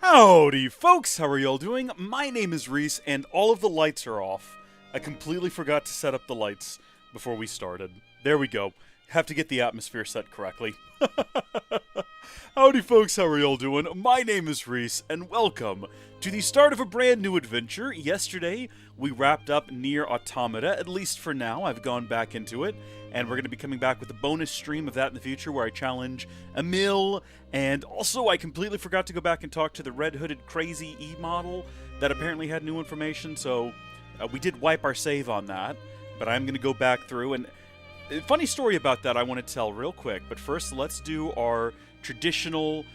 Howdy folks, how are y'all doing? My name is Reese, and all of the lights are off. I completely forgot to set up the lights before we started. There we go. Have to get the atmosphere set correctly. Howdy folks, how are y'all doing? My name is Reese, and welcome to the start of a brand new adventure. Yesterday, we wrapped up Nier Automata, at least for now. I've gone back into it, and we're going to be coming back with a bonus stream of that in the future where I challenge Emil, and also I completely forgot to go back and talk to the red-hooded crazy E-model that apparently had new information, so we did wipe our save on that, but I'm going to go back through, and funny story about that I want to tell real quick, but first let's do our traditional,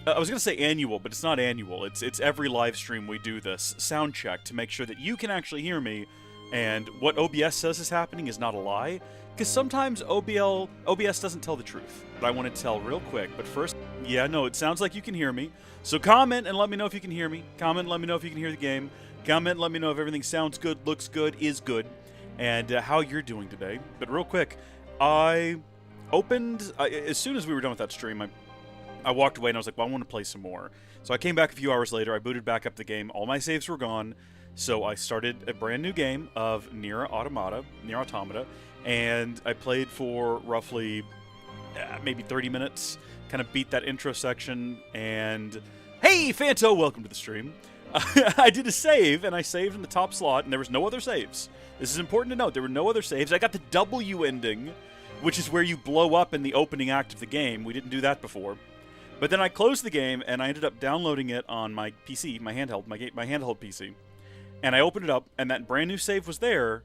I was going to say annual, but it's not annual, it's every live stream we do this, sound check to make sure that you can actually hear me, and what OBS says is happening is not a lie, because sometimes OBS doesn't tell the truth, but I want to tell real quick, but first, yeah, no, it sounds like you can hear me, so comment and let me know if you can hear me, comment and let me know if you can hear the game, comment and let me know if everything sounds good, looks good, is good, and how you're doing today. But real quick, I opened, as soon as we were done with that stream, I walked away and I was like, well, I want to play some more. So I came back a few hours later, I booted back up the game, all my saves were gone, so I started a brand new game of Nier Automata, and I played for roughly maybe 30 minutes, kind of beat that intro section, and hey, Fanto, welcome to the stream. I did a save, and I saved in the top slot, and there was no other saves. This is important to note, there were no other saves. I got the W ending, which is where you blow up in the opening act of the game. We didn't do that before. But then I closed the game, and I ended up downloading it on my PC, my handheld PC. And I opened it up, and that brand new save was there,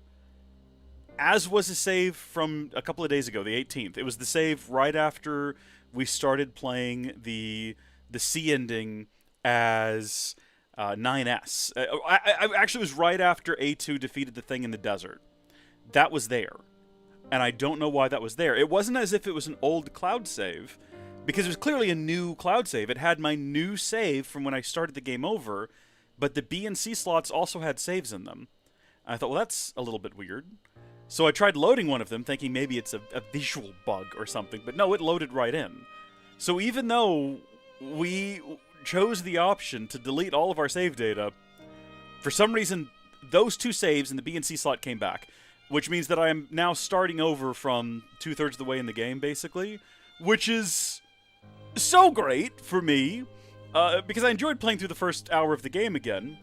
as was a save from a couple of days ago, the 18th. It was the save right after we started playing the C ending as 9S. I actually was right after A2 defeated the thing in the desert. That was there. And I don't know why that was there. It wasn't as if it was an old cloud save, because it was clearly a new cloud save. It had my new save from when I started the game over, but the B and C slots also had saves in them. And I thought, well, that's a little bit weird. So I tried loading one of them, thinking maybe it's a visual bug or something, but no, it loaded right in. So even though we chose the option to delete all of our save data, for some reason, those two saves in the B and C slot came back, which means that I am now starting over from 2/3 of the way in the game, basically, which is so great for me, because I enjoyed playing through the first hour of the game again,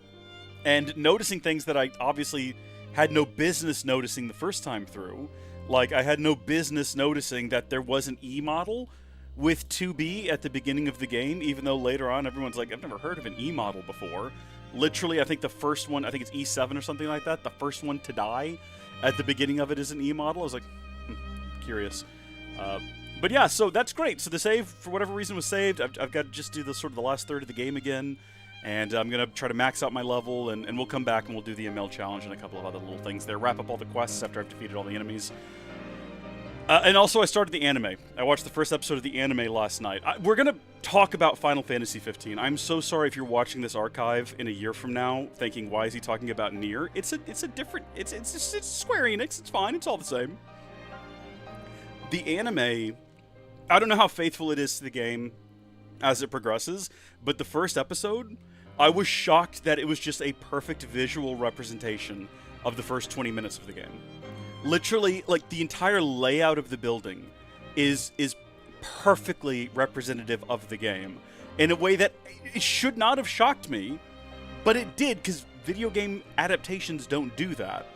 and noticing things that I obviously had no business noticing the first time through. Like, I had no business noticing that there was an E model with 2B at the beginning of the game, even though later on everyone's like, I've never heard of an E model before. Literally, I think the first one, I think it's E7 or something like that, the first one to die at the beginning of it is an E model. I was like, curious. But yeah, so that's great. So the save, for whatever reason, was saved. I've got to just do the sort of the last third of the game again, and I'm going to try to max out my level, and we'll come back and we'll do the ML challenge and a couple of other little things there, wrap up all the quests after I've defeated all the enemies. And also, I started the anime. I watched the first episode of the anime last night. We're going to talk about Final Fantasy 15. I'm so sorry if you're watching this archive in a year from now, thinking, why is he talking about Nier? It's Square Enix. It's fine. It's all the same. The anime, I don't know how faithful it is to the game as it progresses, but the first episode, I was shocked that it was just a perfect visual representation of the first 20 minutes of the game. Literally, like, the entire layout of the building is perfectly representative of the game in a way that it should not have shocked me, but it did, because video game adaptations don't do that.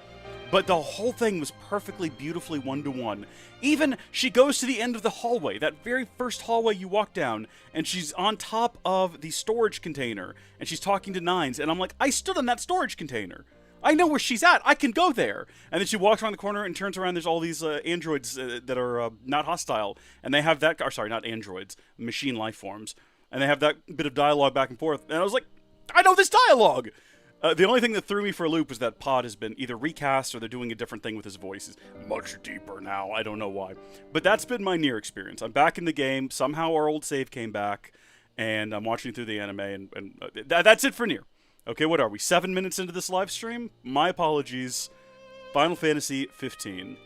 But the whole thing was perfectly, beautifully one-to-one. Even, she goes to the end of the hallway, that very first hallway you walk down, and she's on top of the storage container, and she's talking to Nines, and I'm like, I stood in that storage container. I know where she's at. I can go there. And then she walks around the corner and turns around. There's all these androids that are not hostile. And they have that, or sorry, not androids, machine life forms. And they have that bit of dialogue back and forth. And I was like, I know this dialogue. The only thing that threw me for a loop was that Pod has been either recast or they're doing a different thing with his voice. It's much deeper now. I don't know why. But that's been my Nier experience. I'm back in the game. Somehow our old save came back. And I'm watching through the anime. And that's it for Nier. Okay, what are we? 7 minutes into this live stream? My apologies. Final Fantasy 15.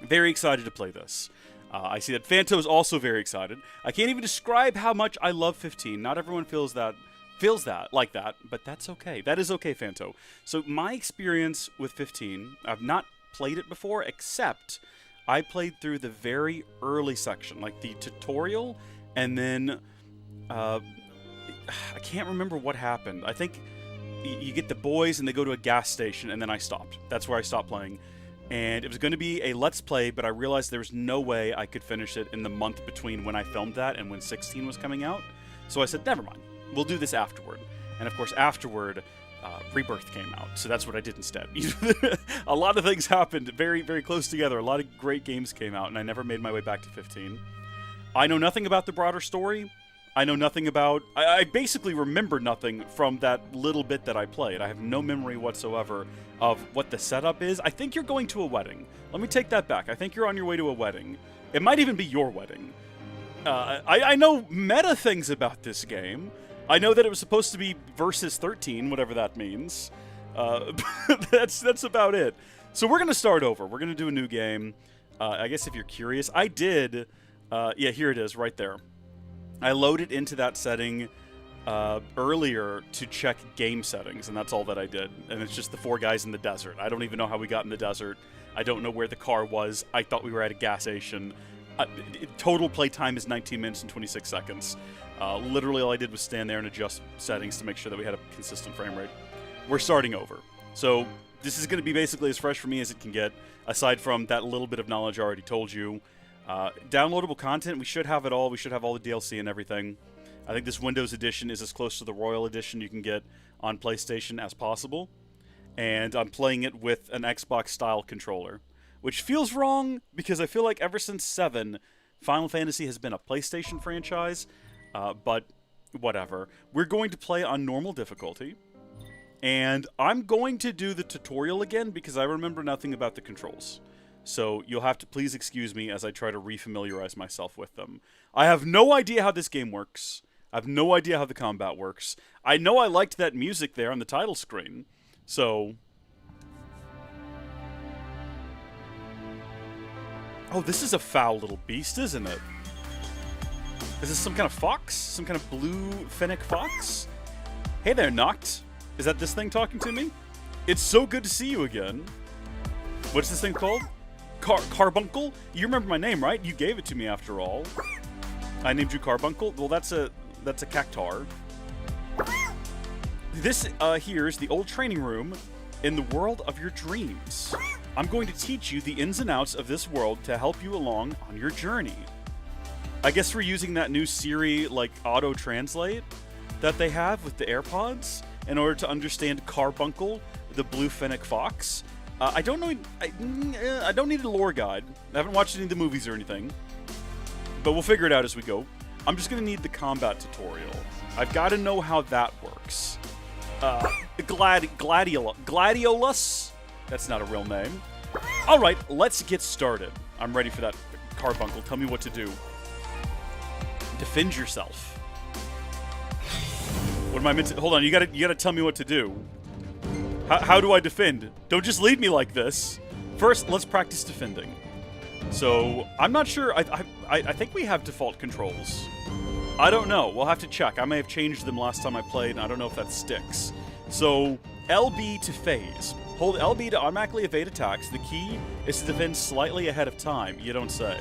Very excited to play this. I see that Fanto is also very excited. I can't even describe how much I love 15. Not everyone feels that feels that like that, but that's okay. That is okay, Fanto. So my experience with 15, I've not played it before, except I played through the very early section, like the tutorial, and then I can't remember what happened. I think you get the boys and they go to a gas station, and then I stopped. That's where I stopped playing. And it was going to be a Let's Play, but I realized there was no way I could finish it in the month between when I filmed that and when 16 was coming out. So I said, never mind. We'll do this afterward. And of course, afterward, Rebirth came out. So that's what I did instead. A lot of things happened very, very close together. A lot of great games came out, and I never made my way back to 15. I know nothing about the broader story. I know nothing about... I basically remember nothing from that little bit that I played. I have no memory whatsoever of what the setup is. I think you're going to a wedding. Let me take that back. I think you're on your way to a wedding. It might even be your wedding. I know meta things about this game. I know that it was supposed to be versus 13, whatever that means. That's about it. So we're going to start over. We're going to do a new game. I guess if you're curious, I did... yeah, here it is, right there. I loaded into that setting earlier to check game settings, and that's all that I did. And it's just the 4 guys in the desert. I don't even know how we got in the desert. I don't know where the car was. I thought we were at a gas station. Total play time is 19 minutes and 26 seconds. Literally all I did was stand there and adjust settings to make sure that we had a consistent frame rate. We're starting over. So this is going to be basically as fresh for me as it can get, aside from that little bit of knowledge I already told you. Downloadable content, we should have it all. We should have all the DLC and everything. I think this Windows Edition is as close to the Royal Edition you can get on PlayStation as possible. And I'm playing it with an Xbox-style controller, which feels wrong because I feel like ever since 7, Final Fantasy has been a PlayStation franchise, but whatever. We're going to play on normal difficulty, and I'm going to do the tutorial again because I remember nothing about the controls. So you'll have to please excuse me as I try to refamiliarize myself with them. I have no idea how this game works. I have no idea how the combat works. I know I liked that music there on the title screen. So... oh, this is a foul little beast, isn't it? Is this some kind of fox? Some kind of blue fennec fox? Hey there, Noctis. Is that this thing talking to me? It's so good to see you again. What's this thing called? Carbuncle? You remember my name, right? You gave it to me after all. I named you Carbuncle? Well, that's a cactar. This here is the old training room in the world of your dreams. I'm going to teach you the ins and outs of this world to help you along on your journey. I guess we're using that new Siri, like, auto-translate that they have with the AirPods in order to understand Carbuncle, the blue fennec fox. I don't know. I don't need a lore guide. I haven't watched any of the movies or anything, but we'll figure it out as we go. I'm just gonna need the combat tutorial. I've got to know how that works. Gladiolus? That's not a real name. All right, let's get started. I'm ready for that, Carbuncle. Tell me what to do. Defend yourself. What am I meant to? Hold on. You gotta tell me what to do. How do I defend? Don't just leave me like this. First, let's practice defending. So, I'm not sure. I think we have default controls. I don't know. We'll have to check. I may have changed them last time I played, and I don't know if that sticks. So, LB to phase. Hold LB to automatically evade attacks. The key is to defend slightly ahead of time. You don't say.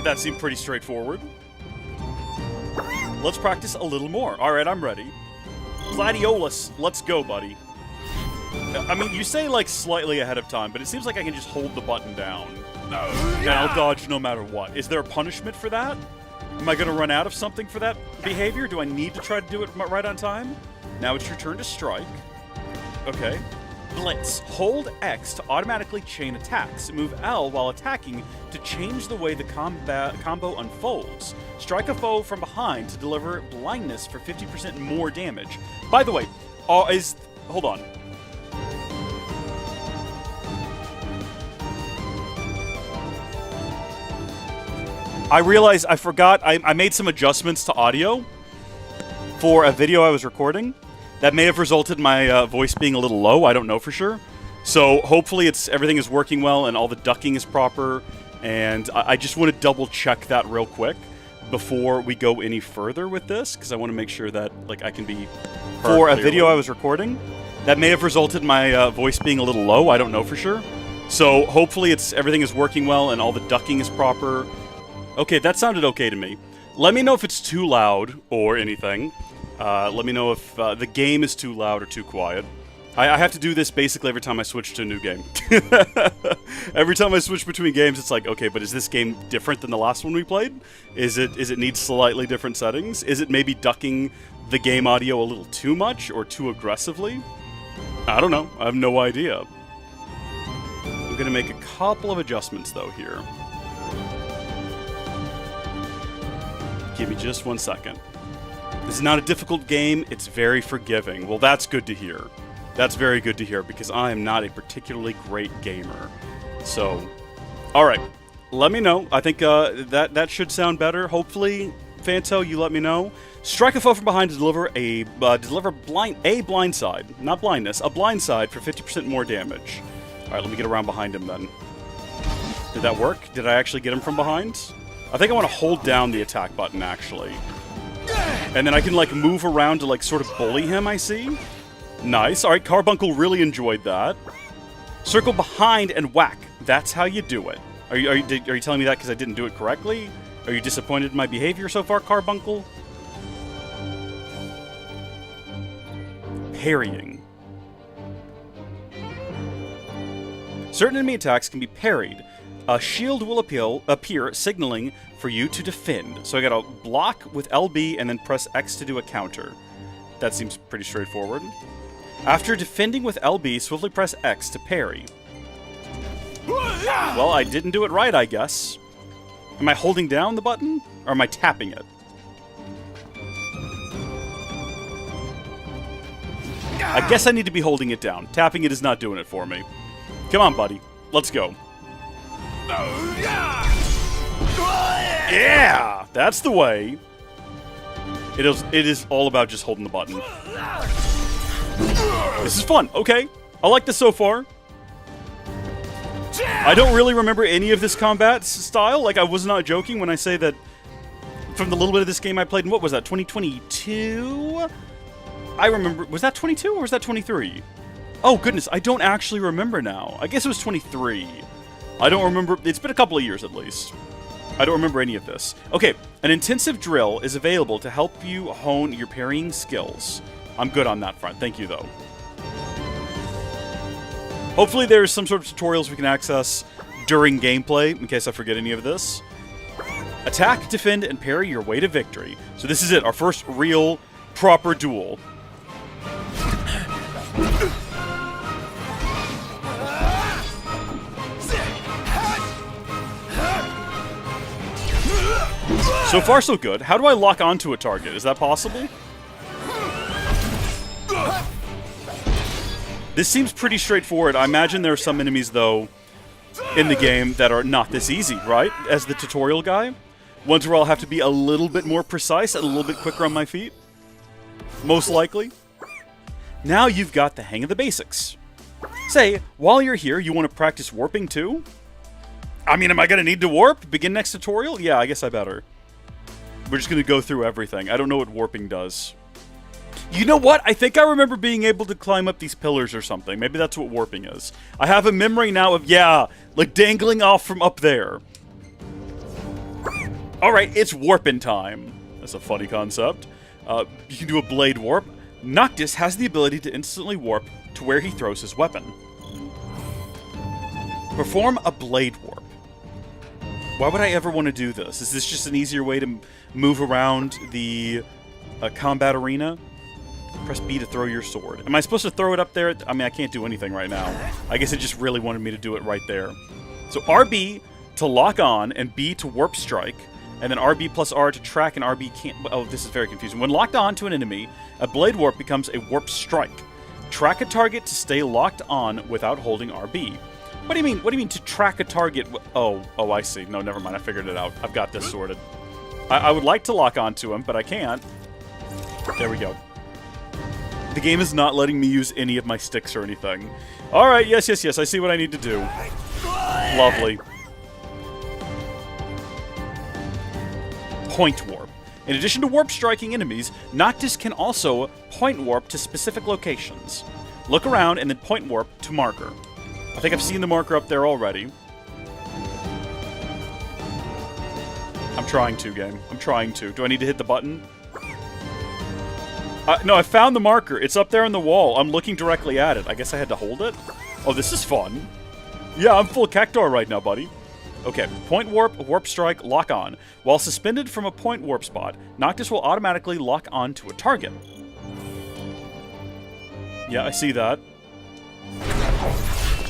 That seemed pretty straightforward. Let's practice a little more. Alright, I'm ready. Gladiolus, let's go, buddy. I mean, you say, like, slightly ahead of time, but it seems like I can just hold the button down. And I'll dodge no matter what. Is there a punishment for that? Am I going to run out of something for that behavior? Do I need to try to do it right on time? Now it's your turn to strike. Okay. Blitz. Hold X to automatically chain attacks. Move L while attacking to change the way the combo unfolds. Strike a foe from behind to deliver blindness for 50% more damage. By the way, hold on. I realized I forgot I made some adjustments to audio for a video I was recording. That may have resulted in my voice being a little low. I don't know for sure. So hopefully everything is working well and all the ducking is proper And I just want to double check that real quick before we go any further with this, because I want to make sure that like I can be heard for a video I was recording. That may have resulted in my voice being a little low. I don't know for sure. So hopefully everything is working well and all the ducking is proper. Okay, that sounded okay to me. Let me know if it's too loud or anything. Let me know if the game is too loud or too quiet. I have to do this basically every time I switch to a new game. Every time I switch between games, it's like, okay, but is this game different than the last one we played? Is it need slightly different settings? Is it maybe ducking the game audio a little too much or too aggressively? I don't know. I have no idea. I'm going to make a couple of adjustments, though, here. Give me just 1 second. This is not a difficult game. It's very forgiving. Well, that's good to hear. That's very good to hear, because I am not a particularly great gamer. So, alright. Let me know. I think that should sound better. Hopefully, Fanto, you let me know. Strike a foe from behind to deliver a blindside. Not blindness. A blindside for 50% more damage. Alright, let me get around behind him then. Did that work? Did I actually get him from behind? I think I want to hold down the attack button, actually. And then I can, like, move around to, like, sort of bully him, I see. Nice. Alright, Carbuncle really enjoyed that. Circle behind and whack. That's how you do it. Are you telling me that because I didn't do it correctly? Are you disappointed in my behavior so far, Carbuncle? Parrying. Certain enemy attacks can be parried. A shield will appear, signaling for you to defend. So I gotta block with LB and then press X to do a counter. That seems pretty straightforward. After defending with LB, swiftly press X to parry. Well, I didn't do it right, I guess. Am I holding down the button? Or am I tapping it? I guess I need to be holding it down. Tapping it is not doing it for me. Come on, buddy. Let's go. Yeah! That's the way. It is all about just holding the button. This is fun. Okay. I like this so far. I don't really remember any of this combat style. Like, I was not joking when I say that from the little bit of this game I played in, what was that, 2022? I remember, was that 22 or was that 23? Oh, goodness, I don't actually remember now. I guess it was 23. I don't remember. It's been a couple of years, at least. I don't remember any of this. Okay, an intensive drill is available to help you hone your parrying skills. I'm good on that front. Thank you, though. Hopefully there's some sort of tutorials we can access during gameplay, in case I forget any of this. Attack, defend, and parry your way to victory. So this is it, our first real, proper duel. So far, so good. How do I lock onto a target? Is that possible? This seems pretty straightforward. I imagine there are some enemies, though, in the game that are not this easy, right? As the tutorial guy. Ones where I'll have to be a little bit more precise and a little bit quicker on my feet. Most likely. Now you've got the hang of the basics. Say, while you're here, you want to practice warping too? I mean, am I going to need to warp? Begin next tutorial? Yeah, I guess I better. We're just going to go through everything. I don't know what warping does. You know what? I think I remember being able to climb up these pillars or something. Maybe that's what warping is. I have a memory now of, yeah, like dangling off from up there. Alright, it's warping time. That's a funny concept. You can do a blade warp. Noctis has the ability to instantly warp to where he throws his weapon. Perform a blade warp. Why would I ever want to do this? Is this just an easier way to move around the combat arena? Press B to throw your sword. Am I supposed to throw it up there? I mean, I can't do anything right now. I guess it just really wanted me to do it right there. So RB to lock on, and B to warp strike, and then RB plus R to track, and RB can't... Oh, this is very confusing. When locked on to an enemy, a blade warp becomes a warp strike. Track a target to stay locked on without holding RB. What do you mean? What do you mean to track a target? Oh, I see. No, never mind. I figured it out. I've got this sorted. I would like to lock onto him, but I can't. There we go. The game is not letting me use any of my sticks or anything. Alright, yes. I see what I need to do. Lovely. Point Warp. In addition to warp striking enemies, Noctis can also point warp to specific locations. Look around and then point warp to marker. I think I've seen the marker up there already. I'm trying to, game. I'm trying to. Do I need to hit the button? No, I found the marker. It's up there on the wall. I'm looking directly at it. I guess I had to hold it? Oh, this is fun. Yeah, I'm full Cactuar right now, buddy. Okay, point warp, warp strike, lock on. While suspended from a point warp spot, Noctis will automatically lock on to a target. Yeah, I see that.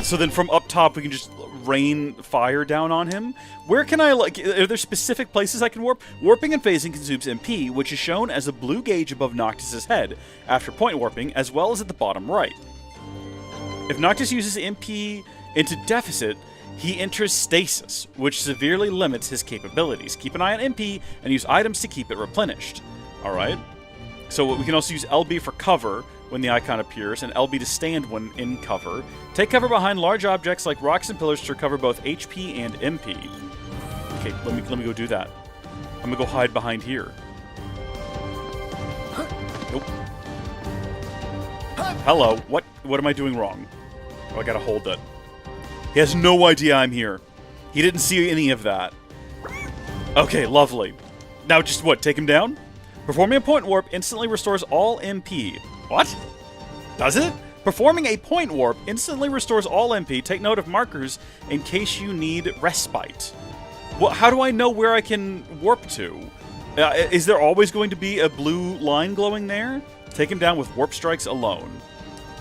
So then from up top, we can just rain fire down on him. Where can I, like, are there specific places I can warp? Warping and phasing consumes MP, which is shown as a blue gauge above Noctis' head after point warping, as well as at the bottom right. If Noctis uses MP into deficit, he enters stasis, which severely limits his capabilities. Keep an eye on MP and use items to keep it replenished. Alright. So we can also use LB for cover when the icon appears, and LB to stand when in cover. Take cover behind large objects like rocks and pillars to recover both HP and MP. Okay, let me go do that. I'm gonna go hide behind here. Nope. Hello. What am I doing wrong? Oh, I gotta hold it. He has no idea I'm here. He didn't see any of that. Okay, lovely. Now just what, take him down? Performing a point warp instantly restores all MP. What? Does it? Performing a point warp instantly restores all MP. Take note of markers in case you need respite. Well, how do I know where I can warp to? Is there always going to be a blue line glowing there? Take him down with warp strikes alone.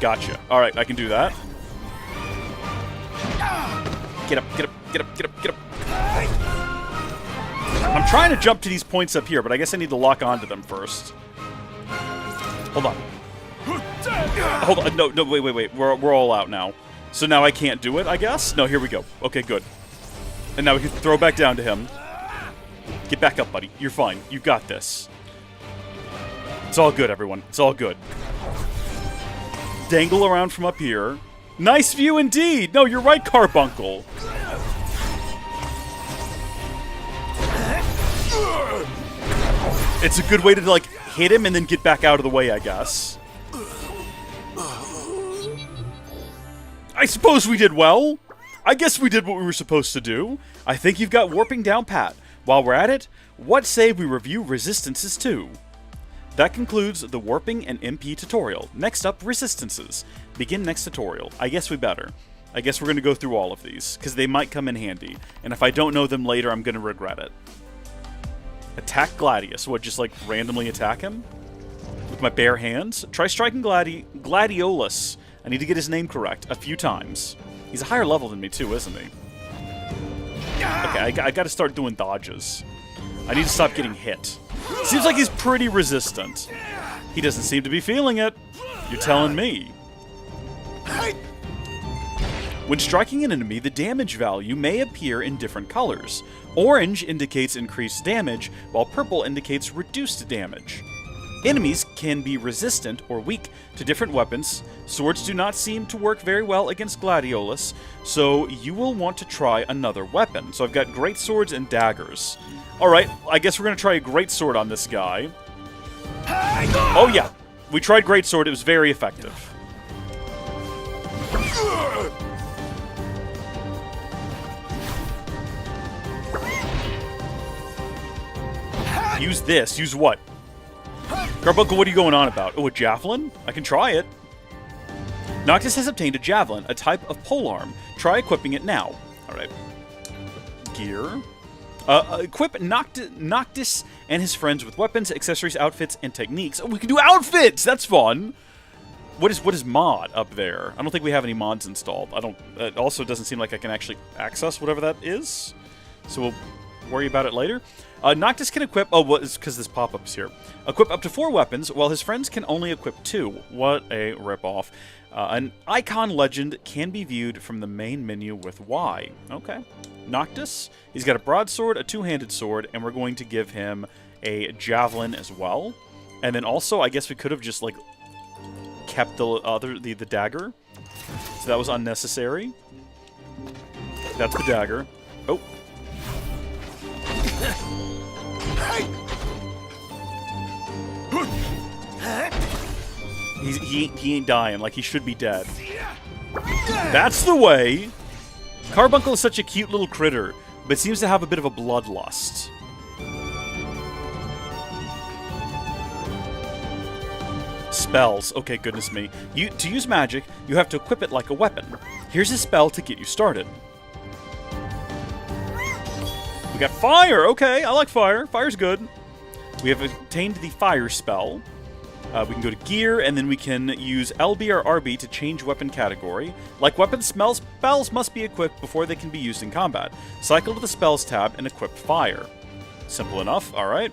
Gotcha. Alright, I can do that. Get up, get up, get up, get up, get up. I'm trying to jump to these points up here, but I guess I need to lock onto them first. Hold on. Hold on. No, wait. We're all out now. So now I can't do it, I guess? No, here we go. Okay, good. And now we can throw back down to him. Get back up, buddy. You're fine. You got this. It's all good, everyone. It's all good. Dangle around from up here. Nice view indeed! No, you're right, Carbuncle. It's a good way to, like, hit him and then get back out of the way, I guess. I suppose we did well. I guess we did what we were supposed to do. I think you've got warping down pat. While we're at it, what say we review resistances too? That concludes the warping and MP tutorial. Next up, resistances. Begin next tutorial. I guess we better. I guess we're going to go through all of these, because they might come in handy. And if I don't know them later, I'm going to regret it. Attack Gladius. What, just like randomly attack him? With my bare hands? Try striking Gladiolus. I need to get his name correct a few times. He's a higher level than me too, isn't he? Okay, I got to start doing dodges. I need to stop getting hit. Seems like he's pretty resistant. He doesn't seem to be feeling it. You're telling me. When striking an enemy, the damage value may appear in different colors. Orange indicates increased damage, while purple indicates reduced damage. Enemies can be resistant or weak to different weapons. Swords do not seem to work very well against Gladiolus, so you will want to try another weapon. So I've got great swords and daggers. Alright, I guess we're going to try a great sword on this guy. Oh yeah, we tried great sword, it was very effective. Use this, use what? Carbuncle, what are you going on about? Oh, a javelin? I can try it. Noctis has obtained a javelin, a type of polearm. Try equipping it now. Alright. Gear. Equip Noctis and his friends with weapons, accessories, outfits, and techniques. Oh, we can do outfits! That's fun! What is mod up there? I don't think we have any mods installed. It also doesn't seem like I can actually access whatever that is. So we'll worry about it later. Noctis can equip... Oh, well, it's because this pop-up's here. Equip up to 4 weapons, while his friends can only equip 2. What a ripoff. An icon legend can be viewed from the main menu with Y. Okay. Noctis, he's got a broadsword, a two-handed sword, and we're going to give him a javelin as well. And then also, I guess we could have just, like, kept the dagger. So that was unnecessary. That's the dagger. Oh. He ain't dying. Like, he should be dead. That's the way. Carbuncle is such a cute little critter, but seems to have a bit of a bloodlust. Spells. Okay, goodness me. To use magic, you have to equip it like a weapon. Here's a spell to get you started. We got fire! Okay, I like fire. Fire's good. We have obtained the fire spell. We can go to gear, and then we can use LB or RB to change weapon category. Like weapon spells must be equipped before they can be used in combat. Cycle to the spells tab and equip fire. Simple enough, alright.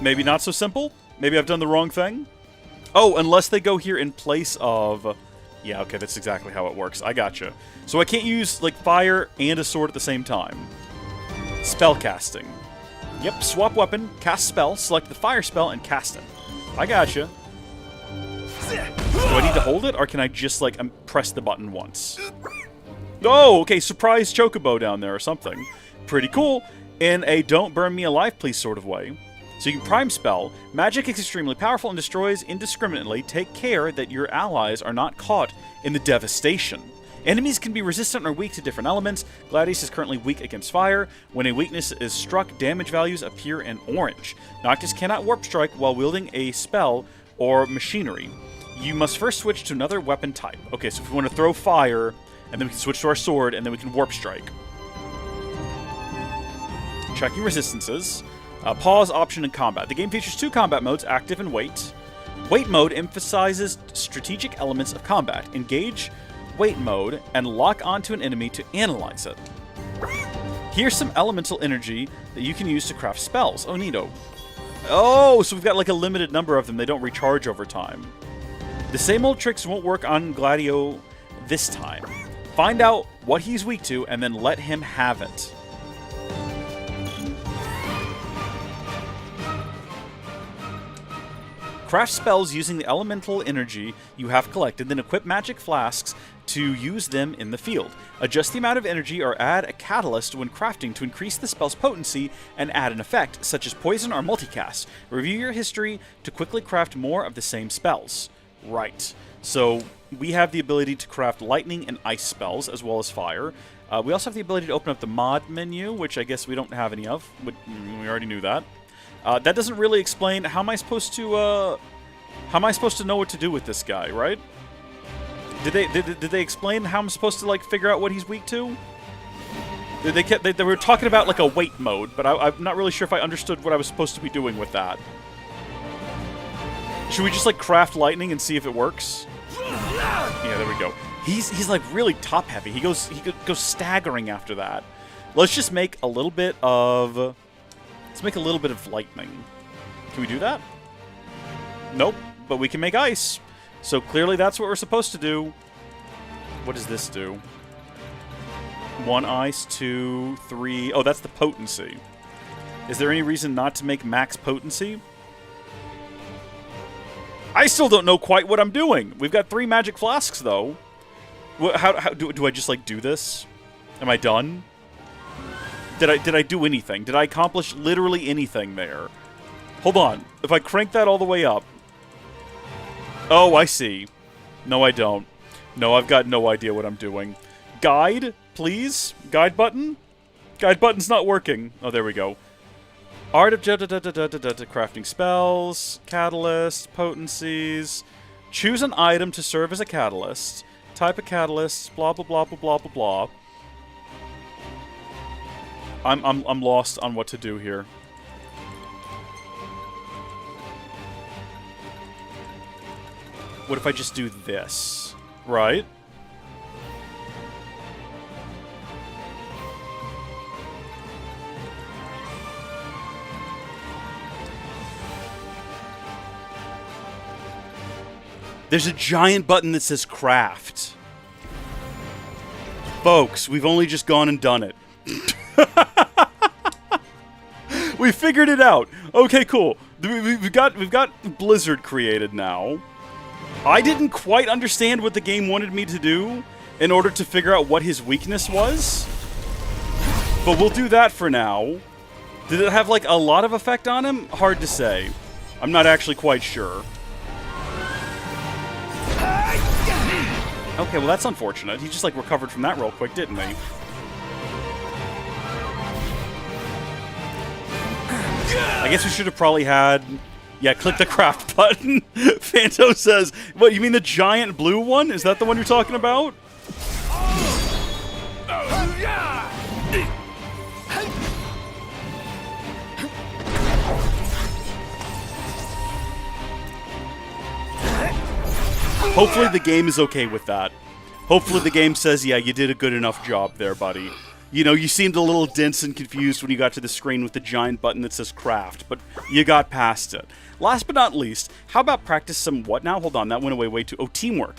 Maybe not so simple? Maybe I've done the wrong thing? Oh, unless they go here in place of... Yeah, okay, that's exactly how it works. I gotcha. So I can't use, like, fire and a sword at the same time. Spell casting. Yep, swap weapon, cast spell, select the fire spell, and cast it. I gotcha. Do I need to hold it, or can I just, like, press the button once? Oh, okay, surprise chocobo down there or something. Pretty cool. In a don't burn me alive please sort of way. So you can prime spell. Magic is extremely powerful and destroys indiscriminately. Take care that your allies are not caught in the devastation. Enemies can be resistant or weak to different elements. Gladius is currently weak against fire. When a weakness is struck, damage values appear in orange. Noctis cannot warp strike while wielding a spell or machinery. You must first switch to another weapon type. Okay, so if we want to throw fire, and then we can switch to our sword, and then we can warp strike. Checking resistances. Pause option in combat. The game features 2 combat modes, active and wait. Wait mode emphasizes strategic elements of combat. Engage wait mode and lock onto an enemy to analyze it. Here's some elemental energy that you can use to craft spells. Oh, neato. Oh, so we've got like a limited number of them. They don't recharge over time. The same old tricks won't work on Gladio this time. Find out what he's weak to and then let him have it. Craft spells using the elemental energy you have collected, then equip magic flasks to use them in the field. Adjust the amount of energy or add a catalyst when crafting to increase the spell's potency and add an effect, such as poison or multicast. Review your history to quickly craft more of the same spells. Right. So we have the ability to craft lightning and ice spells, as well as fire. We also have the ability to open up the mod menu, which I guess we don't have any of. But we already knew that. That doesn't really explain how am I supposed to know what to do with this guy, right? Did they explain how I'm supposed to like figure out what he's weak to? They were talking about like a wait mode, but I'm not really sure if I understood what I was supposed to be doing with that. Should we just like craft lightning and see if it works? Yeah, there we go. He's like really top heavy. He goes staggering after that. Let's just make a little bit of. Let's make a little bit of lightning. Can we do that? Nope, but we can make ice. So clearly that's what we're supposed to do. What does this do? 1 ice, 2, 3... Oh, that's the potency. Is there any reason not to make max potency? I still don't know quite what I'm doing. We've got 3 magic flasks, though. How do I just, like, do this? Am I done? Did I do anything? Did I accomplish literally anything there? Hold on. If I crank that all the way up... Oh, I see. No, I don't. No, I've got no idea what I'm doing. Guide, please? Guide button? Guide button's not working. Oh, there we go. Art of crafting spells, catalyst, potencies. Choose an item to serve as a catalyst. Type of catalyst, blah, blah, blah, blah, blah, blah, blah. I'm lost on what to do here. What if I just do this? Right? There's a giant button that says craft. Folks, we've only just gone and done it. We figured it out. Okay, cool. We've got Blizzard created now. I didn't quite understand what the game wanted me to do in order to figure out what his weakness was. But we'll do that for now. Did it have, like, a lot of effect on him? Hard to say. I'm not actually quite sure. Okay, well, that's unfortunate. He just, like, recovered from that real quick, didn't he? I guess we should have probably had... Yeah, click the craft button. Phanto says, what, you mean the giant blue one? Is that the one you're talking about? Hopefully the game is okay with that. Hopefully the game says, yeah, you did a good enough job there, buddy. You know, you seemed a little dense and confused when you got to the screen with the giant button that says craft, but you got past it. Last but not least, how about practice some what now? Hold on, that went away way too... Oh, teamwork.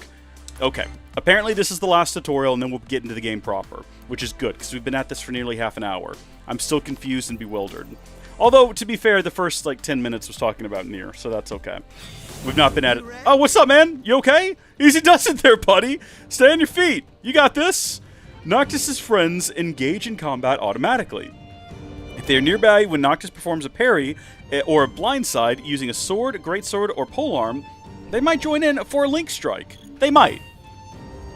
Okay, apparently this is the last tutorial and then we'll get into the game proper, which is good, because we've been at this for nearly half an hour. I'm still confused and bewildered. Although, to be fair, the first, like, 10 minutes was talking about Nier, so that's okay. We've not been at it... Oh, what's up, man? You okay? Easy does it there, buddy. Stay on your feet. You got this. Noctis' friends engage in combat automatically. If they are nearby when Noctis performs a parry or a blindside using a sword, greatsword, or polearm, they might join in for a link strike. They might.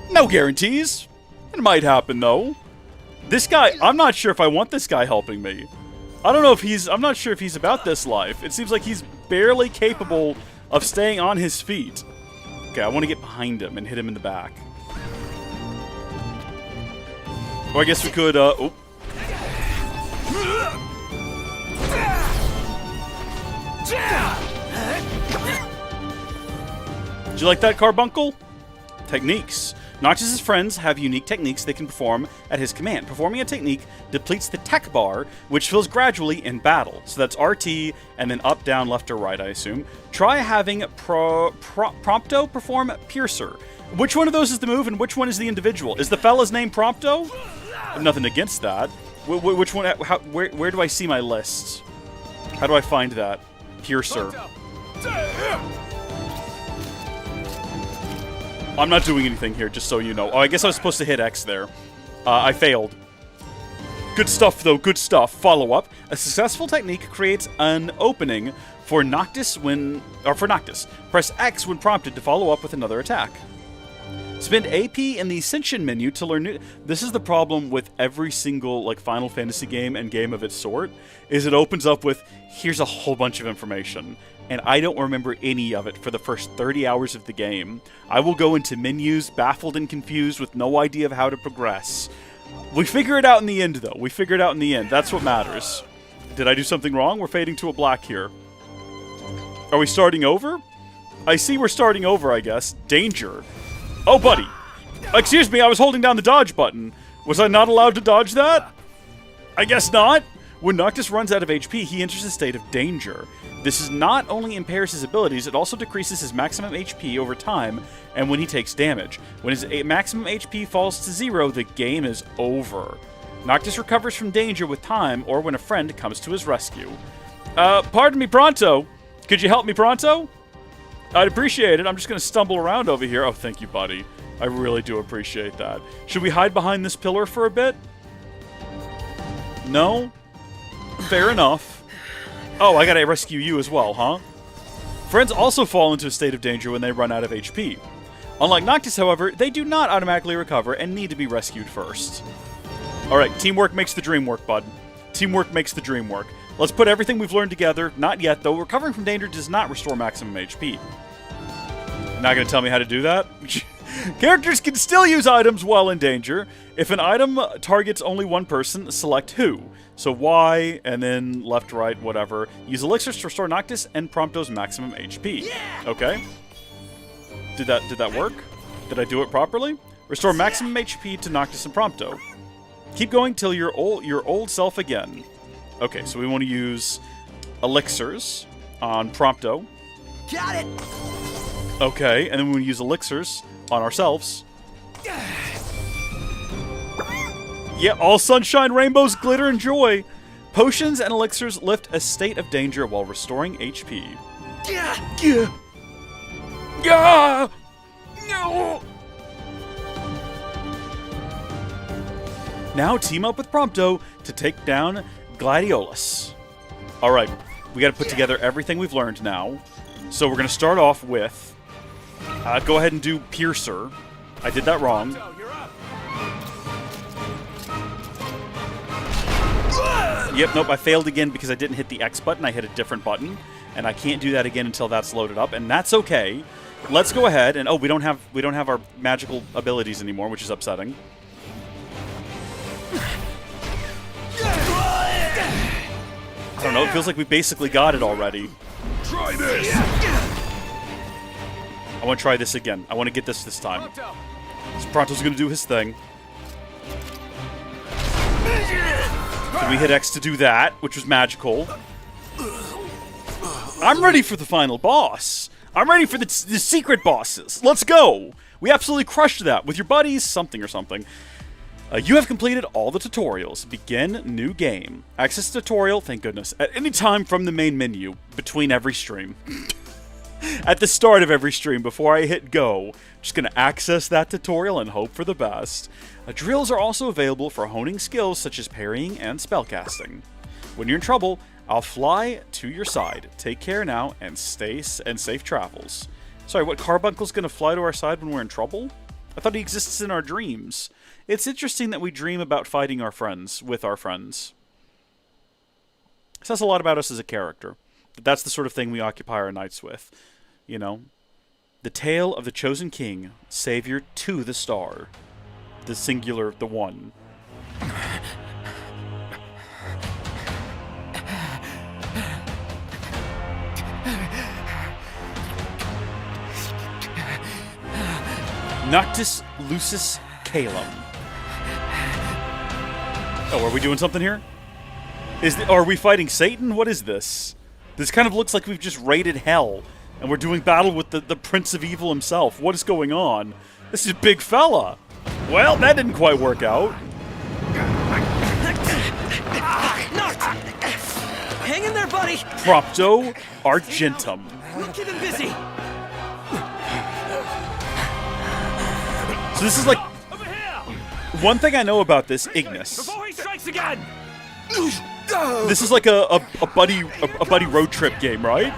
No guarantees. It might happen, though. This guy... I'm not sure if I want this guy helping me. I don't know if he's... I'm not sure if he's about this life. It seems like he's barely capable of staying on his feet. Okay, I want to get behind him and hit him in the back. Or I guess we could, oh. Did you like that, Carbuncle? Techniques. Noctis' friends have unique techniques they can perform at his command. Performing a technique depletes the tech bar, which fills gradually in battle. So that's RT, and then up, down, left, or right, I assume. Try having Prompto perform Piercer. Which one of those is the move, and which one is the individual? Is the fella's name Prompto? I have nothing against that. Which one? Where do I see my list? How do I find that? Piercer. I'm not doing anything here, just so you know. Oh, I guess I was supposed to hit X there. I failed. Good stuff, though. Good stuff. Follow-up. A successful technique creates an opening for Noctis for Noctis. Press X when prompted to follow up with another attack. Spend AP in the Ascension menu to learn new... This is the problem with every single, like, Final Fantasy game and game of its sort, is it opens up with, here's a whole bunch of information. And I don't remember any of it for the first 30 hours of the game. I will go into menus, baffled and confused, with no idea of how to progress. We figure it out in the end, though. We figure it out in the end. That's what matters. Did I do something wrong? We're fading to a black here. Are we starting over? I see we're starting over, I guess. Danger. Oh, buddy. Excuse me, I was holding down the dodge button. Was I not allowed to dodge that? I guess not. When Noctis runs out of HP, he enters a state of danger. This not only impairs his abilities, it also decreases his maximum HP over time and when he takes damage. When his maximum HP falls to 0, the game is over. Noctis recovers from danger with time or when a friend comes to his rescue. Pardon me, Pronto. Could you help me, Pronto? I'd appreciate it. I'm just going to stumble around over here. Oh, thank you, buddy. I really do appreciate that. Should we hide behind this pillar for a bit? No? Fair enough. Oh, I gotta rescue you as well, huh? Friends also fall into a state of danger when they run out of HP. Unlike Noctis, however, they do not automatically recover and need to be rescued first. Alright, teamwork makes the dream work, bud. Teamwork makes the dream work. Let's put everything we've learned together. Not yet, though. Recovering from danger does not restore maximum HP. Not gonna tell me how to do that? Characters can still use items while in danger. If an item targets only one person, select who. So Y, and then left, right, whatever. Use elixirs to restore Noctis and Prompto's maximum HP. Yeah! Okay. Did that work? Did I do it properly? Restore maximum HP to Noctis and Prompto. Keep going till your old self again. Okay, so we want to use elixirs on Prompto. Got it! Okay, and then we want to use elixirs on ourselves. Yeah, all sunshine, rainbows, glitter, and joy. Potions and elixirs lift a state of danger while restoring HP. Yeah. No. Now team up with Prompto to take down Gladiolus. Alright, we gotta put together everything we've learned now. So we're gonna start off with... go ahead and do Piercer. I did that wrong. Yep, nope, I failed again because I didn't hit the X button. I hit a different button. And I can't do that again until that's loaded up, and that's okay. Let's go ahead and... Oh, we don't have our magical abilities anymore, which is upsetting. I don't know, it feels like we basically got it already. Try this! I want to try this again. I want to get this time. So Pronto's going to do his thing. Then we hit X to do that, which was magical. I'm ready for the final boss. I'm ready for the secret bosses. Let's go. We absolutely crushed that with your buddies, something or something. You have completed all the tutorials. Begin new game. Access tutorial, thank goodness, at any time from the main menu, between every stream. At the start of every stream, before I hit go, just going to access that tutorial and hope for the best. Drills are also available for honing skills such as parrying and spellcasting. When you're in trouble, I'll fly to your side. Take care now and safe travels. Sorry, what carbuncle's going to fly to our side when we're in trouble? I thought he exists in our dreams. It's interesting that we dream about fighting our friends with our friends. It says a lot about us as a character. That's the sort of thing we occupy our nights with. You know? The tale of the chosen king, savior to the star. The singular, the one. Noctis Lucis Calum. Oh, are we doing something here? Are we fighting Satan? What is this? This kind of looks like we've just raided hell, and we're doing battle with the Prince of Evil himself. What is going on? This is a big fella. Well, that didn't quite work out. Hang in there, buddy. Prompto Argentum. We'll keep him busy. So this is like... One thing I know about this Ignis. Before he strikes again. This is like a buddy road trip game, right?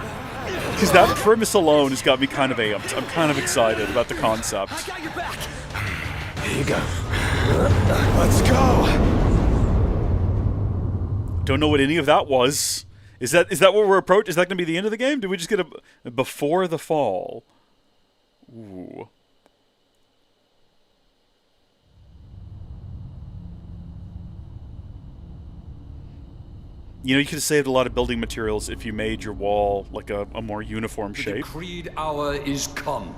Because that premise alone has got me kind of amped. I'm kind of excited about the concept. I got your back. Here you go. Let's go. Don't know what any of that was. Is that what we're approaching? Is that going to be the end of the game? Did we just get a before the fall? Ooh. You know, you could have saved a lot of building materials if you made your wall like a more uniform shape. The decreed hour is come.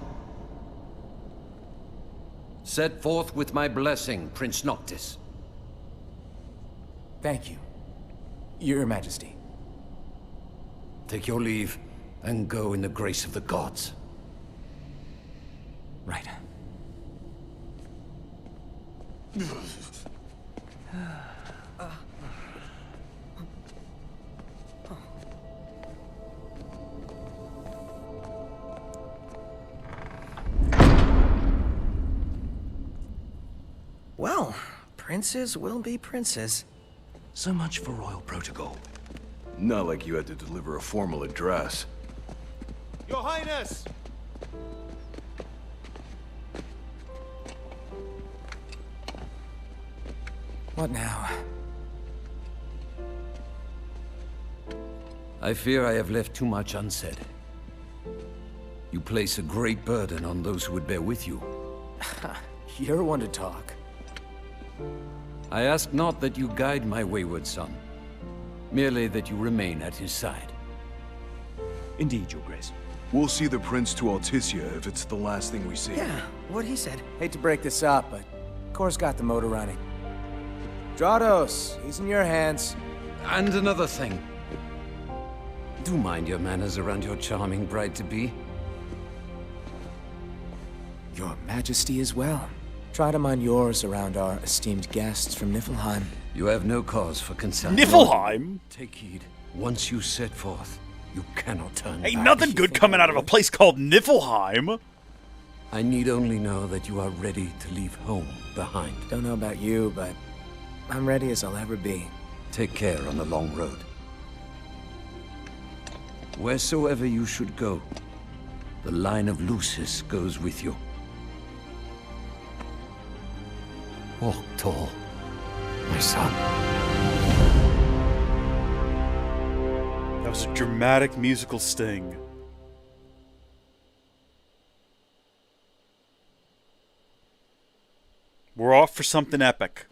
Set forth with my blessing, Prince Noctis. Thank you, Your Majesty. Take your leave and go in the grace of the gods. Right. Well, princes will be princes. So much for royal protocol. Not like you had to deliver a formal address. Your Highness! What now? I fear I have left too much unsaid. You place a great burden on those who would bear with you. You're one to talk. I ask not that you guide my wayward son, merely that you remain at his side. Indeed, Your Grace. We'll see the prince to Alticia if it's the last thing we see. Yeah, what he said. Hate to break this up, but Kor's got the motor running. Drados, he's in your hands. And another thing. Do mind your manners around your charming bride-to-be. Your Majesty as well. Try to mind yours around our esteemed guests from Niflheim. You have no cause for concern. Niflheim? Take heed. Once you set forth, you cannot turn Ain't back. nothing good coming out of a place called Niflheim. I need only know that you are ready to leave home behind. Don't know about you, but I'm ready as I'll ever be. Take care on the long road. Wheresoever you should go, the line of Lucis goes with you. Walk tall, my son. That was a dramatic musical sting. We're off for something epic.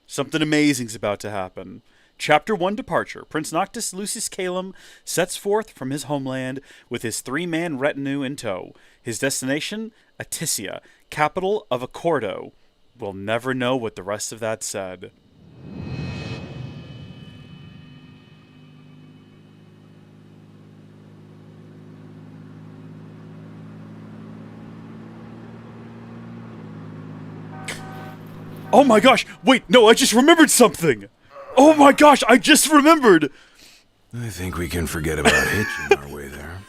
Something amazing's about to happen. Chapter 1 Departure. Prince Noctis Lucius Calum sets forth from his homeland with his 3-man retinue in tow. His destination, Atisia, capital of Accordo. We'll never know what the rest of that said. Oh my gosh! Wait, no, I just remembered something! Oh my gosh, I just remembered! I think we can forget about hitching our way there.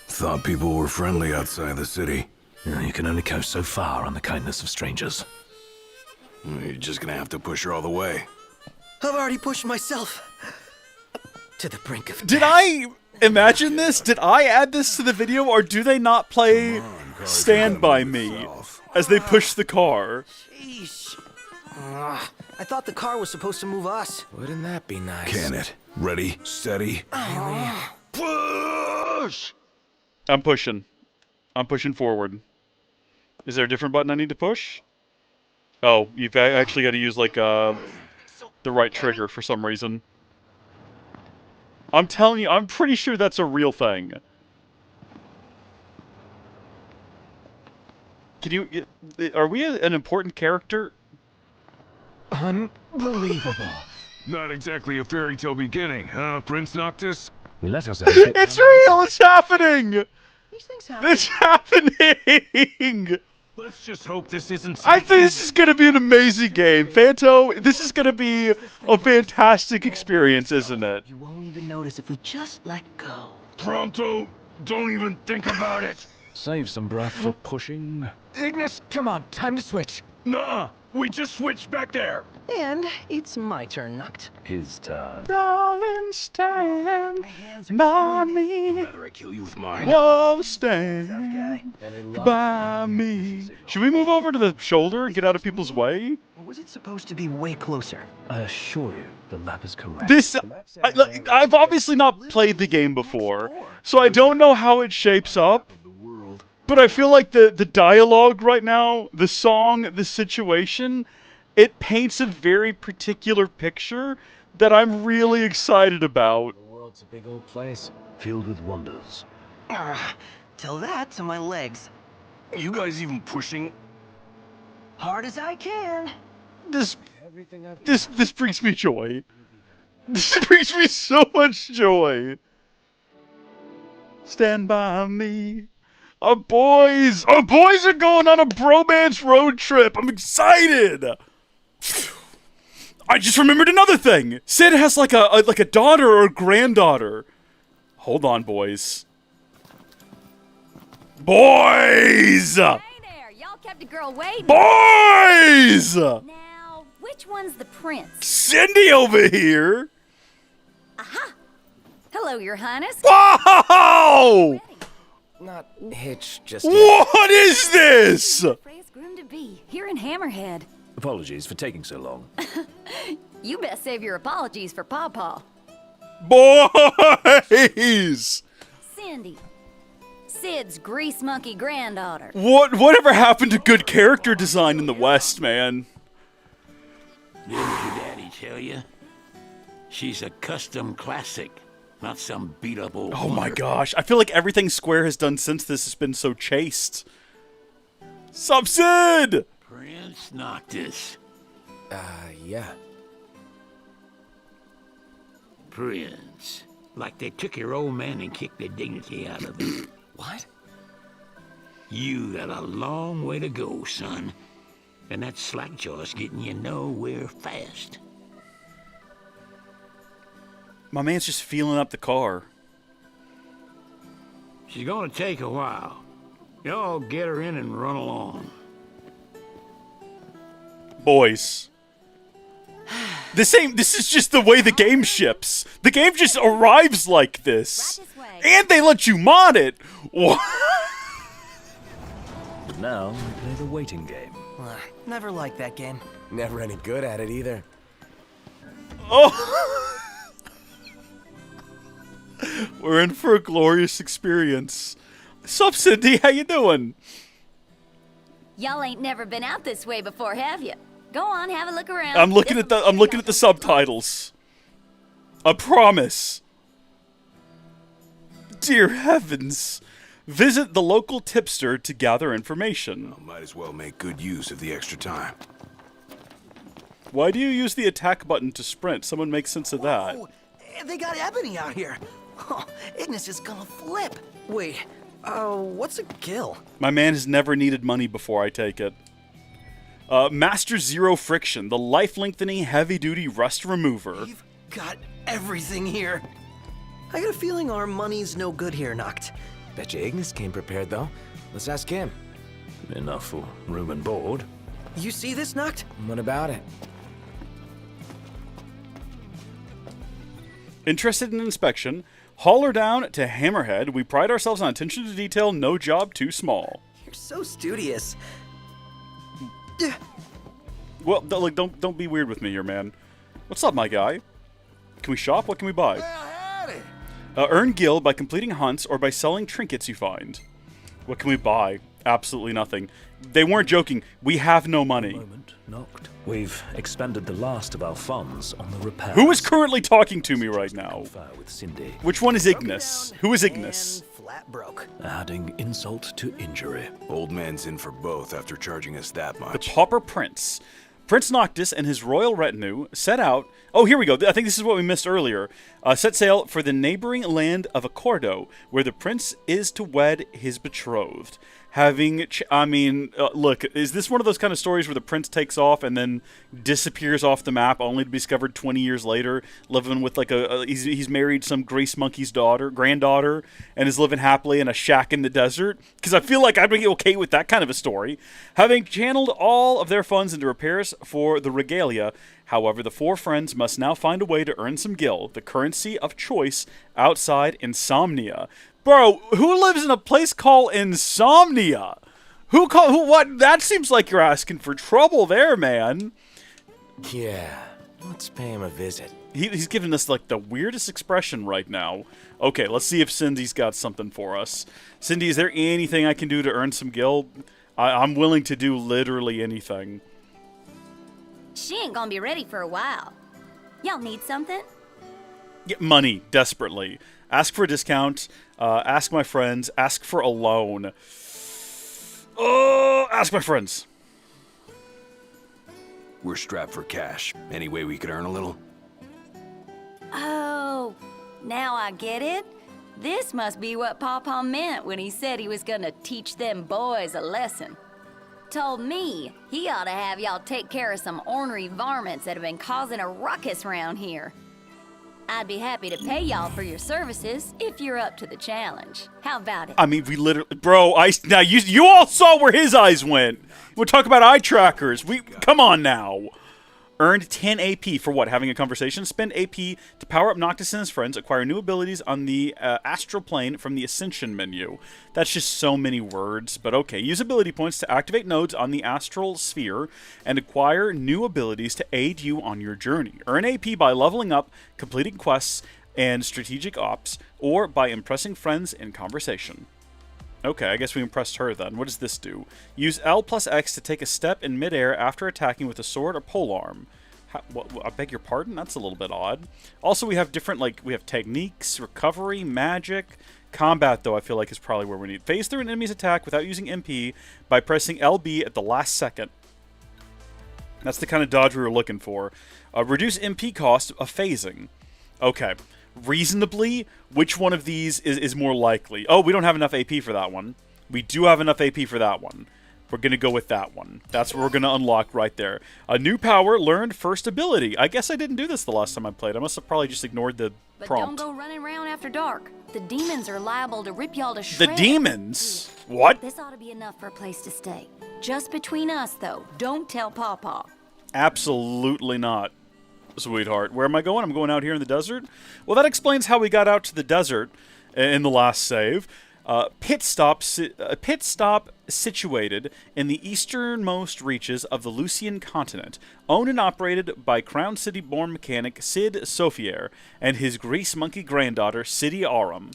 Thought people were friendly outside the city. You can only go so far on the kindness of strangers. You're just gonna have to push her all the way. I've already pushed myself to the brink of Did death. I imagine this? Did I add this to the video, or do they not play Stand By Me as they push the car? Sheesh. I thought the car was supposed to move us. Wouldn't that be nice? Can it? Ready, steady. Push! I'm pushing. I'm pushing forward. Is there a different button I need to push? Oh, you've actually got to use, like, the right trigger for some reason. I'm telling you, I'm pretty sure that's a real thing. Can you... Are we an important character? Unbelievable. Not exactly a fairy tale beginning, huh, Prince Noctis? We let ourselves get... It's real! It's happening! These things happen. It's happening! Let's just hope this isn't... I think this is going to be an amazing game. Fanto, this is going to be a fantastic experience, isn't it? You won't even notice if we just let go. Pronto! Don't even think about it! Save some breath for pushing. Ignis, come on, time to switch. Nuh-uh! We just switched back there! And it's my turn, Noct. His turn. Darling, stand by me. Better I kill you with mine. Whoa, stand by me. Should we move over to the shoulder and get out of people's way? Or was it supposed to be way closer? I assure you, the map is correct. I've obviously not played the game before, so I don't know how it shapes up. But I feel like the dialogue right now, the song, the situation, it paints a very particular picture that I'm really excited about. The world's a big old place. Filled with wonders. Tell that to my legs. You guys even pushing? Hard as I can. This brings me joy. This brings me so much joy. Stand by me. Our boys are going on a bromance road trip. I'm excited. I just remembered another thing. Sid has like a daughter or a granddaughter. Hold on, boys. Boys! Hey there, y'all kept a girl waiting. Boys! Now, which one's the prince? Cindy over here. Hello, your highness. Whoa! Not hitch, just yet. What is this? Freya's groom to be here in Hammerhead. Apologies for taking so long. You best save your apologies for Pawpaw. Boys! Cindy, Sid's grease monkey granddaughter. Whatever happened to good character design in the West, man? Didn't your daddy tell you? She's a custom classic, not some beat-up old Oh my wonder. gosh, I feel like everything Square has done since this has been so chaste. Sup, Sid? Prince Noctis. Yeah. Prince. Like they took your old man and kicked the dignity out of him. What? You got a long way to go, son. And that slackjaw's getting you nowhere fast. My man's just feeling up the car. She's gonna take a while. Y'all get her in and run along. Boys. This is just the way the game ships. The game just arrives like this. And they let you mod it. What? But now we play the waiting game. Never liked that game. Never any good at it either. Oh. We're in for a glorious experience. Sup, Cindy? How you doing? Y'all ain't never been out this way before, have you? Go on, have a look around. I'm looking at the subtitles. I promise. Dear heavens. Visit the local tipster to gather information. Well, might as well make good use of the extra time. Why do you use the attack button to sprint? Someone make sense of that. Whoa, they got Ebony out here. Oh, Ignis is gonna flip. Wait, what's a gill? My man has never needed money before I take it. Master Zero Friction, the life-lengthening heavy-duty rust remover. We've got everything here. I got a feeling our money's no good here, Noct. Bet you Ignis came prepared, though. Let's ask him. Enough for room and board. You see this, Noct? What about it? Interested in inspection? Haul her down to Hammerhead. We pride ourselves on attention to detail, no job too small. You're so studious. Well, don't be weird with me here, man. What's up, my guy? Can we shop? What can we buy? Earn gil by completing hunts or by selling trinkets you find. What can we buy? Absolutely nothing. They weren't joking. We have no money. Knocked. We've expended the last of our funds on the repairs. Who is currently talking to me right now? With Cindy. Which one is Ignis? Who is Ignis? Flat broke. Adding insult to injury. Old man's in for both after charging us that The much. Pauper Prince. Prince Noctis and his royal retinue set out... Oh, here we go. I think this is what we missed earlier. Set sail for the neighboring land of Accordo, where the prince is to wed his betrothed. Look, is this one of those kind of stories where the prince takes off and then disappears off the map, only to be discovered 20 years later, living with like he's married some Grace Monkey's granddaughter, and is living happily in a shack in the desert? Because I feel like I'd be okay with that kind of a story. Having channeled all of their funds into repairs for the regalia, however, the four friends must now find a way to earn some gil, the currency of choice outside Bro, who lives in a place called Insomnia? What? That seems like you're asking for trouble there, man. Yeah, let's pay him a visit. He's giving us, like, the weirdest expression right now. Okay, let's see if Cindy's got something for us. Cindy, is there anything I can do to earn some gil? I'm willing to do literally anything. She ain't gonna be ready for a while. Y'all need something? Get money, desperately. Ask for a discount. Ask my friends. Ask for a loan. Oh, ask my friends. We're strapped for cash. Any way we could earn a little? Oh, now I get it. This must be what Pawpaw meant when he said he was gonna teach them boys a lesson. Told me he ought to have y'all take care of some ornery varmints that have been causing a ruckus around here. I'd be happy to pay y'all for your services if you're up to the challenge. How about it? I mean, we literally, bro. Now you all saw where his eyes went. We're talking about eye trackers. Come on now. Earned 10 AP for what? Having a conversation. Spend AP to power up Noctis and his friends. Acquire new abilities on the astral plane from the Ascension menu. That's just so many words, but okay. Use ability points to activate nodes on the astral sphere and acquire new abilities to aid you on your journey. Earn AP by leveling up, completing quests, and strategic ops, or by impressing friends in conversation. Okay, I guess we impressed her then. What does this do? Use L plus X to take a step in midair after attacking with a sword or polearm. I beg your pardon? That's a little bit odd. Also, we have different, we have techniques, recovery, magic. Combat, though, I feel like is probably where we need. Phase through an enemy's attack without using MP by pressing LB at the last second. That's the kind of dodge we were looking for. Reduce MP cost of phasing. Okay. Reasonably, which one of these is more likely? Oh, we don't have enough AP for that one. We do have enough AP for that one. We're going to go with that one. That's what we're going to unlock right there. A new power, learned first ability. I guess I didn't do this the last time I played. I must have probably just ignored the prompt. But don't go running around after dark. The demons are liable to rip y'all to shreds. The demons? What? This ought to be enough for a place to stay. Just between us, though. Don't tell Pawpaw. Absolutely not. sweetheart. Where am I going? I'm going out here in the desert? Well, that explains how we got out to the desert in the last save. Pit stop situated in the easternmost reaches of the Lucian continent, owned and operated by Crown City-born mechanic Sid Sofier and his grease monkey granddaughter, City Aurum.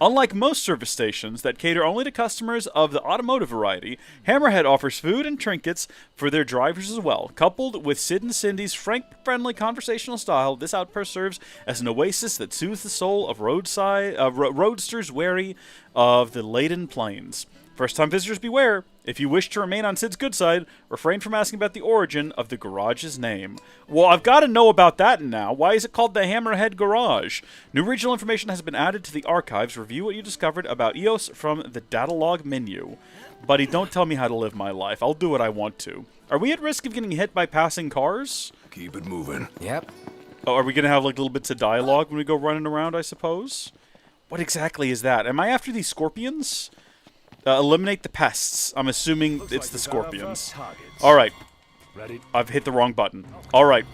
Unlike most service stations that cater only to customers of the automotive variety, Hammerhead offers food and trinkets for their drivers as well. Coupled with Sid and Cindy's frank-friendly conversational style, this outpost serves as an oasis that soothes the soul of roadsters wary of the laden plains. First-time visitors beware. If you wish to remain on Sid's good side, refrain from asking about the origin of the garage's name. Well, I've got to know about that now. Why is it called the Hammerhead Garage? New regional information has been added to the archives. Review what you discovered about EOS from the data log menu. Buddy, don't tell me how to live my life. I'll do what I want to. Are we at risk of getting hit by passing cars? Keep it moving. Yep. Oh, are we going to have like little bits of dialogue when we go running around, I suppose? What exactly is that? Am I after these scorpions? Eliminate the pests. I'm assuming it's the scorpions. Alright. Ready? I've hit the wrong button. Alright.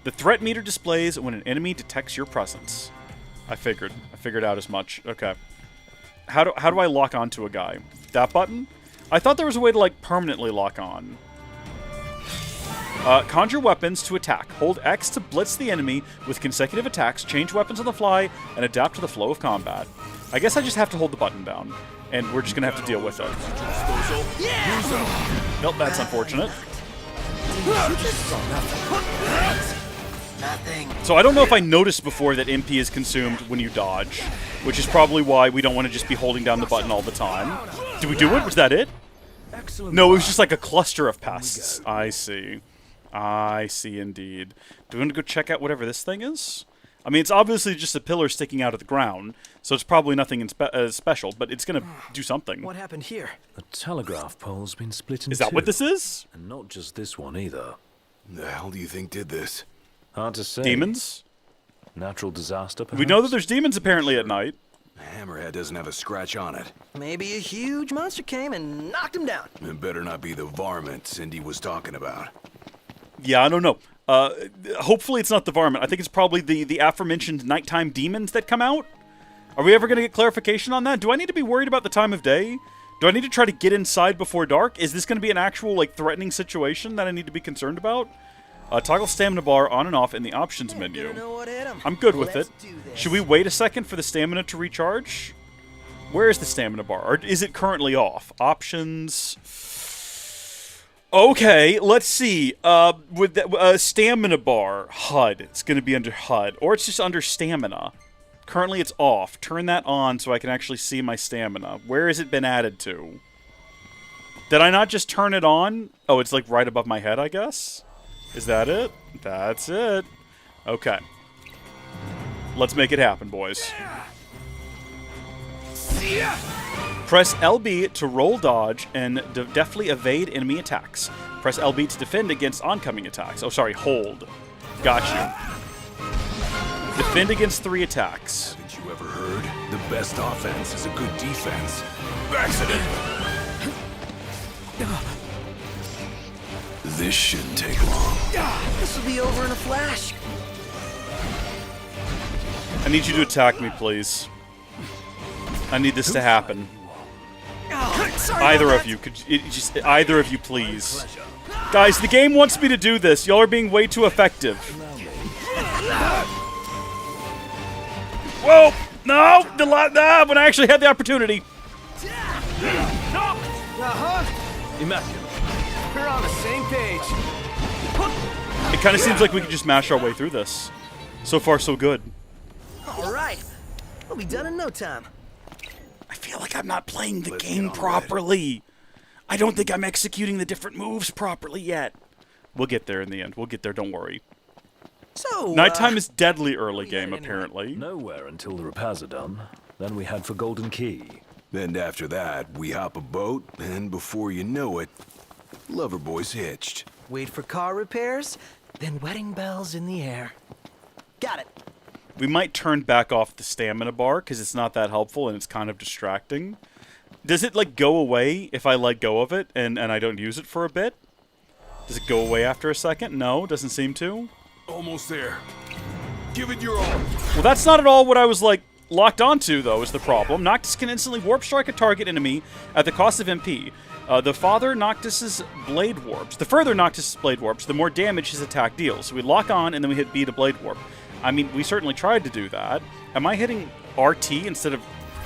The threat meter displays when an enemy detects your presence. I figured out as much. Okay. How do I lock onto a guy? That button? I thought there was a way to, like, permanently lock on. Conjure weapons to attack. Hold X to blitz the enemy with consecutive attacks, change weapons on the fly, and adapt to the flow of combat. I guess I just have to hold the button down, and we're just going to have to deal with it. Nope, that's unfortunate. So I don't know if I noticed before that MP is consumed when you dodge, which is probably why we don't want to just be holding down the button all the time. Did we do it? Was that it? No, it was just like a cluster of pests. I see. I see indeed. Do we want to go check out whatever this thing is? I mean, it's obviously just a pillar sticking out of the ground, so it's probably nothing special, but it's going to do something. What happened here? The telegraph pole's been split in two. Is that what this is? And not just this one either. The hell do you think did this? Hard to say. Demons? Natural disaster, perhaps? We know that there's demons apparently at night. Hammerhead doesn't have a scratch on it. Maybe a huge monster came and knocked him down. It better not be the varmint Cindy was talking about. Yeah, I don't know. Hopefully it's not the varmint. I think it's probably the aforementioned nighttime demons that come out. Are we ever going to get clarification on that? Do I need to be worried about the time of day? Do I need to try to get inside before dark? Is this going to be an actual, like, threatening situation that I need to be concerned about? Toggle stamina bar on and off in the options menu. I'm good with it. Should we wait a second for the stamina to recharge? Where is the stamina bar? Or is it currently off? Options... Okay, let's see. With the stamina bar, HUD. It's going to be under HUD. Or it's just under stamina. Currently it's off. Turn that on so I can actually see my stamina. Where has it been added to? Did I not just turn it on? Oh, it's like right above my head, I guess? Is that it? That's it. Okay. Let's make it happen, boys. Press LB to roll dodge and deftly evade enemy attacks. Press LB to defend against oncoming attacks. Oh, sorry, hold. Got you. Defend against 3 attacks. Haven't you ever heard? The best offense is a good defense. Accident! This shouldn't take long. This will be over in a flash. I need you to attack me, please. I need this to happen. Either of you, either of you, please. Guys, the game wants me to do this. Y'all are being way too effective. Whoa! No! When I actually had the opportunity. Immaculate. We're on the same page. It kind of seems like we could just mash our way through this. So far, so good. All right. We'll be done in no time. I feel like I'm not playing the game properly. I don't think I'm executing the different moves properly yet. We'll get there in the end. We'll get there, don't worry. So, Nighttime is deadly early game, apparently. Nowhere until the repairs are done. Then we head for Golden Key. And after that, we hop a boat, and before you know it, Loverboy's hitched. Wait for car repairs, then wedding bells in the air. Got it. We might turn back off the stamina bar, because it's not that helpful, and it's kind of distracting. Does it, like, go away if I let go of it, and I don't use it for a bit? Does it go away after a second? No, doesn't seem to. Almost there. Give it your all. Well, that's not at all what I was, like, locked onto, though, is the problem. Noctis can instantly warp strike a target enemy at the cost of MP. The further Noctis's blade warps, the more damage his attack deals. So we lock on, and then we hit B to blade warp. I mean, we certainly tried to do that. Am I hitting RT instead of...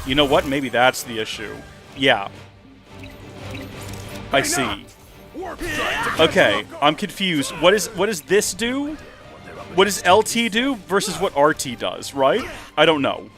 You know what? Maybe that's the issue. Yeah. I see. Okay, I'm confused. What does this do? What does LT do versus what RT does, right? I don't know.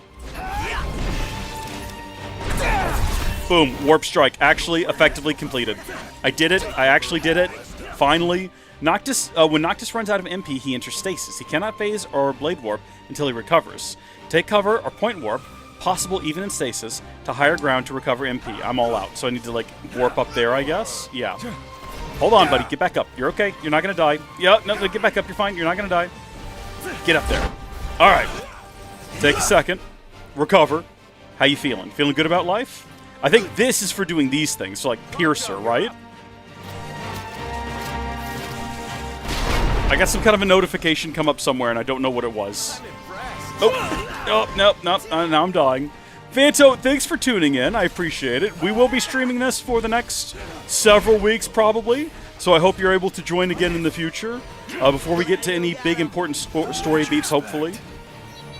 Boom, warp strike actually effectively completed. I did it. I actually did it. Finally. Noctis, when Noctis runs out of MP, he enters stasis. He cannot phase or blade warp until he recovers. Take cover or point warp, possible even in stasis, to higher ground to recover MP. I'm all out, so I need to, like, warp up there, I guess? Yeah. Hold on, buddy. Get back up. You're okay. You're not gonna die. Yeah, no, get back up. You're fine. You're not gonna die. Get up there. All right. Take a second. Recover. How you feeling? Feeling good about life? I think this is for doing these things, so like Piercer, right? I got some kind of a notification come up somewhere, and I don't know what it was. Oh, no, now I'm dying. Vanto, thanks for tuning in. I appreciate it. We will be streaming this for the next several weeks, probably, so I hope you're able to join again in the future before we get to any big, important story beats, hopefully.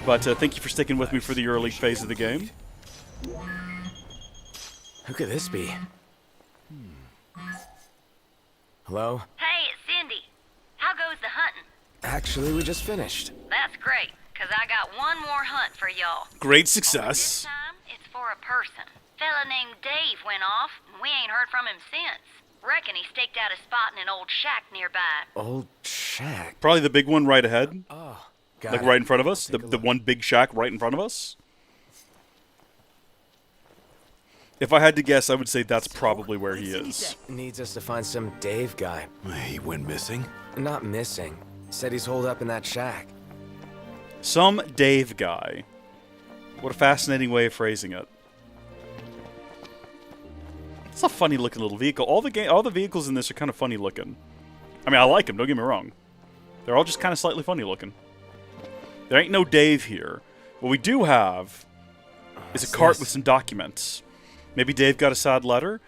But thank you for sticking with me for the early phase of the game. Who could this be? Hello? Hey, it's Cindy. How goes the hunting? Actually, we just finished. That's great, because I got one more hunt for y'all. Great This success. time, it's for a person. Fella named Dave went off, and we ain't heard from him since. Reckon he staked out a spot in an old shack nearby. Old shack. Probably the big one right ahead. Oh, got Like it. right in front of us. Take The a look. one big shack right in front of us. If I had to guess, I would say that's probably where he is. Needs us to find some Dave guy. He went missing? Not missing. Said he's holed up in that shack. Some Dave guy. What a fascinating way of phrasing it. It's a funny looking little vehicle. All the vehicles in this are kind of funny looking. I mean, I like them, don't get me wrong. They're all just kind of slightly funny looking. There ain't no Dave here. What we do have is a cart with some documents. Maybe Dave got a sad letter.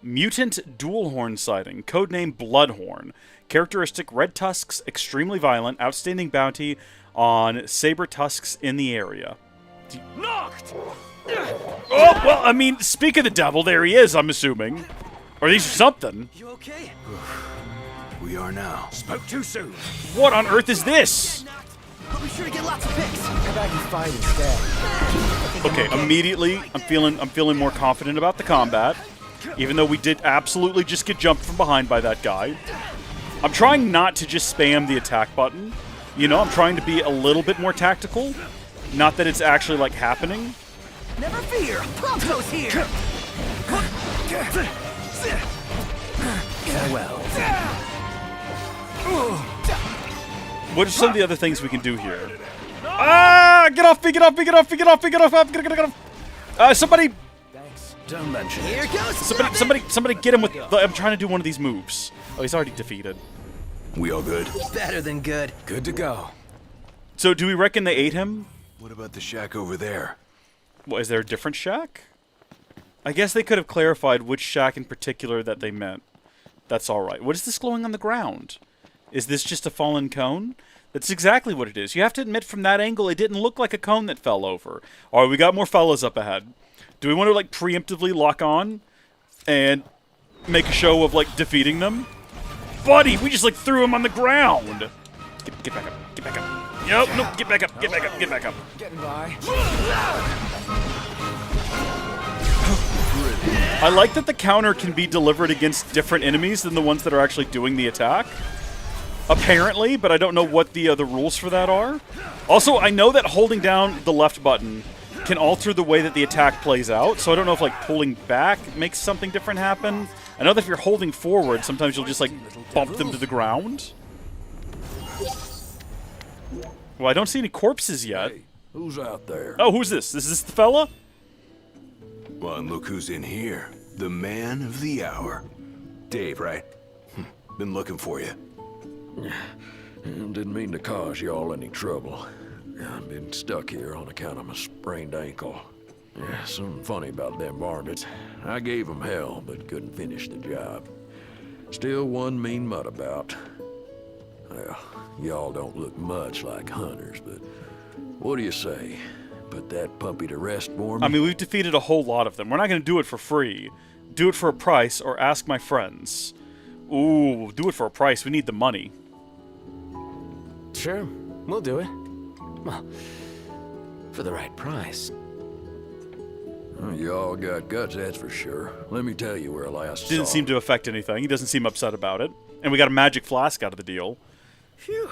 Mutant dual horn sighting. Codename Bloodhorn. Characteristic red tusks, extremely violent, outstanding bounty on saber tusks in the area. Knocked! Oh, well, I mean, speak of the devil, there he is, I'm assuming. Or at least something. You okay? We are now. Spoke too soon. What on earth is this? But be sure to get lots of pics. How about you fight instead? Okay, immediately, I'm feeling more confident about the combat. Even though we did absolutely just get jumped from behind by that guy. I'm trying not to just spam the attack button. You know, I'm trying to be a little bit more tactical. Not that it's actually, like, happening. Never fear, Pronto's here. Farewell. What are some of the other things we can do here? Ah! Get off me, get off me, get off me, get off me, get off, get off. Somebody, Thanks. Don't mention Here it. goes somebody get him with, I'm trying to do one of these moves. Oh, he's already defeated. We all good? Better than good. Good to go. So do we reckon they ate him? What about the shack over there? What, is there a different shack? I guess they could have clarified which shack in particular that they meant. That's alright. What is this glowing on the ground? Is this just a fallen cone? That's exactly what it is. You have to admit from that angle it didn't look like a cone that fell over. Alright, we got more fellas up ahead. Do we want to, like, preemptively lock on and make a show of, like, defeating them? Buddy, we just, like, threw him on the ground! Get back up. Get back up. Nope, nope, get back up. Get back up. Get back up. Getting by. I like that the counter can be delivered against different enemies than the ones that are actually doing the attack. Apparently, but I don't know what the rules for that are. Also, I know that holding down the left button can alter the way that the attack plays out, so I don't know if, like, pulling back makes something different happen. I know that if you're holding forward, sometimes you'll just, like, bump them to the ground. Well, I don't see any corpses yet. Hey, who's out there? Oh, who's this? Is this the fella? Well, and look who's in here. The man of the hour. Dave, right? Been looking for you. Didn't mean to cause y'all any trouble. I've been stuck here on account of my sprained ankle. Yeah, something funny about them varmints. I gave them hell, but couldn't finish the job. Still one mean mutt about. Well, y'all don't look much like hunters, but what do you say? Put that puppy to rest for me? I mean, we've defeated a whole lot of them. We're not going to do it for free. Do it for a price, or ask my friends. Ooh, do it for a price. We need the money. Sure, we'll do it. Well, for the right price. Y'all got guts, that's for sure. Let me tell you where I last Didn't seem to affect anything. He doesn't seem upset about it. And we got a magic flask out of the deal. Phew.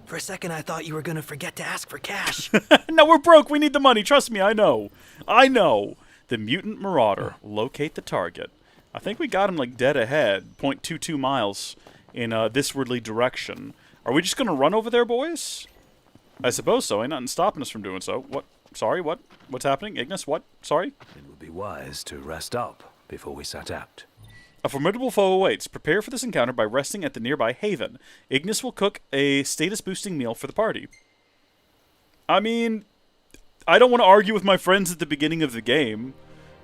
For a second, I thought you were gonna forget to ask for cash. No, we're broke. We need the money. Trust me, I know. I know. The mutant marauder. Locate the target. I think we got him, like, dead ahead. 0.22 miles in thiswardly direction. Are we just going to run over there, boys? I suppose so. Ain't nothing stopping us from doing so. What? Sorry, what? What's happening? Ignis, what? Sorry? It would be wise to rest up before we set out. A formidable foe awaits. Prepare for this encounter by resting at the nearby haven. Ignis will cook a status-boosting meal for the party. I mean, I don't want to argue with my friends at the beginning of the game.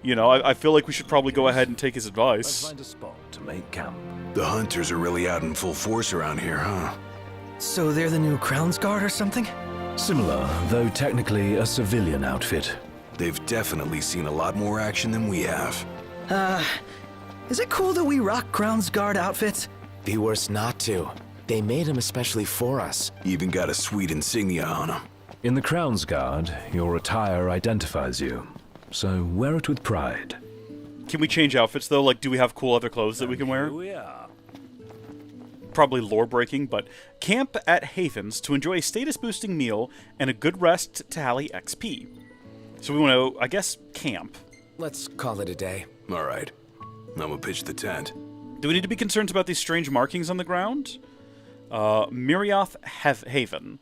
You know, I feel like we should probably go ahead and take his advice. Let's find a spot to make camp. The hunters are really out in full force around here, huh? So they're the new Crown's Guard or something? Similar, though technically a civilian outfit. They've definitely seen a lot more action than we have. Is it cool that we rock Crown's Guard outfits? Be worse not to. They made them especially for us. Even got a sweet insignia on them. In the Crown's Guard, your attire identifies you, so wear it with pride. Can we change outfits, though? Like, do we have cool other clothes that we can wear? Here we are. Probably lore-breaking, but camp at havens to enjoy a status-boosting meal and a good rest to tally XP. So we want to, I guess, camp. Let's call it a day. All right. I'm gonna pitch the tent. Do we need to be concerned about these strange markings on the ground? Miriath Haven.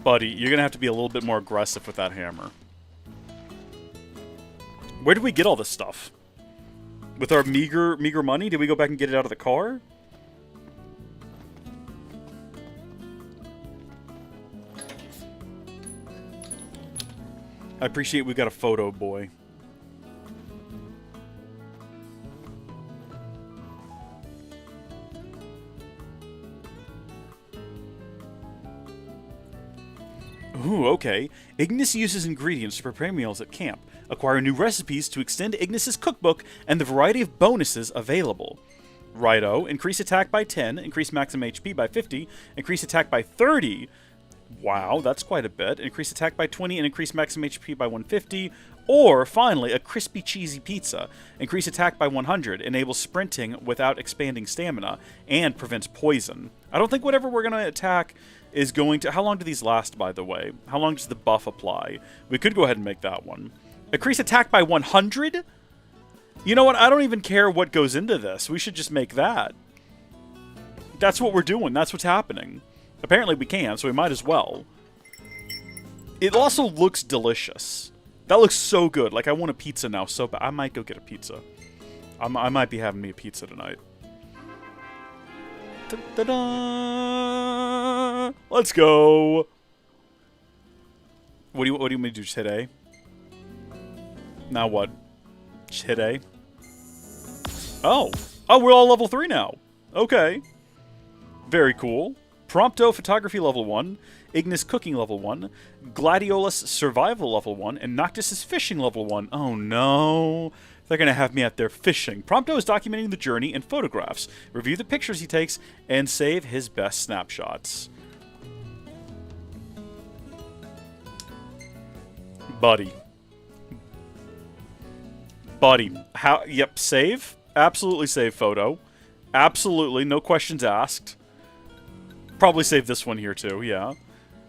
Buddy, you're gonna have to be a little bit more aggressive with that hammer. Where did we get all this stuff? With our meager money, did we go back and get it out of the car? I appreciate we got a photo boy. Ooh, okay. Ignis uses ingredients to prepare meals at camp. Acquire new recipes to extend Ignis's cookbook and the variety of bonuses available. Righto. Increase attack by 10, increase maximum HP by 50, increase attack by 30. Wow, that's quite a bit. Increase attack by 20 and increase maximum HP by 150. Or, finally, a crispy cheesy pizza. Increase attack by 100, enables sprinting without expanding stamina, and prevents poison. I don't think whatever we're going to attack is going to... How long do these last, by the way? How long does the buff apply? We could go ahead and make that one. Increase attack by 100? You know what? I don't even care what goes into this. We should just make that. That's what we're doing. That's what's happening. Apparently we can, so we might as well. It also looks delicious. That looks so good. Like, I want a pizza now so bad. I might go get a pizza. I might be having me a pizza tonight. Da-da-da! Let's go! What do you want me to do? Just hit A? Now what? Just hit A? Oh! Oh, we're all level 3 now! Okay. Very cool. Prompto Photography level 1, Ignis Cooking level 1, Gladiolus Survival level 1, and Noctis' Fishing level 1. Oh no! They're gonna have me out there fishing. Prompto is documenting the journey in photographs. Review the pictures he takes, and save his best snapshots. Buddy. Buddy. How? Yep, save. Absolutely save photo. Absolutely, no questions asked. Probably save this one here too, yeah.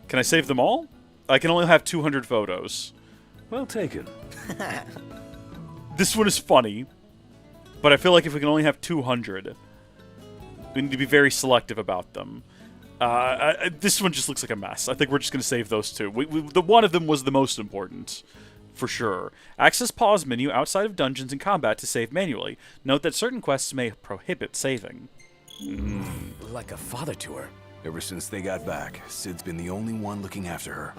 Can I save them all? I can only have 200 photos. Well taken. This one is funny, but I feel like if we can only have 200, we need to be very selective about them. This one just looks like a mess. I think we're just going to save those two. The one of them was the most important. for sure. Access pause menu outside of dungeons and combat to save manually. Note that certain quests may prohibit saving. Like a father to her. Ever since they got back, Sid's been the only one looking after her.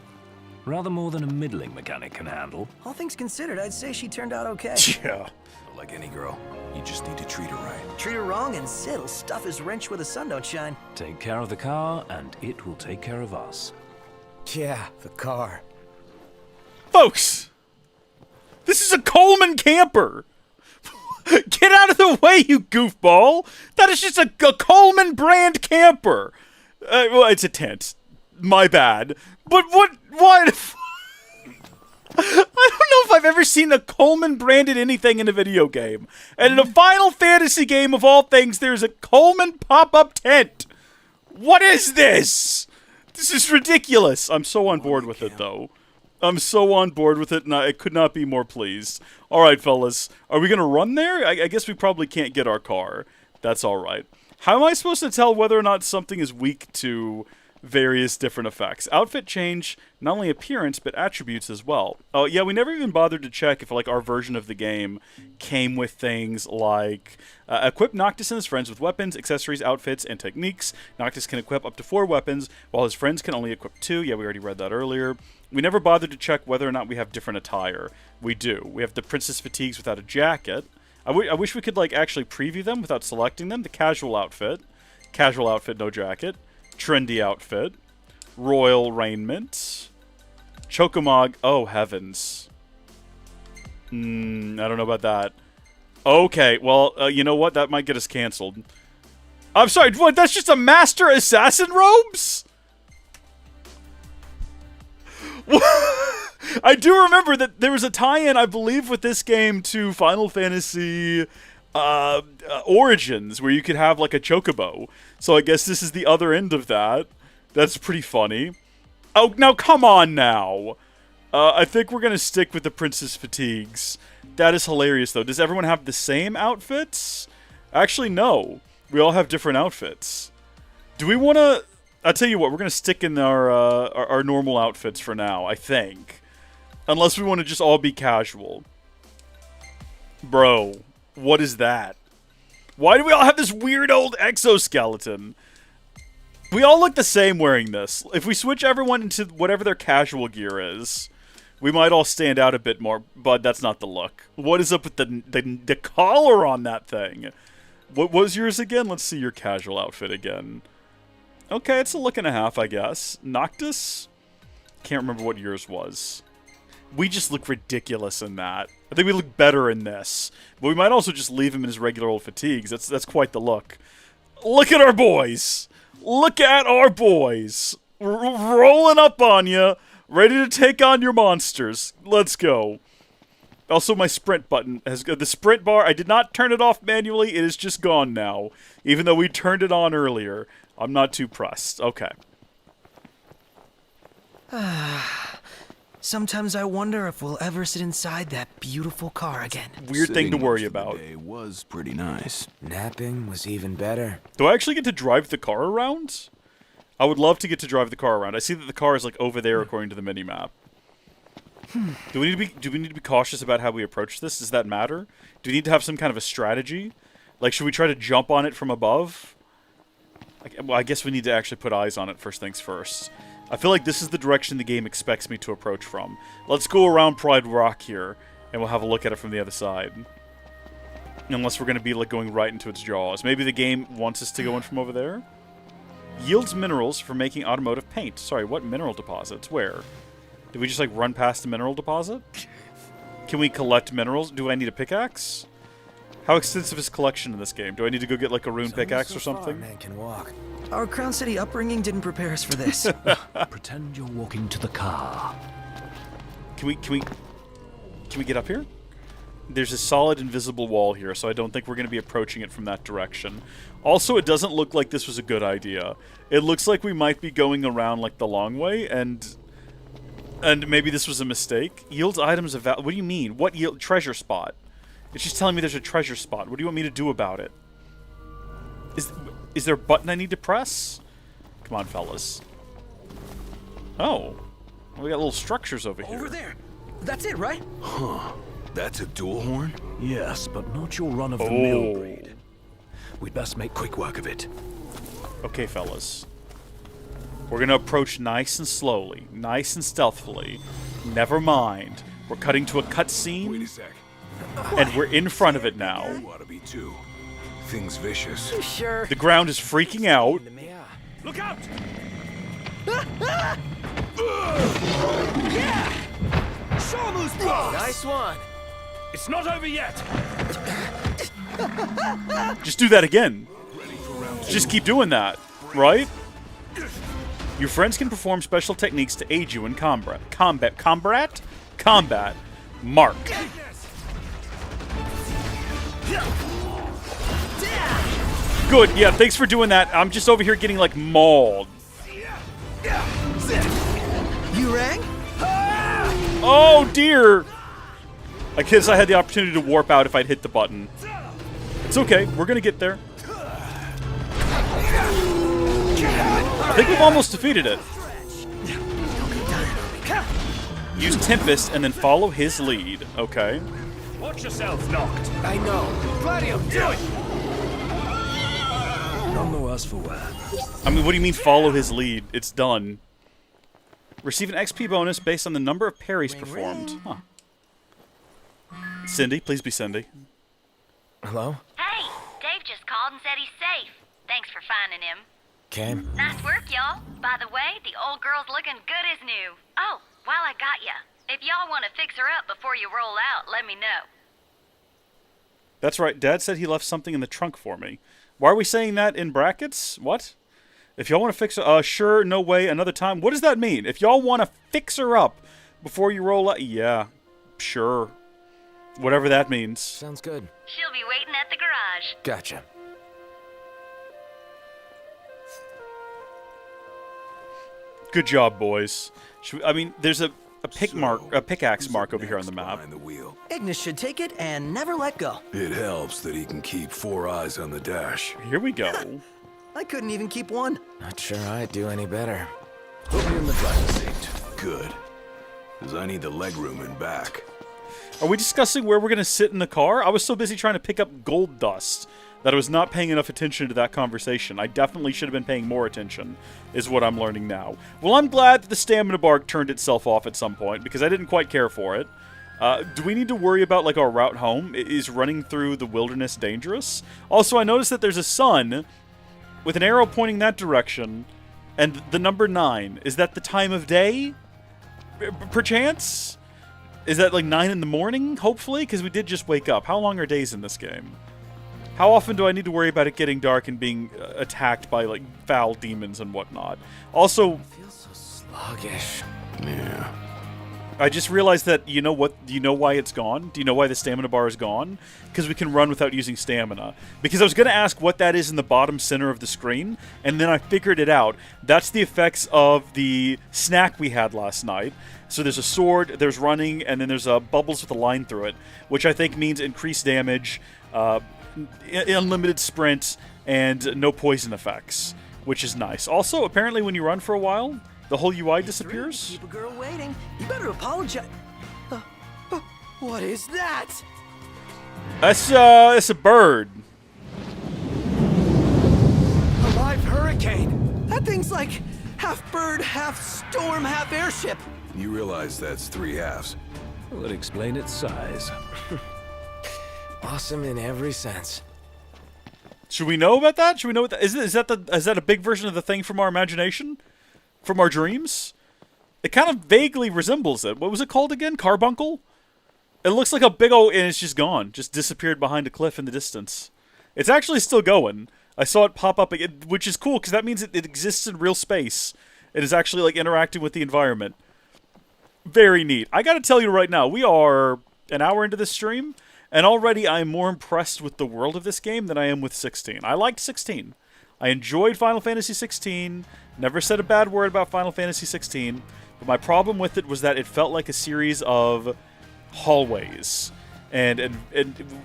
Rather more than a middling mechanic can handle. All things considered, I'd say she turned out okay. Yeah. Like any girl, you just need to treat her right. Treat her wrong and Sid'll stuff his wrench where the sun don't shine. Take care of the car, and it will take care of us. Yeah, the car. Folks! This is a Coleman camper! Get out of the way, you goofball! That is just a Coleman brand camper! Well, it's a tent. My bad. But why? I don't know if I've ever seen a Coleman branded anything in a video game. And in a Final Fantasy game of all things, there's a Coleman pop-up tent. What is this? This is ridiculous. I'm so on board with it, though. I'm so on board with it, and I could not be more pleased. All right, fellas. Are we going to run there? I guess we probably can't get our car. That's all right. How am I supposed to tell whether or not something is weak to various different effects? Outfit change, not only appearance, but attributes as well. Oh, yeah, we never even bothered to check if, like, our version of the game came with things like equip Noctis and his friends with weapons, accessories, outfits, and techniques. Noctis can equip up to 4 weapons, while his friends can only equip 2. Yeah, we already read that earlier. We never bothered to check whether or not we have different attire. We do. We have the Princess Fatigues without a jacket. I wish we could, like, actually preview them without selecting them. The casual outfit, no jacket. Trendy outfit, royal raiment, Chocomog. Oh heavens! I don't know about that. Okay, well, you know what? That might get us canceled. I'm sorry. What? That's just a master assassin robes? I do remember that there was a tie-in, I believe, with this game to Final Fantasy Origins, where you could have like a chocobo. So I guess this is the other end of that. That's pretty funny. Oh, now come on now. I think we're gonna stick with the Princess Fatigues. That is hilarious, though. Does everyone have the same outfits? Actually, no. We all have different outfits. Do we want to? I'll tell you what. We're gonna stick in our normal outfits for now. I think, unless we want to just all be casual. Bro, what is that? Why do we all have this weird old exoskeleton? We all look the same wearing this. If we switch everyone into whatever their casual gear is, we might all stand out a bit more, but that's not the look. What is up with the collar on that thing? What was yours again? Let's see your casual outfit again. Okay, it's a look and a half, I guess. Noctis? Can't remember what yours was. We just look ridiculous in that. I think we look better in this. But we might also just leave him in his regular old fatigues. That's quite the look. Look at our boys! Look at our boys! Rolling up on you, ready to take on your monsters. Let's go. Also, my sprint button has the sprint bar. I did not turn it off manually. It is just gone now. Even though we turned it on earlier. I'm not too pressed. Okay. Sometimes I wonder if we'll ever sit inside that beautiful car again. Weird thing to worry about. It was pretty nice. Napping was even better. Do I actually get to drive the car around? I would love to get to drive the car around. I see that the car is like over there according to the mini-map. Do we need to be cautious about how we approach this? Does that matter? Do we need to have some kind of a strategy? Like, should we try to jump on it from above? Well, I guess we need to actually put eyes on it first things first. I feel like this is the direction the game expects me to approach from. Let's go around Pride Rock here, and we'll have a look at it from the other side. Unless we're going to be like going right into its jaws. Maybe the game wants us to go in from over there? Yields minerals for making automotive paint. Sorry, what mineral deposits? Where? Did we just like run past the mineral deposit? Can we collect minerals? Do I need a pickaxe? How extensive is collection in this game? Do I need to go get like a rune pickaxe or something? Man can walk. Our Crown City upbringing didn't prepare us for this. Pretend you're walking to the car. Can we get up here? There's a solid invisible wall here, so I don't think we're going to be approaching it from that direction. Also, it doesn't look like this was a good idea. It looks like we might be going around like the long way, and maybe this was a mistake. Yields items of value. What do you mean? What yield? Treasure spot. It's just telling me there's a treasure spot. What do you want me to do about it? Is there a button I need to press? Come on, fellas. Oh. We got little structures over here. Over there. That's it, right? Huh. That's a dual horn? Yes, but not your run-of-the-mill breed. We'd best make quick work of it. Okay, fellas. We're gonna approach nice and slowly, nice and stealthily. Never mind. We're cutting to a cutscene. Wait a sec. And we're in front of it now. You ought to be too. Thing's vicious. Sure. The ground is freaking out. Yeah. Look out! Yeah! Shamu's boss! Nice one. It's not over yet! Just do that again. Just keep doing that, right? Your friends can perform special techniques to aid you in combat. Combat. Mark. Good, yeah, thanks for doing that. I'm just over here getting, like, mauled. You rang? Oh, dear! I guess I had the opportunity to warp out if I'd hit the button. It's okay, we're gonna get there. I think we've almost defeated it. Use Tempest and then follow his lead. Okay. Watch yourself, Noct. I know. Gladio, do it! None the worse for wear. I mean, what do you mean follow his lead? It's done. Receive an XP bonus based on the number of parries performed. Huh. Cindy, please be Cindy. Hello? Hey, Dave just called and said he's safe. Thanks for finding him. Okay. Nice work, y'all. By the way, the old girl's looking good as new. Oh, while I got ya, if y'all want to fix her up before you roll out, let me know. That's right, Dad said he left something in the trunk for me. Why are we saying that in brackets? What? If y'all want to fix her, sure, no way, another time. What does that mean? If y'all want to fix her up before you roll out, yeah, sure. Whatever that means. Sounds good. She'll be waiting at the garage. Gotcha. Good job, boys. I mean, there's a pickaxe mark over here on the map. Behind the wheel. Ignis should take it and never let go. It helps that he can keep 4 eyes on the dash. Here we go. I couldn't even keep one. Not sure I'd do any better. Put me in the driver's seat. Good. Because I need the legroom in back. Are we discussing where we're going to sit in the car? I was so busy trying to pick up gold dust that I was not paying enough attention to that conversation. I definitely should have been paying more attention, is what I'm learning now. Well, I'm glad that the stamina bar turned itself off at some point, because I didn't quite care for it. Do we need to worry about, like, our route home? Is running through the wilderness dangerous? Also, I noticed that there's a sun with an arrow pointing that direction, and the number 9. Is that the time of day? Perchance? Is that like 9 in the morning, hopefully? Because we did just wake up. How long are days in this game? How often do I need to worry about it getting dark and being attacked by, like, foul demons and whatnot? Also, I feel so sluggish. Yeah. I just realized that, you know what? Do you know why it's gone? Do you know why the stamina bar is gone? Because we can run without using stamina. Because I was going to ask what that is in the bottom center of the screen, and then I figured it out. That's the effects of the snack we had last night. So there's a sword, there's running, and then there's bubbles with a line through it, which I think means increased damage, unlimited sprint, and no poison effects, which is nice. Also, apparently when you run for a while, the whole UI disappears. Keep a girl waiting. You better apologize. What is that? That's a bird. A live hurricane. That thing's like half bird, half storm, half airship. You realize that's 3 halves. Would explain its size. Awesome in every sense. Should we know about that? Should we know what that is? Is that a big version of the thing from our imagination, from our dreams? It kind of vaguely resembles it. What was it called again? Carbuncle? It looks like a big old, and it's just gone, just disappeared behind a cliff in the distance. It's actually still going. I saw it pop up again, which is cool because that means it exists in real space. It is actually like interacting with the environment. Very neat. I gotta tell you right now, we are an hour into this stream, and already I am more impressed with the world of this game than I am with 16. I liked 16. I enjoyed Final Fantasy 16, never said a bad word about Final Fantasy 16, but my problem with it was that it felt like a series of hallways. And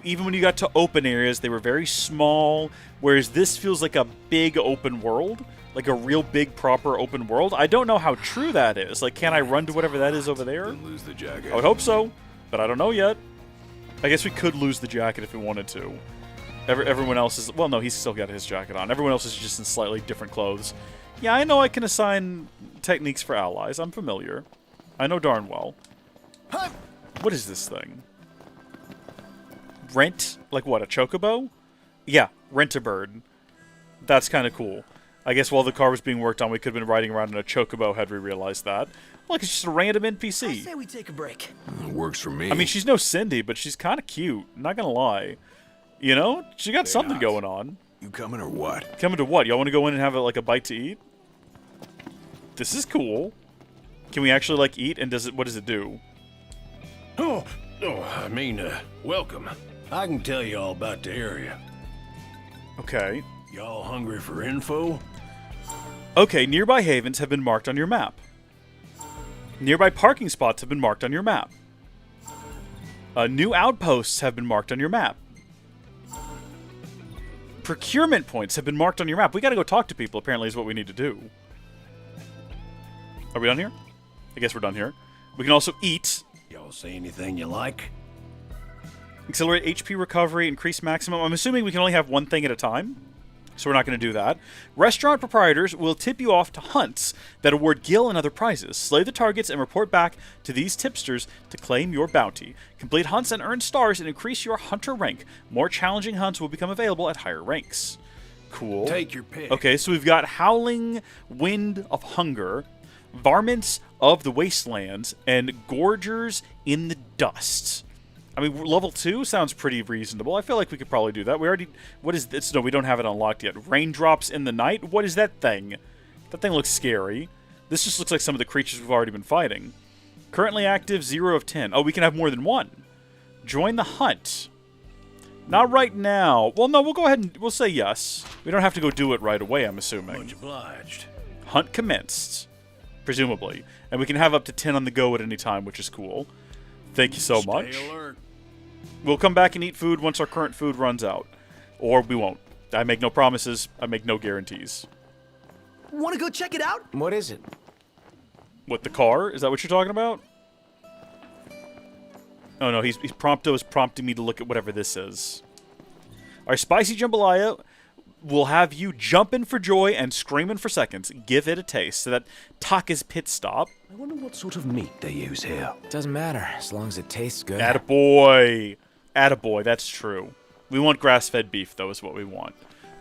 even when you got to open areas, they were very small, whereas this feels like a big open world, like a real big proper open world. I don't know how true that is. Like, can I run to whatever that is over there? Lose the jacket. I would hope so, but I don't know yet. I guess we could lose the jacket if we wanted to. Everyone else is... Well, no, he's still got his jacket on. Everyone else is just in slightly different clothes. Yeah, I know I can assign techniques for allies. I'm familiar. I know darn well. What is this thing? Rent? Like what, a chocobo? Yeah, rent-a-bird. That's kind of cool. I guess while the car was being worked on, we could have been riding around in a chocobo had we realized that. Look, it's just a random NPC. I say we take a break. Works for me. I mean, she's no Cindy, but she's kind of cute. Not gonna lie. You know? She got something going on. You coming or what? Coming to what? Y'all want to go in and have like a bite to eat? This is cool. Can we actually like eat? And what does it do? Welcome. I can tell you all about the area. Okay. Y'all hungry for info? Okay, nearby havens have been marked on your map. Nearby parking spots have been marked on your map. New outposts have been marked on your map. Procurement points have been marked on your map. We gotta go talk to people, apparently, is what we need to do. Are we done here? I guess we're done here. We can also eat. Y'all see anything you like? Accelerate HP recovery, increase maximum. I'm assuming we can only have one thing at a time, so we're not going to do that. Restaurant proprietors will tip you off to hunts that award gil and other prizes. Slay the targets and report back to these tipsters to claim your bounty. Complete hunts and earn stars and increase your hunter rank. More challenging hunts will become available at higher ranks. Cool. Take your pick. Okay, so we've got Howling Wind of Hunger, Varmints of the Wastelands, and Gorgers in the Dust. I mean, level 2 sounds pretty reasonable. I feel like we could probably do that. We already... What is this? No, we don't have it unlocked yet. Raindrops in the Night? What is that thing? That thing looks scary. This just looks like some of the creatures we've already been fighting. Currently active, 0 of 10. Oh, we can have more than one. Join the hunt. Not right now. Well, no, we'll go ahead and... We'll say yes. We don't have to go do it right away, I'm assuming. Much obliged. Hunt commenced. Presumably. And we can have up to 10 on the go at any time, which is cool. Thank you so much. Stay alert. We'll come back and eat food once our current food runs out. Or we won't. I make no promises. I make no guarantees. Want to go check it out? What is it? What, the car? Is that what you're talking about? Oh no, he's prompting me to look at whatever this is. Our spicy jambalaya will have you jumping for joy and screaming for seconds. Give it a taste. So that Taka's pit stop. I wonder what sort of meat they use here. Doesn't matter, as long as it tastes good. Attaboy. Attaboy, that's true. We want grass-fed beef, though, is what we want.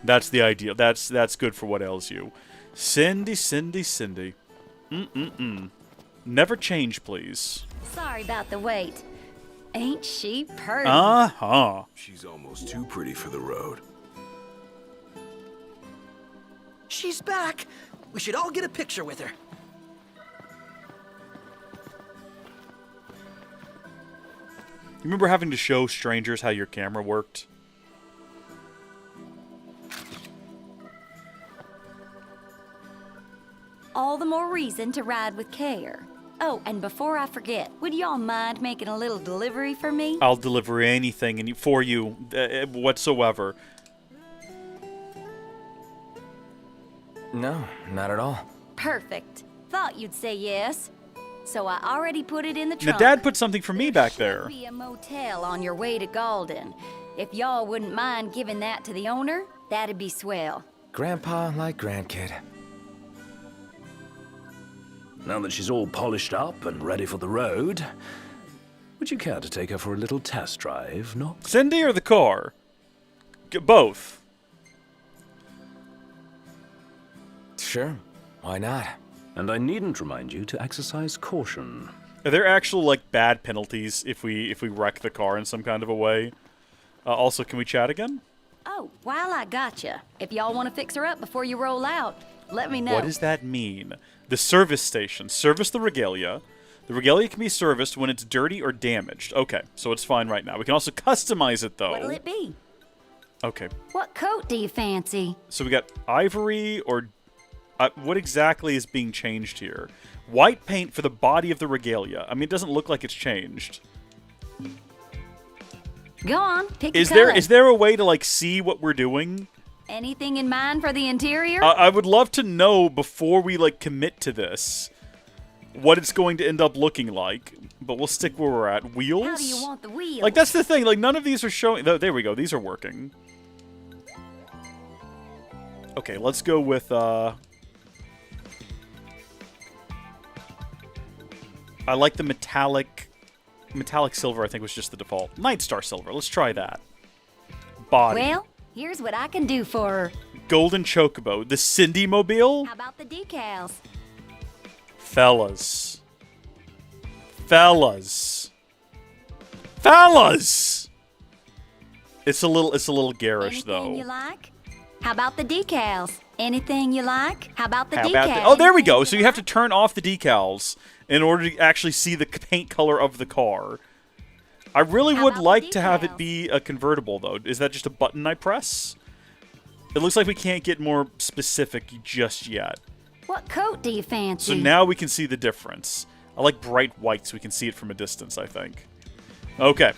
That's the ideal. That's good for what ails you. Cindy, Cindy, Cindy. Never change, please. Sorry about the wait. Ain't she purty? Uh-huh. She's almost too pretty for the road. She's back. We should all get a picture with her. Remember having to show strangers how your camera worked? All the more reason to ride with care. Oh, and before I forget, would y'all mind making a little delivery for me? I'll deliver anything for you whatsoever. No, not at all. Perfect. Thought you'd say yes. So I already put it in the Now, trunk. Dad put something for me back Should there. be a motel on your way to Galden. If y'all wouldn't mind giving that to the owner, that'd be swell. Grandpa like grandkid. Now that she's all polished up and ready for the road, would you care to take her for a little test drive, Nox? Cindy or the car? Both. Sure, why not? And I needn't remind you to exercise caution. Are there actual, like, bad penalties if we wreck the car in some kind of a way? Also, can we chat again? Oh, while I gotcha, if y'all want to fix her up before you roll out, let me know. What does that mean? The service station. Service the regalia. The regalia can be serviced when it's dirty or damaged. Okay, so it's fine right now. We can also customize it, though. What'll it be? Okay. What coat do you fancy? So we got ivory or... what exactly is being changed here? White paint for the body of the regalia. I mean, it doesn't look like it's changed. Go on, pick a Is color. there a way to, like, see what we're doing? Anything in mind for the interior? I would love to know before we, like, commit to this what it's going to end up looking like. But we'll stick where we're at. Wheels? How do you want the wheels? Like, that's the thing. Like, none of these are showing... There we go. These are working. Okay, let's go with, I like the metallic silver, I think was just the default. Night Star silver. Let's try that. Body. Well, here's what I can do for her. Golden Chocobo. The Cindy Mobile? How about the decals? Fellas. Fellas. Fellas! It's a little garish, Anything though. you like? How about the decals? Anything you like? How about the How decals? about the, oh, there we go. So you have to turn off the decals in order to actually see the paint color of the car. I really would like to have it be a convertible, though. Is that just a button I press? It looks like we can't get more specific just yet. What coat do you fancy? So now we can see the difference. I like bright white so we can see it from a distance, I think. Okay.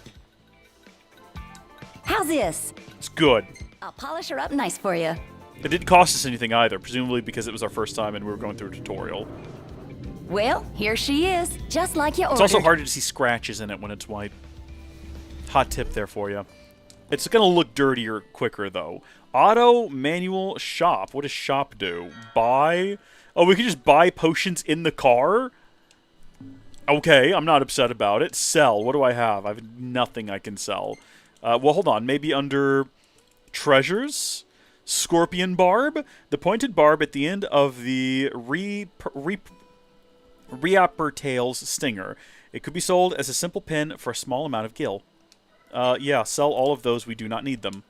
How's this? It's good. I'll polish her up nice for you. It didn't cost us anything either, presumably because it was our first time and we were going through a tutorial. Well, here she is, just like you ordered. It's also harder to see scratches in it when it's white. Hot tip there for you. It's going to look dirtier quicker, though. Auto, manual, shop. What does shop do? Buy? Oh, we can just buy potions in the car? Okay, I'm not upset about it. Sell. What do I have? I have nothing I can sell. Well, hold on. Maybe under treasures? Scorpion barb? The pointed barb at the end of the Reaper Tails stinger. It could be sold as a simple pin for a small amount of gil. Yeah, sell all of those. We do not need them.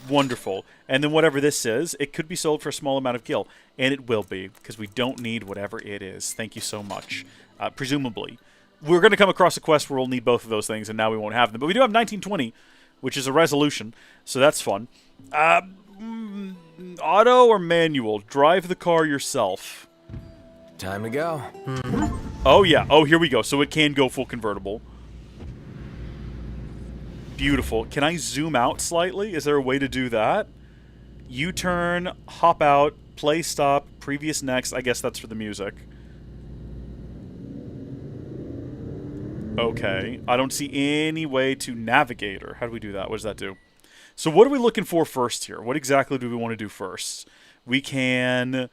Wonderful. And then whatever this is, it could be sold for a small amount of gil. And it will be, because we don't need whatever it is. Thank you so much. Presumably. We're going to come across a quest where we'll need both of those things, and now we won't have them. But we do have 1920, which is a resolution, so that's fun. Auto or manual? Drive the car yourself. Time to go. Oh, yeah. Oh, here we go. So it can go full convertible. Beautiful. Can I zoom out slightly? Is there a way to do that? U-turn, hop out, play stop, previous next. I guess that's for the music. Okay. I don't see any way to navigate her. How do we do that? What does that do? So what are we looking for first here? What exactly do we want to do first? We can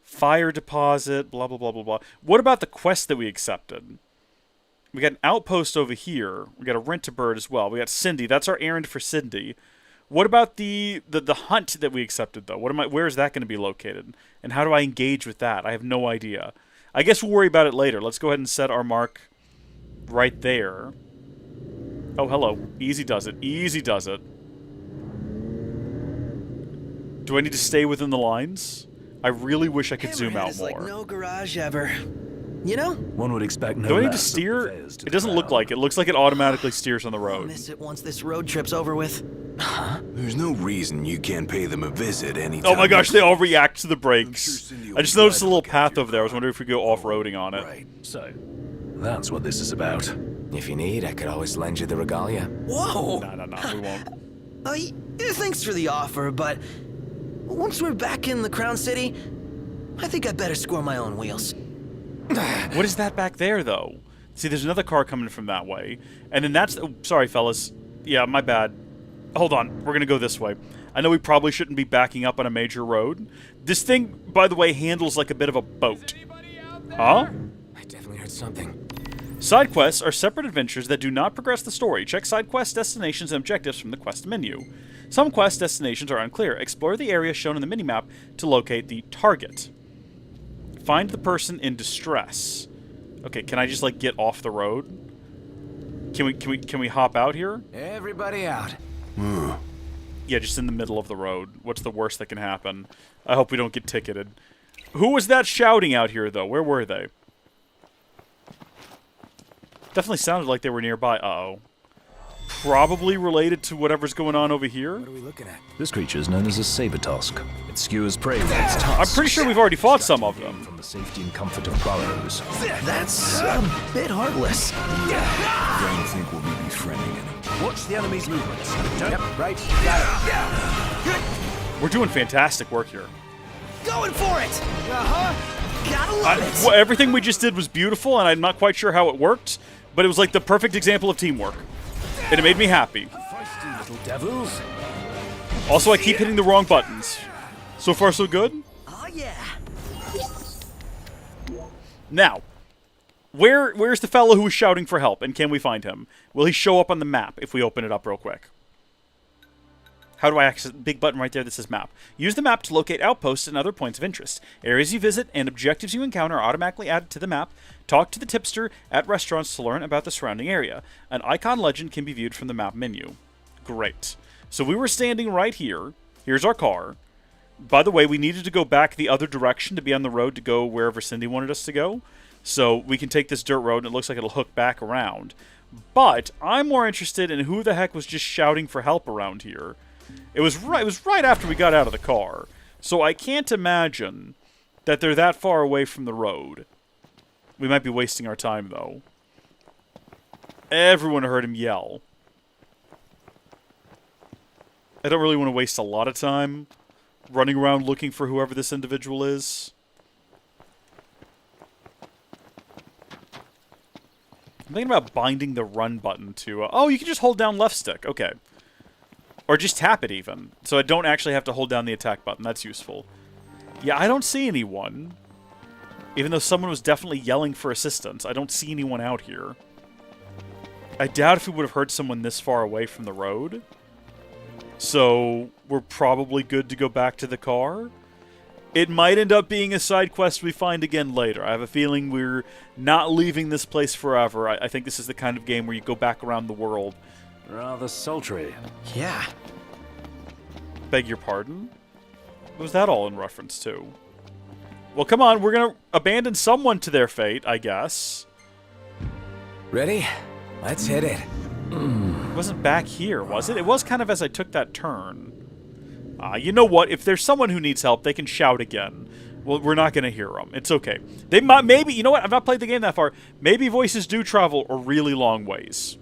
fire deposit, blah, blah, blah, blah, blah. What about the quest that we accepted? We got an outpost over here. We got a rent-a-bird as well. We got Cindy. That's our errand for Cindy. What about the hunt that we accepted, though? Where is that going to be located? And how do I engage with that? I have no idea. I guess we'll worry about it later. Let's go ahead and set our mark right there. Oh, hello. Easy does it. Easy does it. Do I need to stay within the lines? I really wish I could zoom out more. Like no garage ever. You know? One would expect no. Do I need to steer? It doesn't look like it. It looks like it automatically steers on the road. I'll miss it once this road trip's over with. There's no reason you can't pay them a visit anytime. Oh my gosh, they all react to the brakes. I just noticed a little path over there. I was wondering if we could go off-roading on it. Right. So, that's what this is about. If you need, I could always lend you the regalia. Whoa! No, we won't. Thanks for the offer, but once we're back in the Crown City, I think I better score my own wheels. What is that back there, though? See, there's another car coming from that way. And then that's... Oh, sorry, fellas. Yeah, my bad. Hold on. We're going to go this way. I know we probably shouldn't be backing up on a major road. This thing, by the way, handles like a bit of a boat. Huh? I definitely heard something. Side quests are separate adventures that do not progress the story. Check side quest destinations and objectives from the quest menu. Some quest destinations are unclear. Explore the area shown in the minimap to locate the target. Find the person in distress. Okay, can I just like get off the road? Can we hop out here? Everybody out. Yeah, just in the middle of the road. What's the worst that can happen? I hope we don't get ticketed. Who was that shouting out here, though? Where were they? Definitely sounded like they were nearby. Uh-oh. Probably related to whatever's going on over here. What are we looking at? This creature is known as a saber tusk. It skewers prey with its tusks. I'm pretty sure we've already fought some of them. From the safety and comfort of burrows. That's a bit heartless. Don't think we'll be befriending him. Watch the enemy's movements. Yep, right. Got it. We're doing fantastic work here. Going for it! Uh-huh. Gotta love it! Well, everything we just did was beautiful, and I'm not quite sure how it worked, but it was like the perfect example of teamwork. And it made me happy. Feisty little devils. Also, I keep hitting the wrong buttons. So far, so good? Oh, yeah. Now, where's the fellow who was shouting for help, and can we find him? Will he show up on the map if we open it up real quick? How do I access the big button right there that says map? Use the map to locate outposts and other points of interest. Areas you visit and objectives you encounter are automatically added to the map. Talk to the tipster at restaurants to learn about the surrounding area. An icon legend can be viewed from the map menu. Great. So we were standing right here. Here's our car. By the way, we needed to go back the other direction to be on the road to go wherever Cindy wanted us to go. So we can take this dirt road, and it looks like it'll hook back around. But I'm more interested in who the heck was just shouting for help around here. It was right after we got out of the car. So I can't imagine that they're that far away from the road. We might be wasting our time, though. Everyone heard him yell. I don't really want to waste a lot of time running around looking for whoever this individual is. I'm thinking about binding the run button to... oh, you can just hold down left stick. Okay. Or just tap it, even. So I don't actually have to hold down the attack button. That's useful. Yeah, I don't see anyone. Even though someone was definitely yelling for assistance. I don't see anyone out here. I doubt if we would have heard someone this far away from the road. So we're probably good to go back to the car. It might end up being a side quest we find again later. I have a feeling we're not leaving this place forever. I think this is the kind of game where you go back around the world. Rather sultry. Yeah. Beg your pardon? What was that all in reference to? Well, come on, we're gonna abandon someone to their fate, I guess. Ready? Let's hit it. It wasn't back here, was it? It was kind of as I took that turn. You know what? If there's someone who needs help, they can shout again. Well, we're not going to hear them. It's okay. They might, maybe, you know what? I've not played the game that far. Maybe voices do travel a really long ways.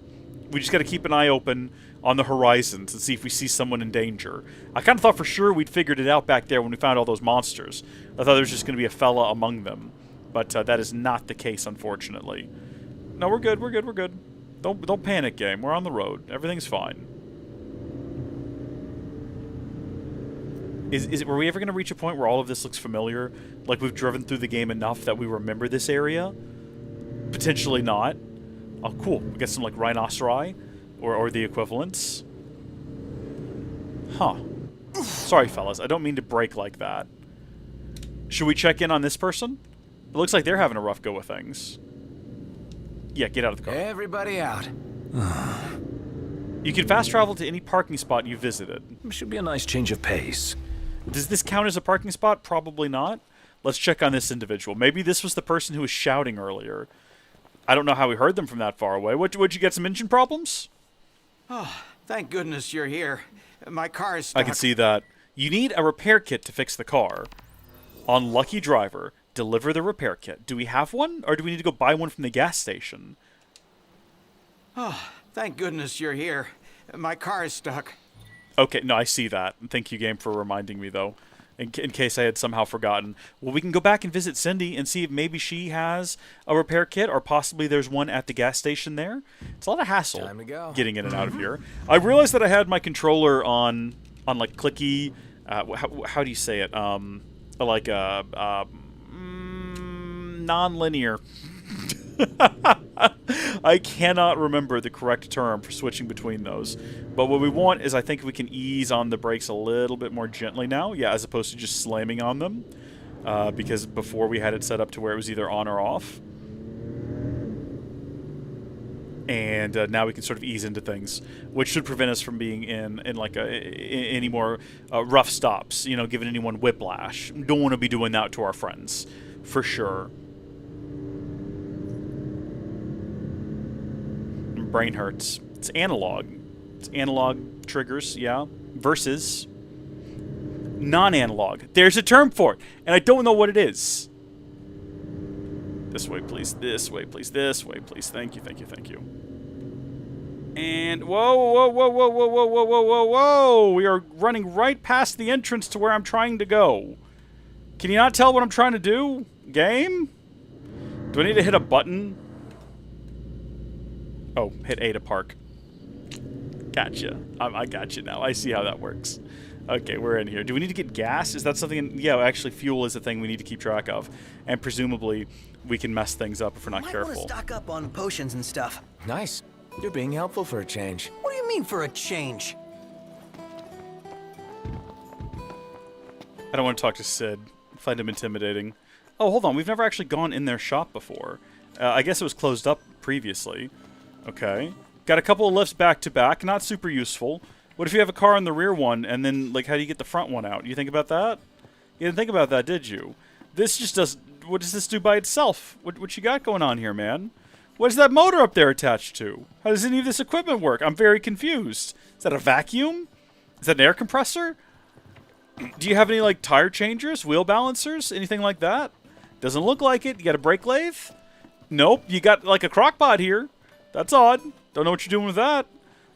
We just got to keep an eye open on the horizons and see if we see someone in danger. I kind of thought for sure we'd figured it out back there when we found all those monsters. I thought there was just going to be a fella among them. But that is not the case, unfortunately. No, we're good. We're good. We're good. Don't panic, game. We're on the road. Everything's fine. Were we ever going to reach a point where all of this looks familiar? Like we've driven through the game enough that we remember this area? Potentially not. Oh, cool. We got some, like, rhinoceri or the equivalents. Huh. Sorry, fellas. I don't mean to break like that. Should we check in on this person? It looks like they're having a rough go of things. Yeah, get out of the car. Everybody out. You can fast travel to any parking spot you visited. Should be a nice change of pace. Does this count as a parking spot? Probably not. Let's check on this individual. Maybe this was the person who was shouting earlier. I don't know how we heard them from that far away. Would you get some engine problems? Oh, thank goodness you're here. My car is stuck. I can see that. You need a repair kit to fix the car. On Lucky Driver, deliver the repair kit. Do we have one, or do we need to go buy one from the gas station? Oh, thank goodness you're here. My car is stuck. Okay, no, I see that. Thank you, game, for reminding me, though, in case I had somehow forgotten. Well, we can go back and visit Cindy and see if maybe she has a repair kit, or possibly there's one at the gas station there. It's a lot of hassle Time to go. getting in and out of here. I realized that I had my controller on like clicky, how do you say it? Like non-linear. I cannot remember the correct term for switching between those. But what we want is, I think we can ease on the brakes a little bit more gently now. Yeah, as opposed to just slamming on them. Because before we had it set up to where it was either on or off. And now we can sort of ease into things, which should prevent us from being in like any more rough stops. You know, giving anyone whiplash. Don't want to be doing that to our friends, for sure. Brain hurts. It's analog. It's analog triggers, yeah. Versus non-analog. There's a term for it, and I don't know what it is. This way, please. This way, please. This way, please. Thank you, thank you, thank you. And whoa, whoa, whoa, whoa, whoa, whoa, whoa, whoa, whoa, whoa! We are running right past the entrance to where I'm trying to go. Can you not tell what I'm trying to do? Game? Do I need to hit a button? Oh, hit A to park. Gotcha. I got you now. I see how that works. Okay, we're in here. Do we need to get gas? Is that something? Yeah, actually, fuel is a thing we need to keep track of, and presumably we can mess things up if we're not careful. Might want to stock up on potions and stuff. Nice. You're being helpful for a change. What do you mean for a change? I don't want to talk to Sid. I find him intimidating. Oh, hold on. We've never actually gone in their shop before. I guess it was closed up previously. Okay. Got a couple of lifts back to back. Not super useful. What if you have a car in the rear one, and then, like, how do you get the front one out? You think about that? You didn't think about that, did you? This just does... What does this do by itself? What you got going on here, man? What is that motor up there attached to? How does any of this equipment work? I'm very confused. Is that a vacuum? Is that an air compressor? Do you have any, like, tire changers? Wheel balancers? Anything like that? Doesn't look like it. You got a brake lathe? Nope. You got, like, a crock pot here. That's odd. Don't know what you're doing with that.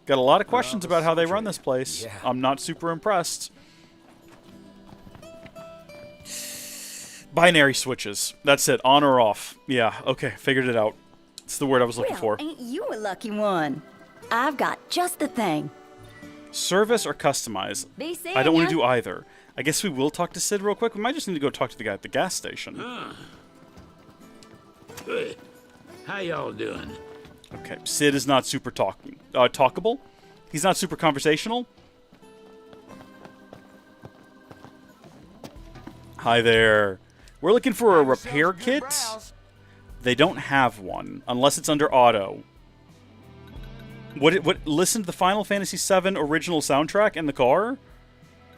Got a lot of questions about how they run this place. Yeah. I'm not super impressed. Binary switches. That's it. On or off. Yeah, okay. Figured it out. It's the word I was looking for. Ain't you a lucky one? I've got just the thing. Service or customize? I don't want to do either. I guess we will talk to Sid real quick. We might just need to go talk to the guy at the gas station. Good. How y'all doing? Okay, Sid is not super talkable. He's not super conversational. Hi there. We're looking for a repair kit. They don't have one, unless it's under auto. Listen to the Final Fantasy VII original soundtrack in the car?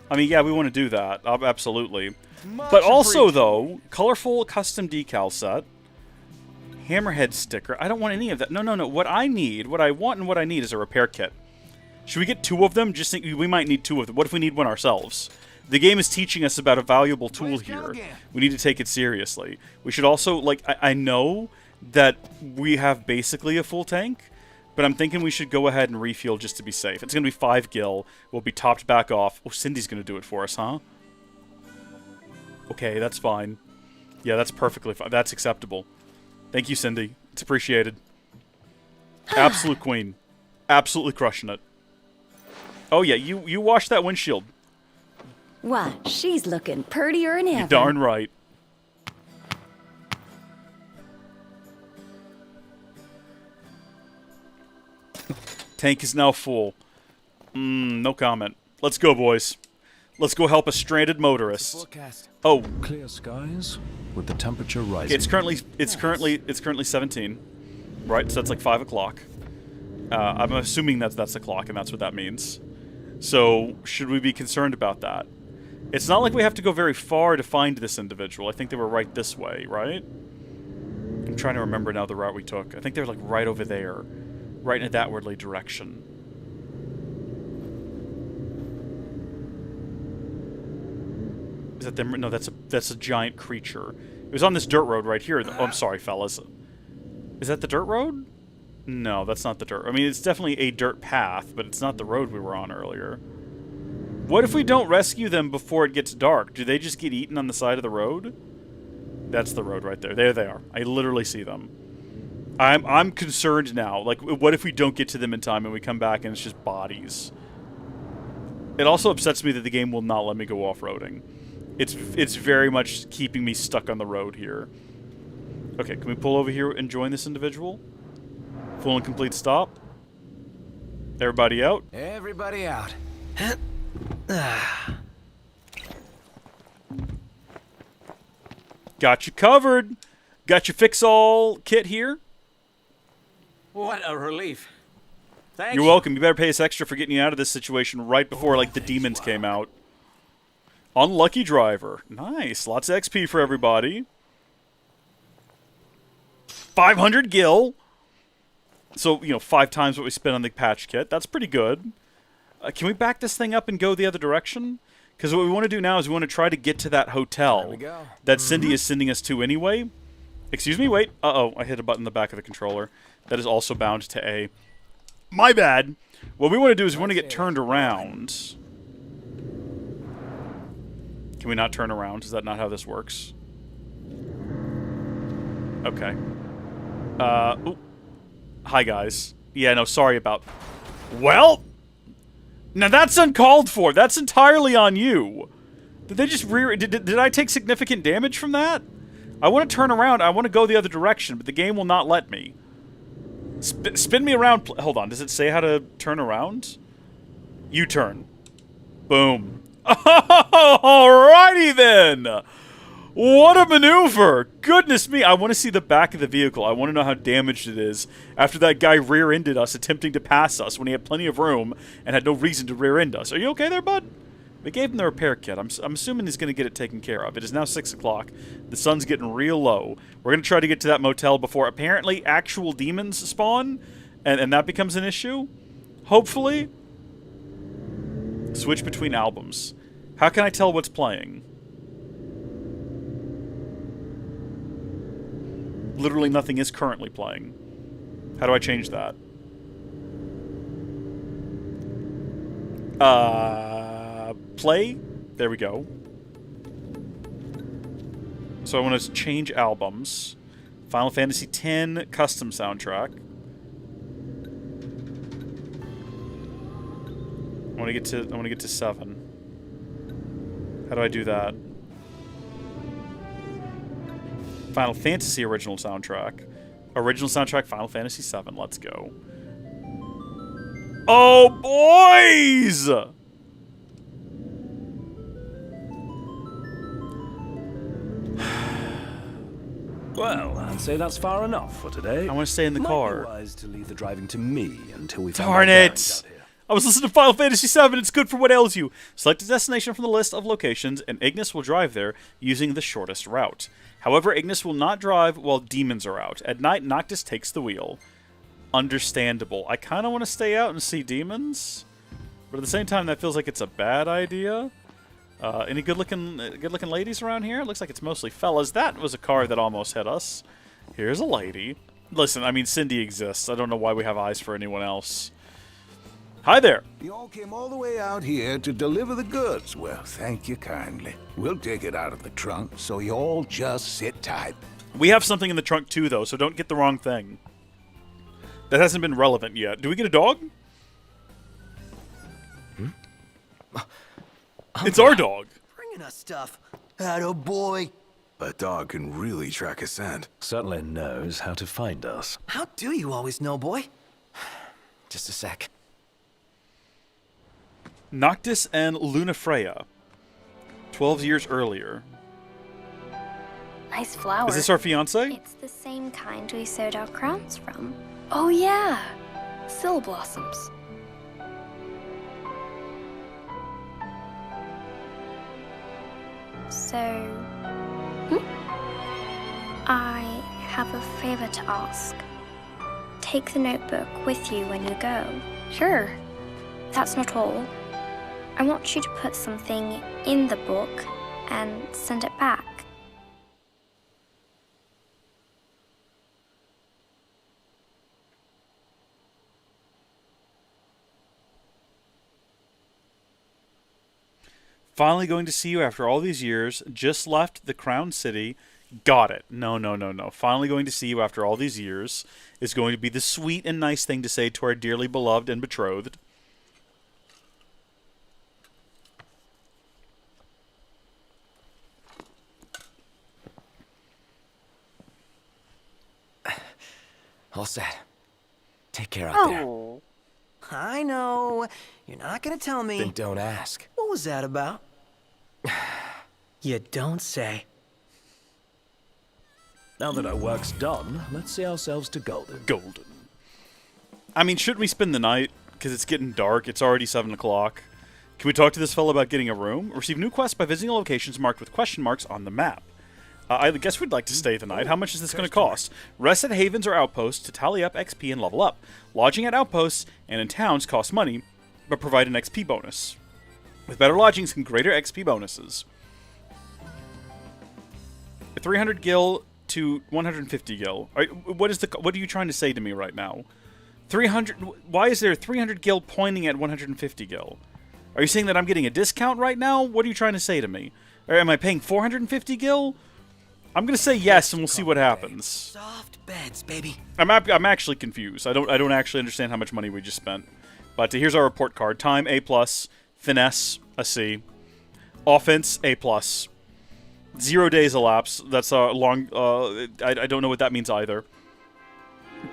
I mean, yeah, we want to do that. Absolutely. But also, though, colorful custom decal set. Hammerhead sticker. I don't want any of that. No. What I want and what I need is a repair kit. Should we get 2 of them? Just think we might need 2 of them. What if we need one ourselves? The game is teaching us about a valuable tool here. We need to take it seriously. We should also, like, I know that we have basically a full tank, but I'm thinking we should go ahead and refuel just to be safe. It's going to be 5 gil. We'll be topped back off. Oh, Cindy's going to do it for us, huh? Okay, that's fine. Yeah, that's perfectly fine. That's acceptable. Thank you, Cindy. It's appreciated. Absolute queen. Absolutely crushing it. Oh, yeah, you wash that windshield. Why, she's looking prettier than ever. You're darn right. Tank is now full. No comment. Let's go, boys. Let's go help a stranded motorist. Oh, clear skies with the temperature rising. Okay, it's currently 17, right? So that's like 5 o'clock. I'm assuming that's the clock, and that's what that means. So should we be concerned about that? It's not like we have to go very far to find this individual. I think they were right this way, right? I'm trying to remember now the route we took. I think they were like right over there, right in a thatwardly direction. Is that them? No, that's a giant creature. It was on this dirt road right here. Oh, I'm sorry, fellas. Is that the dirt road? No, that's not the dirt. I mean, it's definitely a dirt path, but it's not the road we were on earlier. What if we don't rescue them before it gets dark? Do they just get eaten on the side of the road? That's the road right there. There they are. I literally see them. I'm concerned now. Like, what if we don't get to them in time and we come back and it's just bodies? It also upsets me that the game will not let me go off-roading. It's very much keeping me stuck on the road here. Okay, can we pull over here and join this individual? Full and complete stop. Everybody out? Everybody out. Got you covered. Got your fix-all kit here. What a relief. Thank You're welcome. You better pay us extra for getting you out of this situation right before, like, the demons came out. Unlucky driver. Nice. Lots of XP for everybody. 500 gil. So, 5 times what we spent on the patch kit. That's pretty good. Can we back this thing up and go the other direction? Because what we want to do now is we want to try to get to that hotel that Cindy is sending us to anyway. Excuse me, wait. Uh-oh, I hit a button in the back of the controller. That is also bound to A. My bad. What we want to do is we want to get turned around. Can we not turn around? Is that not how this works? Okay. Ooh. Hi, guys. Yeah, no, sorry about... Well! Now that's uncalled for. That's entirely on you. Did they just rear... Did I take significant damage from that? I want to turn around. I want to go the other direction, but the game will not let me. Spin me around. Hold on. Does it say how to turn around? U-turn. Boom. Alrighty then. What a maneuver. Goodness me. I want to see the back of the vehicle. I want to know how damaged it is after that guy rear-ended us, attempting to pass us when he had plenty of room and had no reason to rear-end us. Are you okay there, bud? We gave him the repair kit. I'm assuming he's going to get it taken care of. It is now 6 o'clock. The sun's getting real low. We're going to try to get to that motel before apparently actual demons spawn, and that becomes an issue. Hopefully. Switch between albums. How can I tell what's playing? Literally nothing is currently playing. How do I change that? Play? There we go. So I want to change albums. Final Fantasy X custom soundtrack. I want to get to 7. How do I do that? Final Fantasy original soundtrack. Original soundtrack Final Fantasy 7. Let's go. Oh boys! Well, I'd say that's far enough for today. I want to stay in the car. Might be wise to leave the driving to me until we find Darn our it! bearings out here. I was listening to Final Fantasy VII. It's good for what ails you. Select a destination from the list of locations, and Ignis will drive there using the shortest route. However, Ignis will not drive while demons are out. At night, Noctis takes the wheel. Understandable. I kind of want to stay out and see demons, but at the same time, that feels like it's a bad idea. Any good-looking ladies around here? It looks like it's mostly fellas. That was a car that almost hit us. Here's a lady. Listen, I mean, Cindy exists. I don't know why we have eyes for anyone else. Hi there. You all came all the way out here to deliver the goods. Well, thank you kindly. We'll take it out of the trunk, so you all just sit tight. We have something in the trunk too, though, so don't get the wrong thing. That hasn't been relevant yet. Do we get a dog? It's our dog. Bringing us stuff. Atta boy. A dog can really track a scent. Certainly knows how to find us. How do you always know, boy? Just a sec. Noctis and Lunafreya. 12 years earlier. Nice flower. Is this our fiancé? It's the same kind we sewed our crowns from. Oh yeah, Syl blossoms. So, I have a favor to ask. Take the notebook with you when you go. Sure. That's not all. I want you to put something in the book and send it back. Finally going to see you after all these years. Just left the Crown City. Got it. No. Finally going to see you after all these years is going to be the sweet and nice thing to say to our dearly beloved and betrothed. All set. Take care out there. I know. You're not gonna tell me. Then don't ask. What was that about? You don't say. Now that our work's done, let's see ourselves to Golden. Golden. I mean, shouldn't we spend the night? Because it's getting dark. It's already 7 o'clock. Can we talk to this fellow about getting a room? Receive new quests by visiting locations marked with question marks on the map. I guess we'd like to stay the night. How much is this going to cost? Rest at havens or outposts to tally up XP and level up. Lodging at outposts and in towns costs money, but provide an XP bonus. With better lodgings and greater XP bonuses. 300 gil to 150 gil. What are you trying to say to me right now? 300... Why is there 300 gil pointing at 150 gil? Are you saying that I'm getting a discount right now? What are you trying to say to me? Or am I paying 450 gil? I'm gonna say yes, and we'll see what happens. Soft beds, baby. I'm actually confused. I don't actually understand how much money we just spent. But here's our report card. Time, A+. Finesse, a C. Offense, A+. 0 days elapsed. That's a long... I don't know what that means either.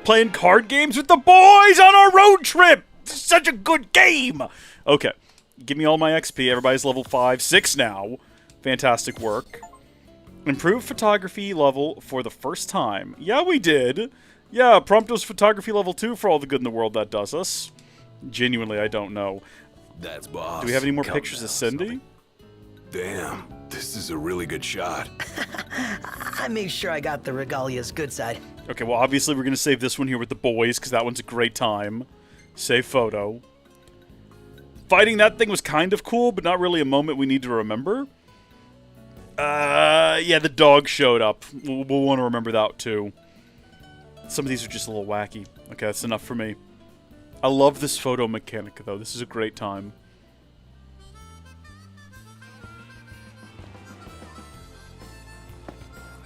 Playing card games with the boys on our road trip! Such a good game! Okay. Give me all my XP. Everybody's level 5. 6 now. Fantastic work. Improved photography level for the first time. Yeah, we did. Yeah, Prompto's photography level 2 for all the good in the world that does us. Genuinely, I don't know. That's boss. Do we have any more pictures of Cindy? Damn, this is a really good shot. I made sure I got the regalia's good side. Okay, well, obviously we're going to save this one here with the boys, because that one's a great time. Save photo. Fighting that thing was kind of cool, but not really a moment we need to remember. Yeah, the dog showed up. We'll want to remember that, too. Some of these are just a little wacky. Okay, that's enough for me. I love this photo mechanic, though. This is a great time.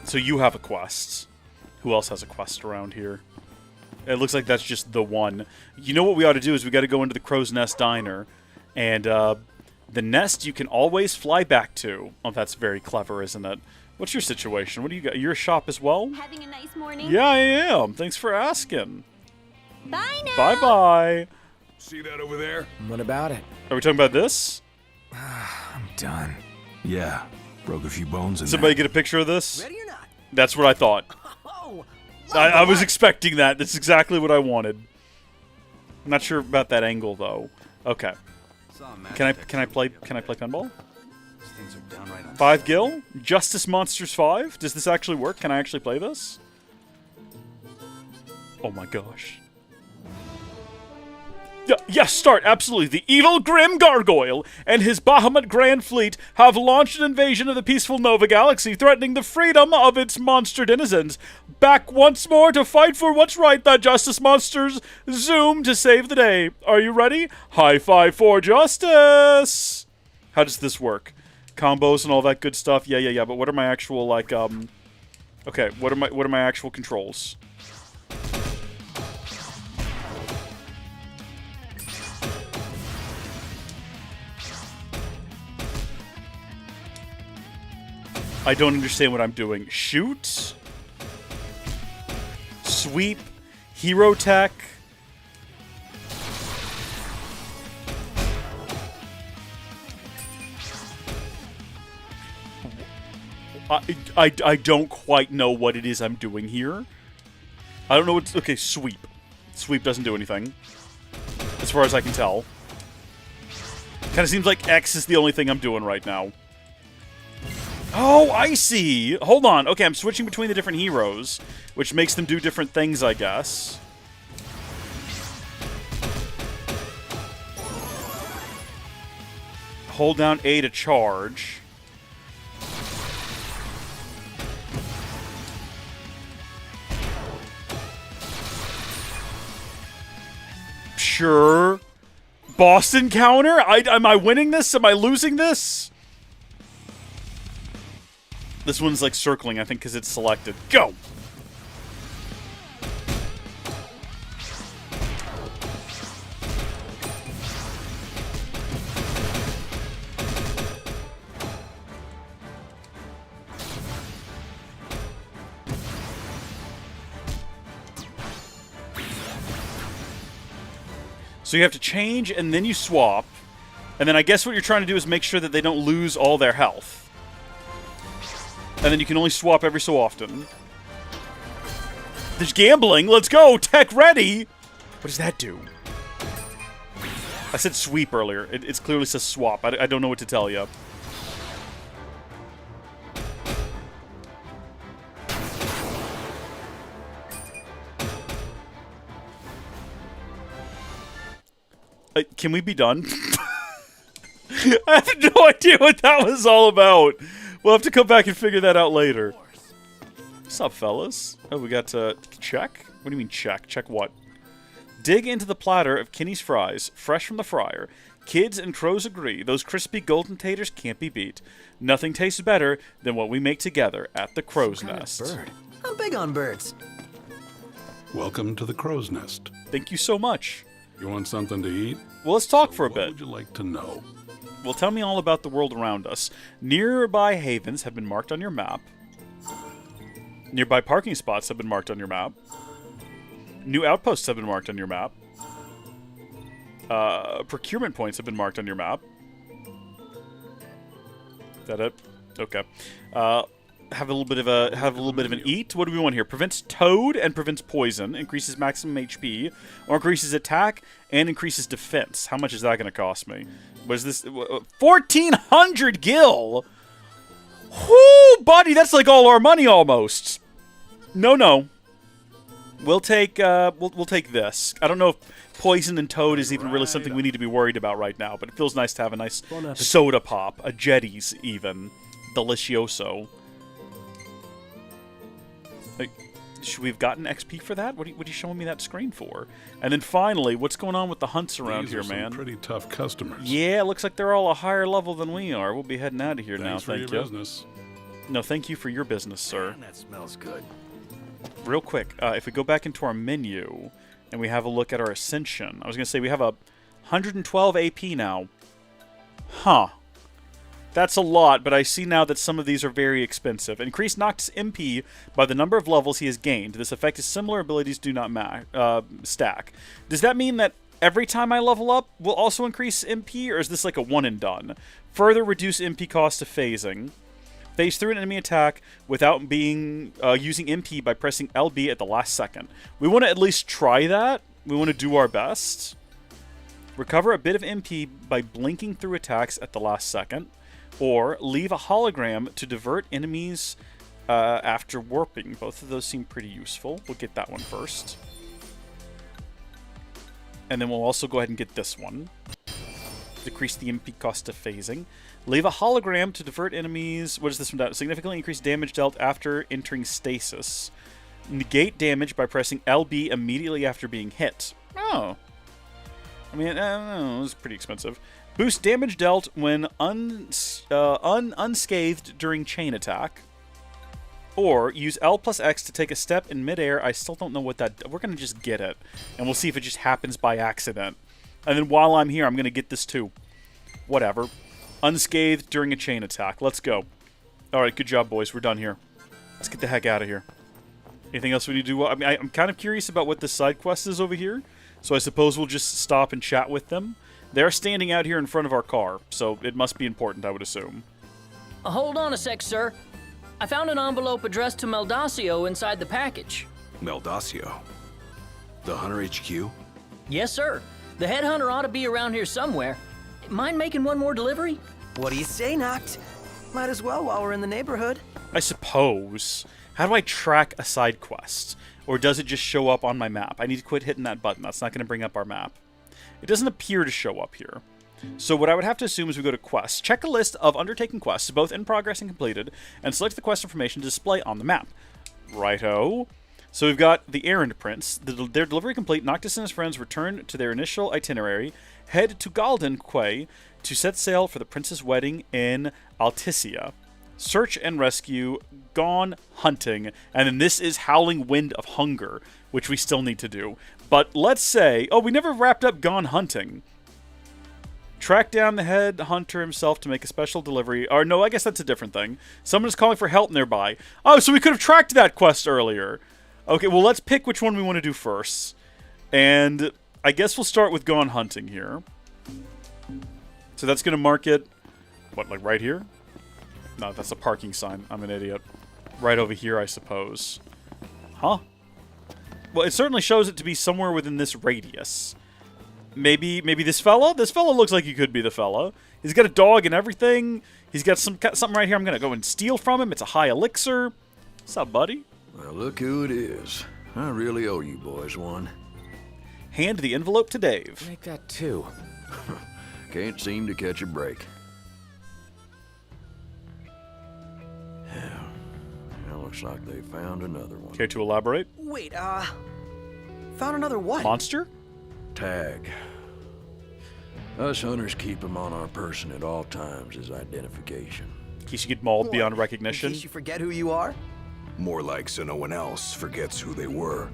So you have a quest. Who else has a quest around here? It looks like that's just the one. You know what we ought to do is we got to go into the Crow's Nest Diner. And, the nest you can always fly back to. Oh, that's very clever, isn't it? What's your situation? What do you got? You're a shop as well? Having a nice morning? Yeah, I am. Thanks for asking. Bye now. Bye-bye. See that over there? What about it? Are we talking about this? I'm done. Yeah, broke a few bones in Somebody there. get a picture of this? Ready or not? That's what I thought. Oh, I was expecting that. That's exactly what I wanted. I'm not sure about that angle though. Okay. Can I play pinball? 5 gil? Justice Monsters 5? Does this actually work? Can I actually play this? Oh my gosh. Yes, start, absolutely. The evil Grim Gargoyle and his Bahamut Grand Fleet have launched an invasion of the peaceful Nova Galaxy, threatening the freedom of its monster denizens. Back once more to fight for what's right, the Justice Monsters zoom to save the day. Are you ready? High five for justice! How does this work? Combos and all that good stuff? Yeah, but what are my actual, like, okay, what are my actual controls? I don't understand what I'm doing. Shoot. Sweep. Hero tech. I don't quite know what it is I'm doing here. I don't know what's... Okay, sweep. Sweep doesn't do anything. As far as I can tell. Kind of seems like X is the only thing I'm doing right now. Oh, I see. Hold on. Okay, I'm switching between the different heroes, which makes them do different things, I guess. Hold down A to charge. Sure. Boss encounter? Am I winning this? Am I losing this? This one's like circling, I think, because it's selected. Go! So you have to change and then you swap. And then I guess what you're trying to do is make sure that they don't lose all their health. And then you can only swap every so often. There's gambling. Let's go. Tech ready. What does that do? I said sweep earlier. It clearly says swap. I don't know what to tell you. Can we be done? I have no idea what that was all about. We'll have to come back and figure that out later. What's up, fellas? Oh, we got check? What do you mean check? Check what? Dig into the platter of Kinney's fries, fresh from the fryer. Kids and crows agree, those crispy golden taters can't be beat. Nothing tastes better than what we make together at the Crow's Nest. Bird. I'm big on birds. Welcome to the Crow's Nest. Thank you so much. You want something to eat? Well, let's talk for a bit. What would you like to know? Well, tell me all about the world around us. Nearby havens have been marked on your map. Nearby parking spots have been marked on your map. New outposts have been marked on your map. Procurement points have been marked on your map. Is that it? Okay. Have a little bit of an eat. What do we want here? Prevents toad and prevents poison. Increases maximum HP, or increases attack and increases defense. How much is that going to cost me? What is this? 1,400 gil. Whoo, buddy, that's like all our money almost. No. We'll take we'll take this. I don't know if poison and toad is even really something we need to be worried about right now, but it feels nice to have a nice soda pop, a Jetties even, delicioso. Like, should we have gotten XP for that? What are you showing me that screen for? And then finally, what's going on with the hunts around here, man? Pretty tough customers. Yeah, it looks like they're all a higher level than we are. We'll be heading out of here now. Thanks for your business. No, thank you for your business, sir. Man, that smells good. Real quick, if we go back into our menu and we have a look at our Ascension, I was going to say we have a 112 AP now. Huh. That's a lot, but I see now that some of these are very expensive. Increase Noctis MP by the number of levels he has gained. This effect is similar abilities do not stack. Does that mean that every time I level up will also increase MP, or is this like a one and done? Further reduce MP cost to phasing. Phase through an enemy attack without being using MP by pressing LB at the last second. We want to at least try that. We want to do our best. Recover a bit of MP by blinking through attacks at the last second. Or leave a hologram to divert enemies after warping. Both of those seem pretty useful. We'll get that one first. And then we'll also go ahead and get this one. Decrease the MP cost of phasing. Leave a hologram to divert enemies. What is this one? Significantly increase damage dealt after entering stasis. Negate damage by pressing LB immediately after being hit. Oh. I mean, I don't know. It was pretty expensive. Boost damage dealt when unscathed during chain attack. Or use L plus X to take a step in midair. I still don't know what that... We're going to just get it. And we'll see if it just happens by accident. And then while I'm here, I'm going to get this too. Whatever. Unscathed during a chain attack. Let's go. Alright, good job, boys. We're done here. Let's get the heck out of here. Anything else we need to do? I mean, I'm kind of curious about what this side quest is over here. So I suppose we'll just stop and chat with them. They're standing out here in front of our car, so it must be important, I would assume. Hold on a sec, sir. I found an envelope addressed to Meldacio inside the package. Meldacio? The Hunter HQ? Yes, sir. The headhunter ought to be around here somewhere. Mind making one more delivery? What do you say, Noct? Might as well while we're in the neighborhood. I suppose. How do I track a side quest? Or does it just show up on my map? I need to quit hitting that button. That's not going to bring up our map. It doesn't appear to show up here. So what I would have to assume is we go to quests. Check a list of undertaken quests, both in progress and completed, and select the quest information to display on the map. Righto. So we've got the Errand Prince. Their delivery complete, Noctis and his friends return to their initial itinerary, head to Galden Quay to set sail for the prince's wedding in Alticia. Search and rescue, gone hunting, and then this is Howling Wind of Hunger, which we still need to do. But let's say... Oh, we never wrapped up Gone Hunting. Track down the head hunter himself to make a special delivery. Or no, I guess that's a different thing. Someone is calling for help nearby. Oh, so we could have tracked that quest earlier. Okay, well, let's pick which one we want to do first. And I guess we'll start with Gone Hunting here. So that's going to mark it... What, like right here? No, that's a parking sign. I'm an idiot. Right over here, I suppose. Huh? Well, it certainly shows it to be somewhere within this radius. Maybe this fella? This fella looks like he could be the fella. He's got a dog and everything. He's got something right here I'm going to go and steal from him. It's a high elixir. What's up, buddy? Well, look who it is. I really owe you boys one. Hand the envelope to Dave. Make that two. Can't seem to catch a break. Looks like they found another one. Care to elaborate? Wait, found another what? Monster? Tag. Us hunters keep them on our person at all times as identification. In case you get mauled beyond recognition. In case you forget who you are? More like so no one else forgets who they were.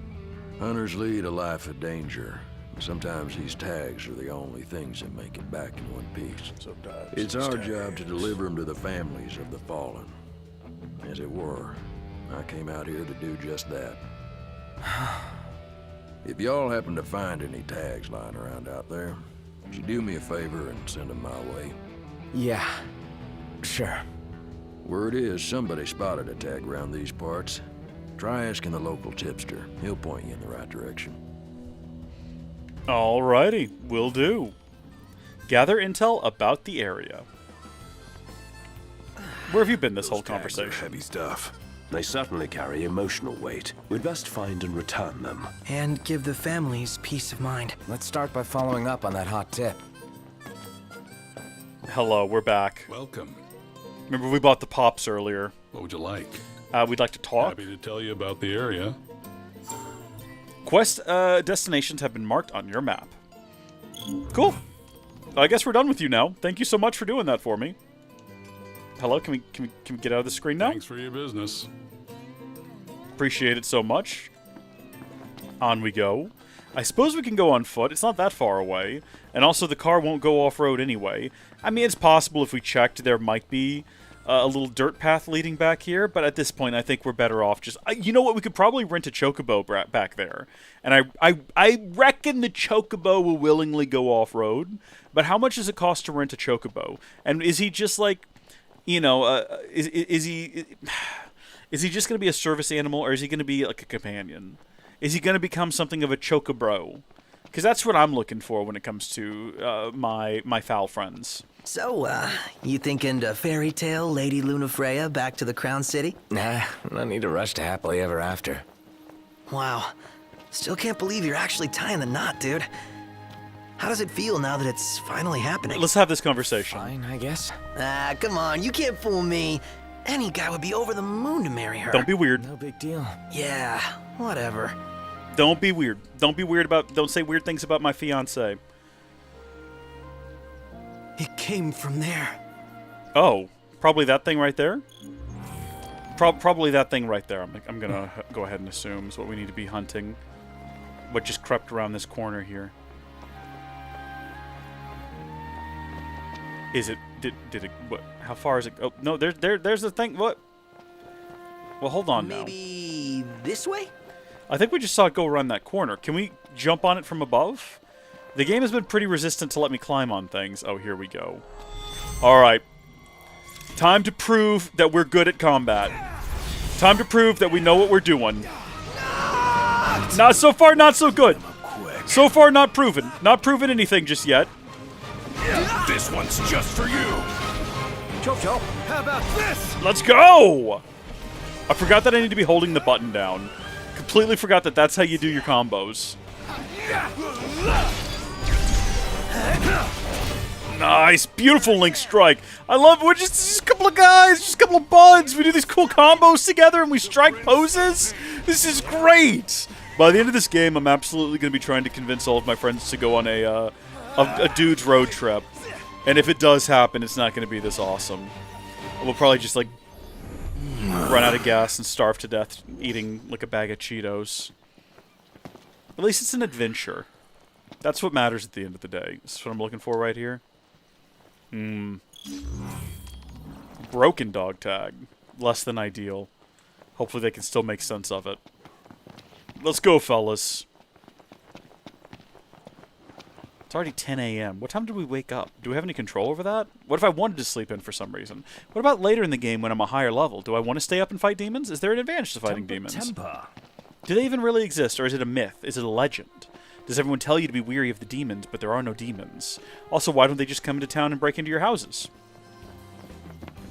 Hunters lead a life of danger. Sometimes these tags are the only things that make it back in one piece. Sometimes it's our job to deliver them to the families of the fallen. As it were, I came out here to do just that. If y'all happen to find any tags lying around out there, would you do me a favor and send them my way? Yeah, sure. Word is somebody spotted a tag around these parts. Try asking the local tipster. He'll point you in the right direction. Alrighty, will do. Gather intel about the area. Where have you been this whole conversation? Heavy stuff. They certainly carry emotional weight. We'd best find and return them. And give the families peace of mind. Let's start by following up on that hot tip. Hello, we're back. Welcome. Remember we bought the pops earlier. What would you like? We'd like to talk. Happy to tell you about the area. Quest destinations have been marked on your map. Cool. I guess we're done with you now. Thank you so much for doing that for me. Hello, can we get out of the screen now? Thanks for your business. Appreciate it so much. On we go. I suppose we can go on foot. It's not that far away. And also the car won't go off-road anyway. I mean, it's possible if we checked there might be a little dirt path leading back here, but at this point I think we're better off just... you know what? We could probably rent a chocobo back there. And I reckon the chocobo will willingly go off-road. But how much does it cost to rent a chocobo? And is he just like... You know, is he just going to be a service animal, or is he going to be like a companion? Is he going to become something of a chocobro? Because that's what I'm looking for when it comes to my foul friends. So, you thinking to fairy tale Lady Lunafreya back to the Crown City? Nah, no need to rush to happily ever after. Wow. Still can't believe you're actually tying the knot, dude. How does it feel now that it's finally happening? Let's have this conversation. Fine, I guess. Ah, come on, you can't fool me. Any guy would be over the moon to marry her. Don't be weird. No big deal. Yeah, whatever. Don't be weird. Don't be weird about... Don't say weird things about my fiancé. It came from there. Oh, probably that thing right there? Probably that thing right there. I'm gonna go ahead and assume is what we need to be hunting. What just crept around this corner here. Is it... Did it... What? How far is it... Oh, no, there's the thing... What? Well, hold on now. Maybe this way? I think we just saw it go around that corner. Can we jump on it from above? The game has been pretty resistant to let me climb on things. Oh, here we go. Alright. Time to prove that we're good at combat. Time to prove that we know what we're doing. Not so far, not so good. So far, not proven. Not proven anything just yet. This one's just for you. Jojo, how about this? Let's go! I forgot that I need to be holding the button down. Completely forgot that that's how you do your combos. Nice, beautiful Link strike. I love it. We're just a couple of guys, just a couple of buds. We do these cool combos together and we strike poses. This is great. By the end of this game, I'm absolutely going to be trying to convince all of my friends to go on a dude's road trip. And if it does happen, it's not going to be this awesome. We'll probably just like run out of gas and starve to death eating like a bag of Cheetos. At least it's an adventure. That's what matters at the end of the day. This is what I'm looking for right here. Broken dog tag. Less than ideal. Hopefully they can still make sense of it. Let's go, fellas. It's already 10 a.m. What time did we wake up? Do we have any control over that? What if I wanted to sleep in for some reason? What about later in the game when I'm a higher level? Do I want to stay up and fight demons? Is there an advantage to fighting demons? Do they even really exist, or is it a myth? Is it a legend? Does everyone tell you to be weary of the demons, but there are no demons? Also, why don't they just come into town and break into your houses?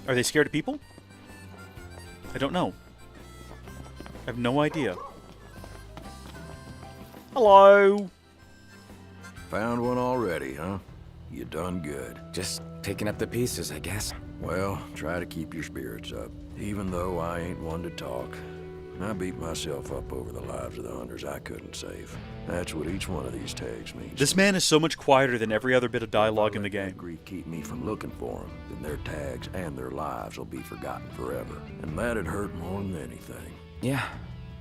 Are they scared of people? I don't know. I have no idea. Hello! Found one already, huh? You done good. Just picking up the pieces, I guess. Well, try to keep your spirits up. Even though I ain't one to talk, I beat myself up over the lives of the hunters I couldn't save. That's what each one of these tags means. This man is so much quieter than every other bit of dialogue in the game. Greed keep me from looking for them, then their tags and their lives will be forgotten forever. And that'd hurt more than anything. Yeah,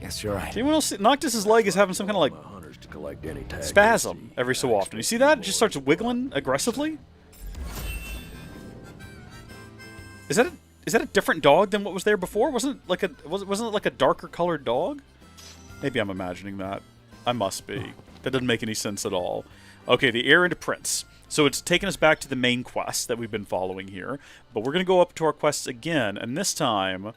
guess you're right. Anyone else? Noctis' leg is having some kind of like spasm every so often. You see that? It just starts wiggling aggressively. Is that a different dog than what was there before? Wasn't it like a darker colored dog? Maybe I'm imagining that. I must be. That doesn't make any sense at all. Okay, the Errand Prince. So it's taken us back to the main quest that we've been following here, but we're gonna go up to our quests again, and this time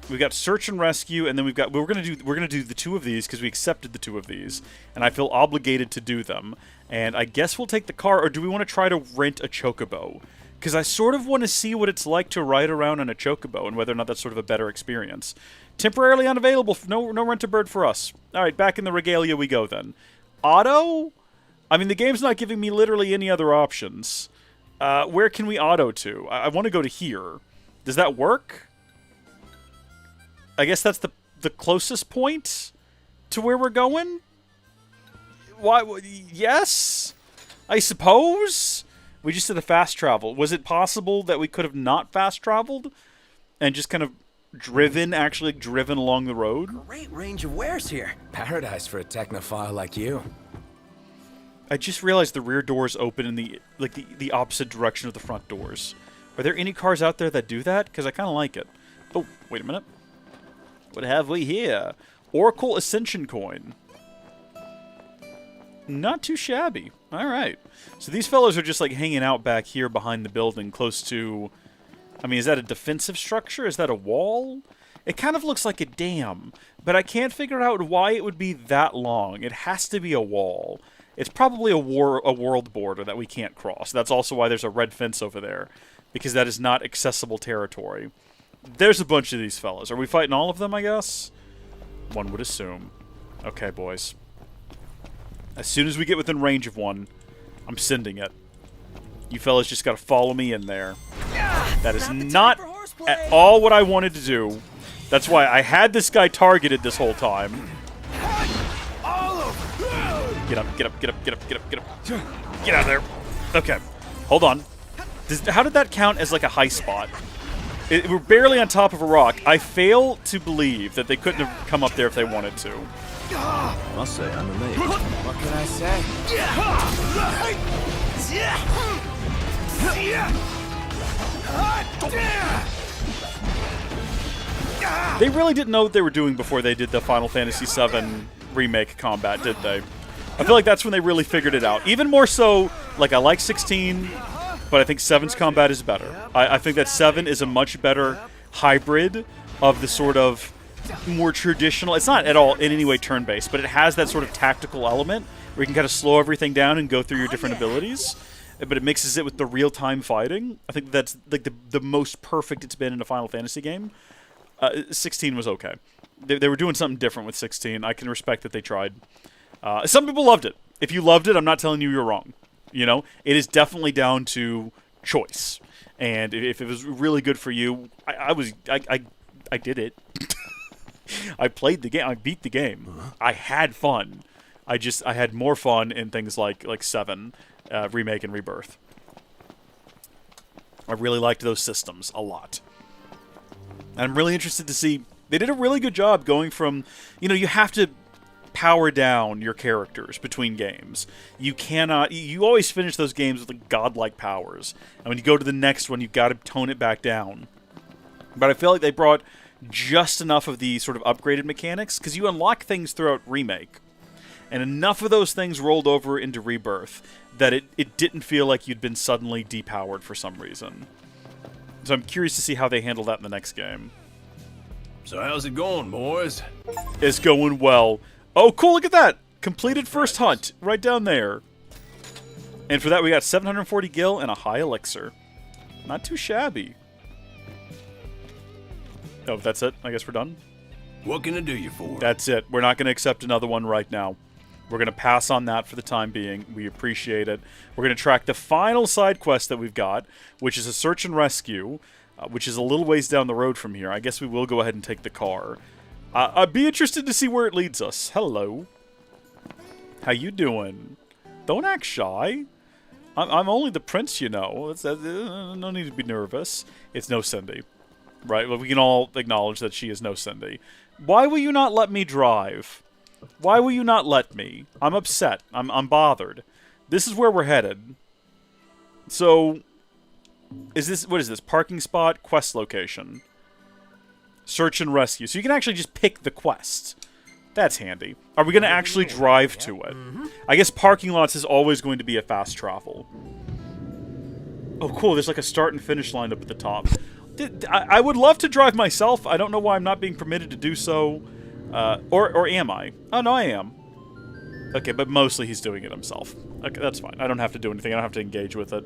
we've got search and rescue, and then we're gonna do the two of these because we accepted the two of these, and I feel obligated to do them. And I guess we'll take the car, or do we want to try to rent a chocobo? Because I sort of want to see what it's like to ride around on a chocobo and whether or not that's sort of a better experience. Temporarily unavailable. No rent-a-bird for us. All right, back in the regalia we go then. Auto? I mean, the game's not giving me literally any other options. Where can we auto to? I want to go to here. Does that work? I guess that's the closest point to where we're going? Why? Yes? I suppose? We just did a fast travel. Was it possible that we could have not fast traveled and just kind of actually driven along the road? Great range of wares here. Paradise for a technophile like you. I just realized the rear doors open in the opposite direction of the front doors. Are there any cars out there that do that? Because I kind of like it. Oh, wait a minute. What have we here? Oracle Ascension Coin. Not too shabby. All right. So these fellows are just like hanging out back here behind the building close to... I mean, is that a defensive structure? Is that a wall? It kind of looks like a dam, but I can't figure out why it would be that long. It has to be a wall. It's probably a world border that we can't cross. That's also why there's a red fence over there, because that is not accessible territory. There's a bunch of these fellas. Are we fighting all of them, I guess? One would assume. Okay, boys. As soon as we get within range of one, I'm sending it. You fellas just gotta follow me in there. That is not at all what I wanted to do. That's why I had this guy targeted this whole time. Get up, get up, get up, get up, get up, get up. Get out of there. Okay. Hold on. How did that count as like a high spot? We're barely on top of a rock. I fail to believe that they couldn't have come up there if they wanted to. I must say, I'm amazed. What can I say? They really didn't know what they were doing before they did the Final Fantasy VII Remake combat, did they? I feel like that's when they really figured it out. Even more so, like, I like 16, but I think 7's combat is better. I think that 7 is a much better hybrid of the sort of more traditional... It's not at all in any way turn-based, but it has that sort of tactical element where you can kind of slow everything down and go through your different abilities, but it mixes it with the real-time fighting. I think that's like the most perfect it's been in a Final Fantasy game. 16 was okay. They were doing something different with 16. I can respect that they tried. Some people loved it. If you loved it, I'm not telling you you're wrong. You know, it is definitely down to choice. And if it was really good for you, I did it. I played the game. I beat the game. I had fun. I had more fun in things like 7, Remake and Rebirth. I really liked those systems a lot. And I'm really interested to see... They did a really good job going from... You know, you have to power down your characters between games. You cannot... You always finish those games with like godlike powers. And when you go to the next one, you've got to tone it back down. But I feel like they brought just enough of the sort of upgraded mechanics, because you unlock things throughout Remake. And enough of those things rolled over into Rebirth that it didn't feel like you'd been suddenly depowered for some reason. So I'm curious to see how they handle that in the next game. So how's it going, boys? It's going well. Oh, cool, look at that! Completed first hunt, right down there. And for that, we got 740 gil and a high elixir. Not too shabby. Oh, that's it? I guess we're done? What can I do you for? That's it. We're not going to accept another one right now. We're going to pass on that for the time being. We appreciate it. We're going to track the final side quest that we've got, which is a search and rescue. which is a little ways down the road from here. I guess we will go ahead and take the car. I'd be interested to see where it leads us. Hello. How you doing? Don't act shy. I'm only the prince, you know. No need to be nervous. It's no Cindy. Right? Well, we can all acknowledge that she is no Cindy. Why will you not let me drive? Why will you not let me? I'm upset. I'm bothered. This is where we're headed. So, what is this? Parking spot, quest location. Search and rescue. So you can actually just pick the quest. That's handy. Are we going to actually drive to it? I guess parking lots is always going to be a fast travel. Oh, cool. There's like a start and finish line up at the top. I would love to drive myself. I don't know why I'm not being permitted to do so. Or am I? Oh, no, I am. Okay, but mostly he's doing it himself. Okay, that's fine. I don't have to do anything. I don't have to engage with it.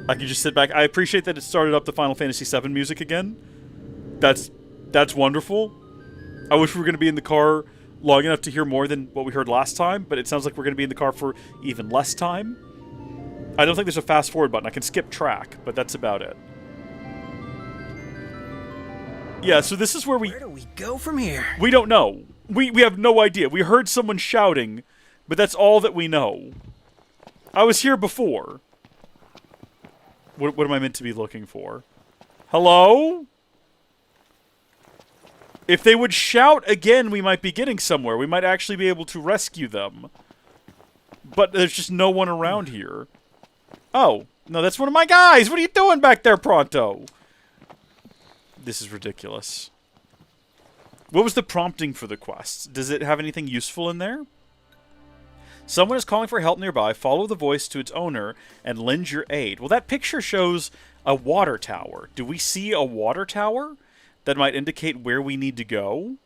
I can just sit back. I appreciate that it started up the Final Fantasy VII music again. That's wonderful. I wish we were going to be in the car long enough to hear more than what we heard last time, but it sounds like we're going to be in the car for even less time. I don't think there's a fast forward button. I can skip track, but that's about it. Yeah, so this is where Where do we go from here? We don't know. We have no idea. We heard someone shouting, but that's all that we know. I was here before. What am I meant to be looking for? Hello? If they would shout again, we might be getting somewhere. We might actually be able to rescue them. But there's just no one around here. Oh, no, that's one of my guys! What are you doing back there, Pronto? This is ridiculous. What was the prompting for the quest? Does it have anything useful in there? Someone is calling for help nearby. Follow the voice to its owner and lend your aid. Well, that picture shows a water tower. Do we see a water tower that might indicate where we need to go?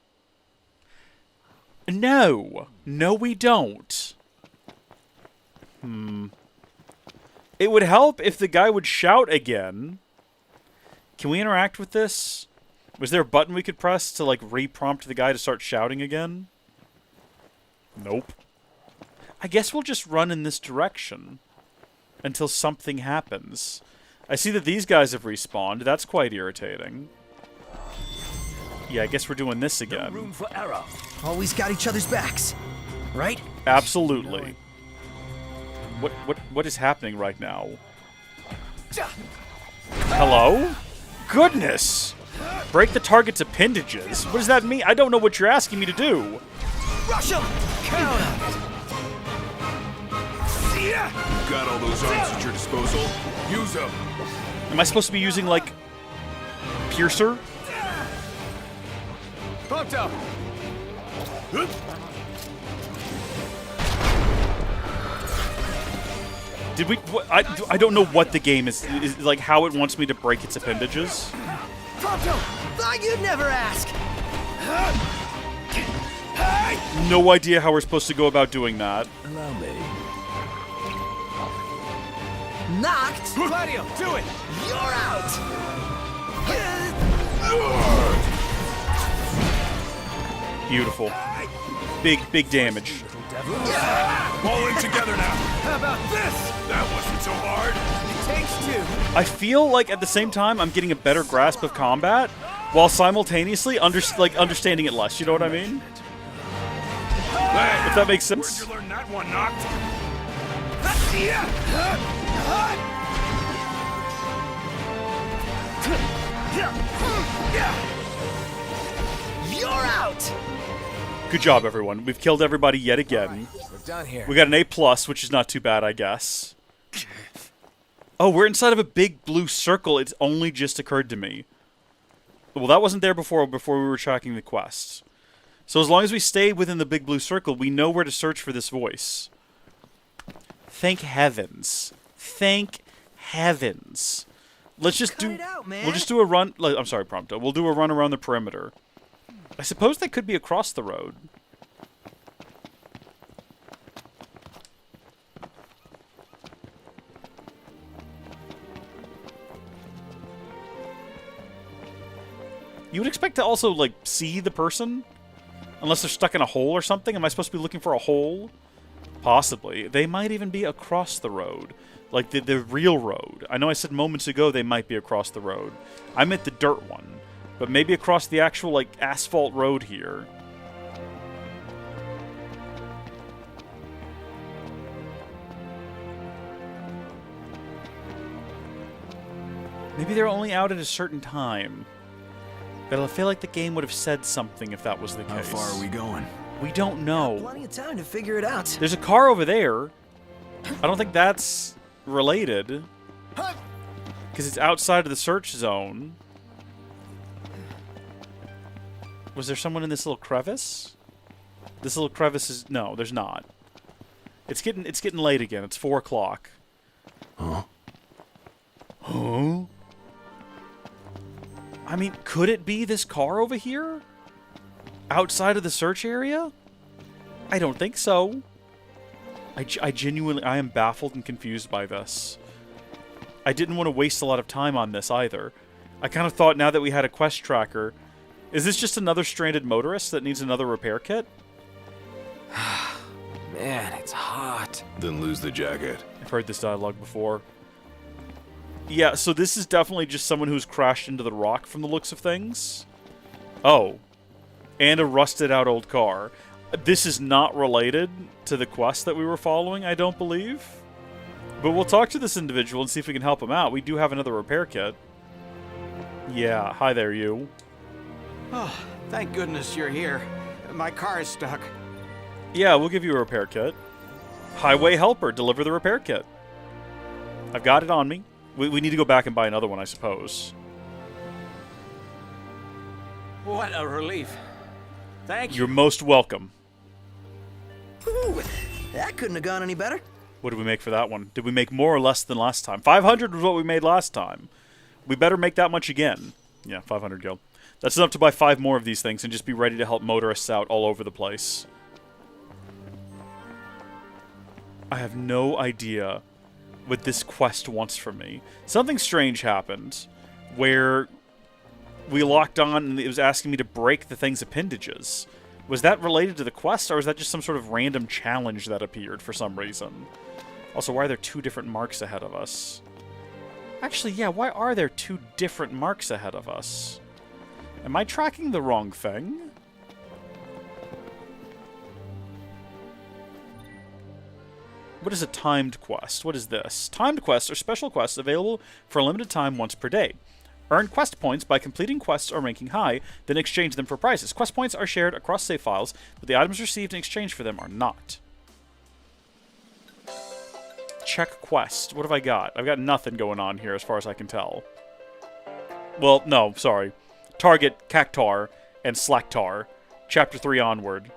No. No, we don't. It would help if the guy would shout again. Can we interact with this? Was there a button we could press to, like, re-prompt the guy to start shouting again? Nope. I guess we'll just run in this direction until something happens. I see that these guys have respawned. That's quite irritating. Yeah, I guess we're doing this again. No room for error. Always got each other's backs, right? Absolutely. What is happening right now? Hello? Goodness! Break the target's appendages? What does that mean? I don't know what you're asking me to do. Rush him! Counter! You've got all those arms at your disposal. Use them. Am I supposed to be using, like, Piercer? Pronto! Did we... I don't know what the game is, like, how it wants me to break its appendages. Pronto! Thought you'd never ask! No idea how we're supposed to go about doing that. Allow me. Knocked! Gladio, do it! You're out! Beautiful. Big damage. All in together now. How about this? That wasn't so hard. It takes two. I feel like at the same time I'm getting a better grasp of combat, while simultaneously understanding it less. You know what I mean? If that makes sense. Where'd you learn that one, Noct? You're out! Good job, everyone. We've killed everybody yet again. We're done here. We got an A+, which is not too bad, I guess. Oh, we're inside of a big blue circle. It's only just occurred to me. Well, that wasn't there before we were tracking the quest. So as long as we stay within the big blue circle, we know where to search for this voice. Thank heavens. Thank heavens. Let's just do... We'll just do a run... I'm sorry, Prompto. We'll do a run around the perimeter. I suppose that could be across the road. You would expect to also, like, see the person? Unless they're stuck in a hole or something? Am I supposed to be looking for a hole? Possibly. They might even be across the road. Like the real road. I know I said moments ago they might be across the road. I meant the dirt one. But maybe across the actual, like, asphalt road here. Maybe they're only out at a certain time. But I feel like the game would have said something if that was the case. How far are we going? We don't know. Plenty of time to figure it out. There's a car over there. I don't think that's related. Because it's outside of the search zone. Was there someone in this little crevice? This little crevice is... No, there's not. It's getting late again. It's 4 o'clock. Huh? Huh? I mean, could it be this car over here? Outside of the search area? I don't think so. I genuinely... I am baffled and confused by this. I didn't want to waste a lot of time on this either. I kind of thought now that we had a quest tracker... Is this just another stranded motorist that needs another repair kit? Man, it's hot. Then lose the jacket. I've heard this dialogue before. Yeah, so this is definitely just someone who's crashed into the rock from the looks of things. Oh. And a rusted out old car. This is not related to the quest that we were following, I don't believe. But we'll talk to this individual and see if we can help him out. We do have another repair kit. Yeah, hi there, you. Oh, thank goodness you're here. My car is stuck. Yeah, we'll give you a repair kit. Highway helper, deliver the repair kit. I've got it on me. We need to go back and buy another one, I suppose. What a relief. Thank you. You're most welcome. Ooh, that couldn't have gone any better. What did we make for that one? Did we make more or less than last time? 500 was what we made last time. We better make that much again. Yeah, 500 gil. That's enough to buy 5 more of these things and just be ready to help motorists out all over the place. I have no idea what this quest wants from me. Something strange happened where we locked on and it was asking me to break the thing's appendages. Was that related to the quest, or was that just some sort of random challenge that appeared for some reason? Also, why are there 2 different marks ahead of us? Actually, yeah, why are there 2 different marks ahead of us? Am I tracking the wrong thing? What is a timed quest? What is this? Timed quests are special quests available for a limited time once per day. Earn quest points by completing quests or ranking high, then exchange them for prizes. Quest points are shared across save files, but the items received in exchange for them are not. Check quest. What have I got? I've got nothing going on here as far as I can tell. Well, no, sorry. Target, Cactar, and Slacktar. Chapter 3 onward.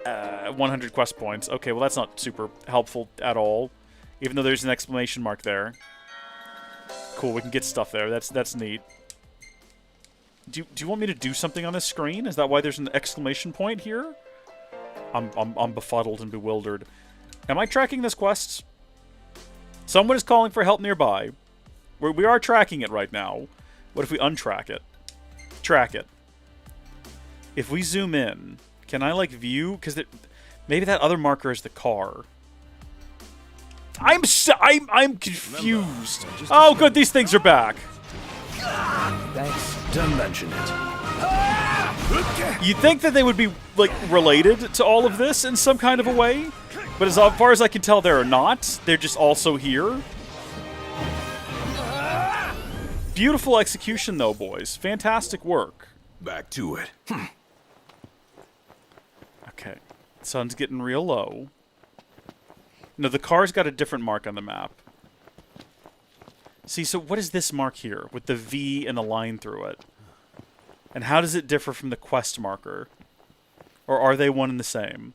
100 quest points. Okay, well that's not super helpful at all. Even though there's an exclamation mark there. Cool, we can get stuff there. That's neat. Do you want me to do something on this screen? Is that why there's an exclamation point here? I'm befuddled and bewildered. Am I tracking this quest? Someone is calling for help nearby. We are tracking it right now. What if we untrack it? Track it. If we zoom in, can I like view? Because maybe that other marker is the car. I'm confused. Oh, good, these things are back. Thanks. Don't mention it. You'd think that they would be like related to all of this in some kind of a way, but as far as I can tell, they're not. They're just also here. Beautiful execution, though, boys. Fantastic work. Back to it. Okay. Sun's getting real low. No, the car's got a different mark on the map. See, so what is this mark here with the V and a line through it? And how does it differ from the quest marker? Or are they one and the same?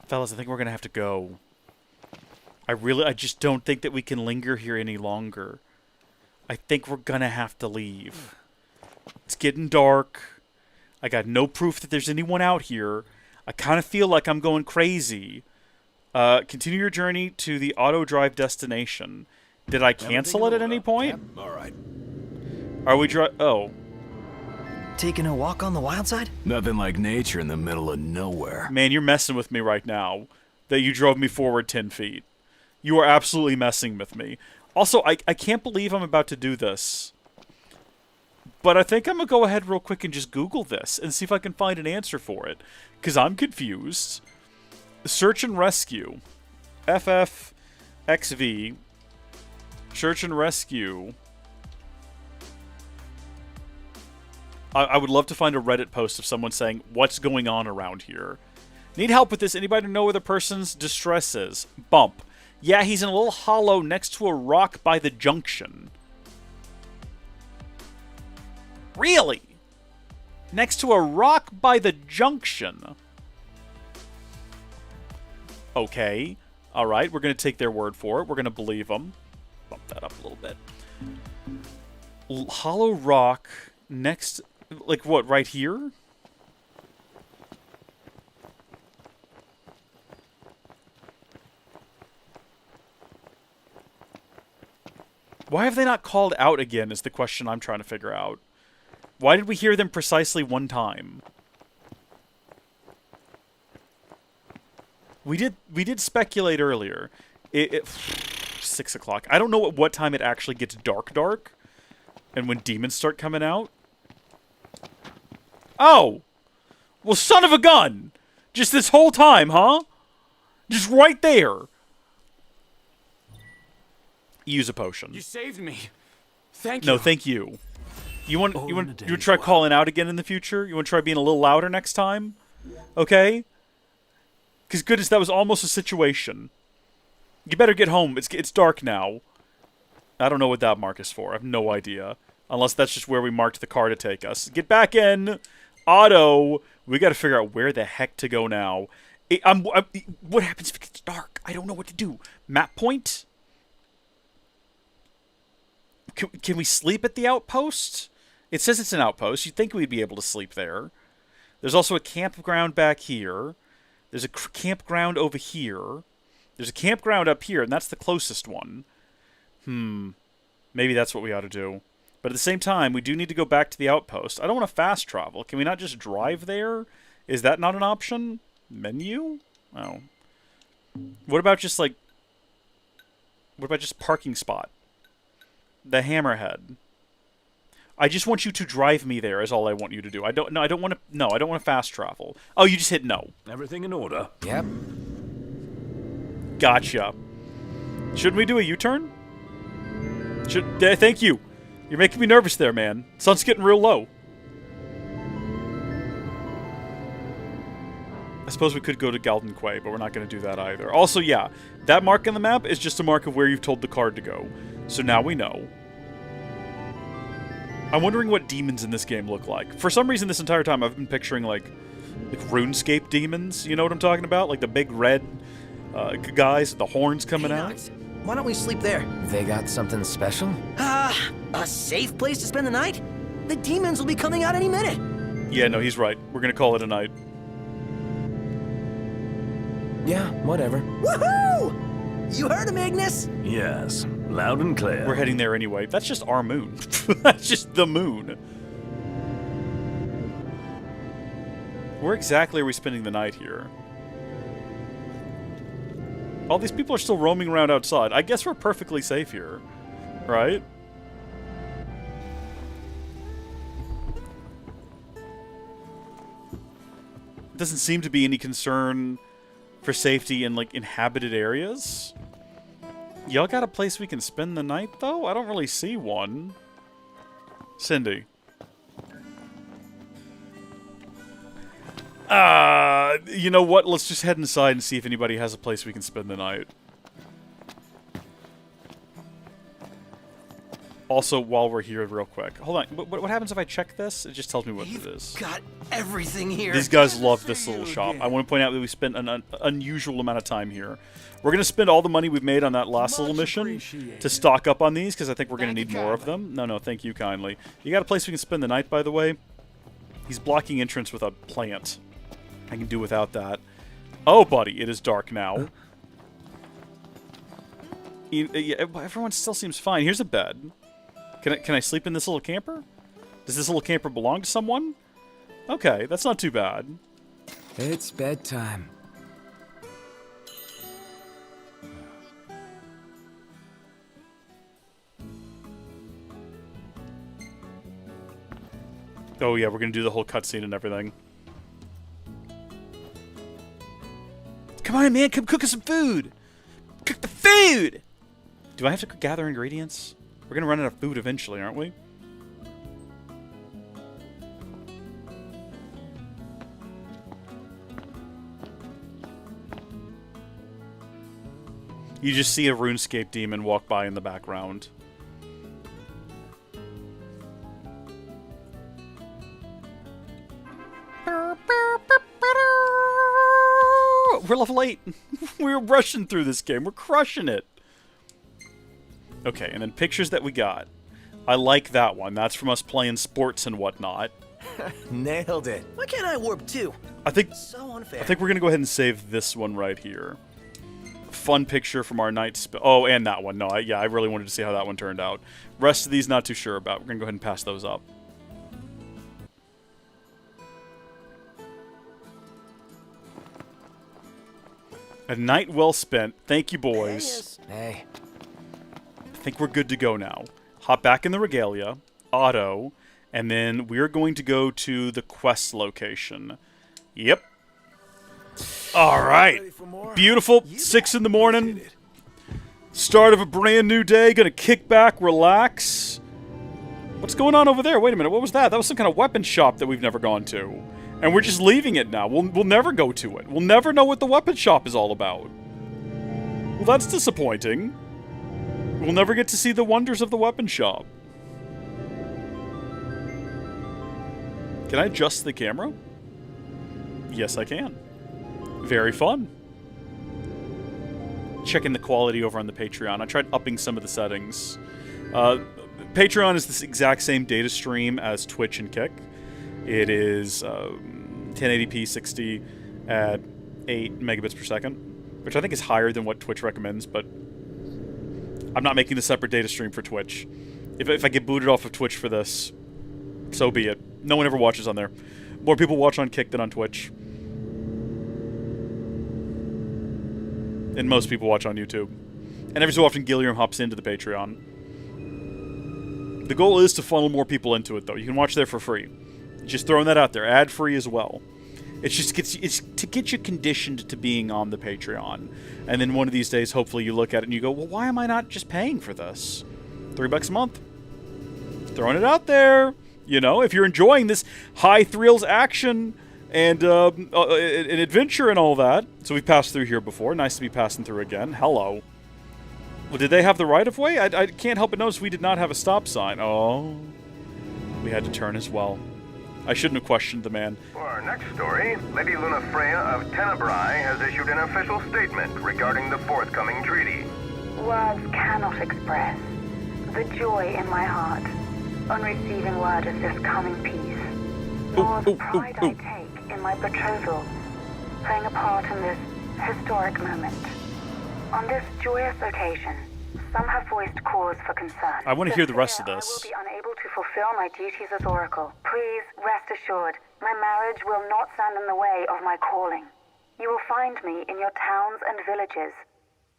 Fellas, I think we're going to have to go. I just don't think that we can linger here any longer. I think we're going to have to leave. It's getting dark. I got no proof that there's anyone out here. I kind of feel like I'm going crazy. Continue your journey to the auto drive destination. Did I cancel it at any point? All right. Are we Oh. Taking a walk on the wild side? Nothing like nature in the middle of nowhere. Man, you're messing with me right now. That you drove me forward 10 feet. You are absolutely messing with me. Also, I can't believe I'm about to do this. But I think I'm going to go ahead real quick and just Google this and see if I can find an answer for it. Because I'm confused. Search and rescue. FFXV. Search and rescue. I would love to find a Reddit post of someone saying, what's going on around here? Need help with this? Anybody know where the person's distress is? Bump. Yeah, he's in a little hollow next to a rock by the junction. Really? Next to a rock by the junction. Okay. Alright, we're going to take their word for it. We're going to believe them. Bump that up a little bit. Hollow rock next... Like, what, right here? Why have they not called out again is the question I'm trying to figure out. Why did we hear them precisely one time? We did speculate earlier. 6 o'clock. I don't know at what time it actually gets dark. And when demons start coming out. Oh! Well, son of a gun! Just this whole time, huh? Just right there. Use a potion. You saved me. Thank you. No, thank you. You want to try calling out again in the future? You want to try being a little louder next time? Okay? Because goodness, that was almost a situation. You better get home. It's dark now. I don't know what that mark is for. I have no idea. Unless that's just where we marked the car to take us. Get back in! Auto! We gotta figure out where the heck to go now. What happens if it gets dark? I don't know what to do. Map point? Can we sleep at the outpost? It says it's an outpost. You'd think we'd be able to sleep there. There's also a campground back here. There's a campground over here. There's a campground up here, and that's the closest one. Maybe that's what we ought to do. But at the same time, we do need to go back to the outpost. I don't want to fast travel. Can we not just drive there? Is that not an option? Menu? Oh. What about just, like... What about just parking spot? The Hammerhead. I just want you to drive me there is all I want you to do. I don't want to fast travel. Oh, you just hit no. Everything in order? Yep. Gotcha. Shouldn't we do a U-turn? Thank you. You're making me nervous there, man. Sun's getting real low. I suppose we could go to Galden Quay, but we're not going to do that either. Also, yeah, that mark on the map is just a mark of where you've told the card to go. So now we know. I'm wondering what demons in this game look like. For some reason, this entire time, I've been picturing, like RuneScape demons. You know what I'm talking about? Like the big red guys with the horns coming out. Why don't we sleep there? They got something special? A safe place to spend the night? The demons will be coming out any minute. Yeah, no, he's right. We're going to call it a night. Yeah, whatever. Woohoo! You heard him, Ignis? Yes, loud and clear. We're heading there anyway. That's just our moon. That's just the moon. Where exactly are we spending the night here? All these people are still roaming around outside. I guess we're perfectly safe here. Right? Doesn't seem to be any concern for safety in, like, inhabited areas. Y'all got a place we can spend the night, though? I don't really see one. Cindy. You know what? Let's just head inside and see if anybody has a place we can spend the night. Also, while we're here real quick. Hold on. What happens if I check this? It just tells me what it is. Got everything here. These guys love this little shop. I want to point out that we spent an unusual amount of time here. We're going to spend all the money we've made on that last little mission to stock up on these, because I think we're going to need more of them. No, thank you kindly. You got a place we can spend the night, by the way? He's blocking entrance with a plant. I can do without that. Oh, buddy, it is dark now. Everyone still seems fine. Here's a bed. Can I sleep in this little camper? Does this little camper belong to someone? Okay, that's not too bad. It's bedtime. Oh yeah, we're gonna do the whole cutscene and everything. Come on, man, come cook us some food! Cook the food! Do I have to gather ingredients? We're gonna run out of food eventually, aren't we? You just see a RuneScape demon walk by in the background. We're level 8. We're rushing through this game. We're crushing it. Okay, and then pictures that we got. I like that one. That's from us playing sports and whatnot. Nailed it. Why can't I warp too? I think So unfair. I think we're gonna go ahead and save this one right here. Fun picture from our night. Oh, and that one. No, I really wanted to see how that one turned out. Rest of these, not too sure about. We're gonna go ahead and pass those up. A night well spent. Thank you, boys. Hey. I think we're good to go now. Hop back in the regalia, auto, and then we're going to go to the quest location. Yep. All right. Beautiful. 6 in the morning. Start of a brand new day. Gonna kick back, relax. What's going on over there? Wait a minute. What was that? That was some kind of weapon shop that we've never gone to. And we're just leaving it now. We'll never go to it. We'll never know what the weapon shop is all about. Well, that's disappointing. We'll never get to see the wonders of the weapon shop. Can I adjust the camera? Yes, I can. Very fun. Checking the quality over on the Patreon. I tried upping some of the settings. Patreon is the exact same data stream as Twitch and Kick. It is 1080p 60 at 8 megabits per second, which I think is higher than what Twitch recommends, but I'm not making a separate data stream for Twitch. If I get booted off of Twitch for this, so be it. No one ever watches on there. More people watch on Kick than on Twitch. And most people watch on YouTube. And every so often, Gilliam hops into the Patreon. The goal is to funnel more people into it, though. You can watch there for free. Just throwing that out there. Ad-free as well. It's to get you conditioned to being on the Patreon. And then one of these days, hopefully, you look at it and you go, well, why am I not just paying for this? $3 a month. Throwing it out there. You know, if you're enjoying this high thrills action and an adventure and all that. So we've passed through here before. Nice to be passing through again. Hello. Well, did they have the right-of-way? I can't help but notice we did not have a stop sign. Oh. We had to turn as well. I shouldn't have questioned the man. For our next story, Lady Luna Freya of Tenebrae has issued an official statement regarding the forthcoming treaty. Words cannot express the joy in my heart on receiving word of this coming peace, nor the pride I take in my betrothal, playing a part in this historic moment. On this joyous occasion, some have voiced cause for concern. I want to hear the rest of this. I will be unable to fulfill my duties as Oracle. Please rest assured, my marriage will not stand in the way of my calling. You will find me in your towns and villages,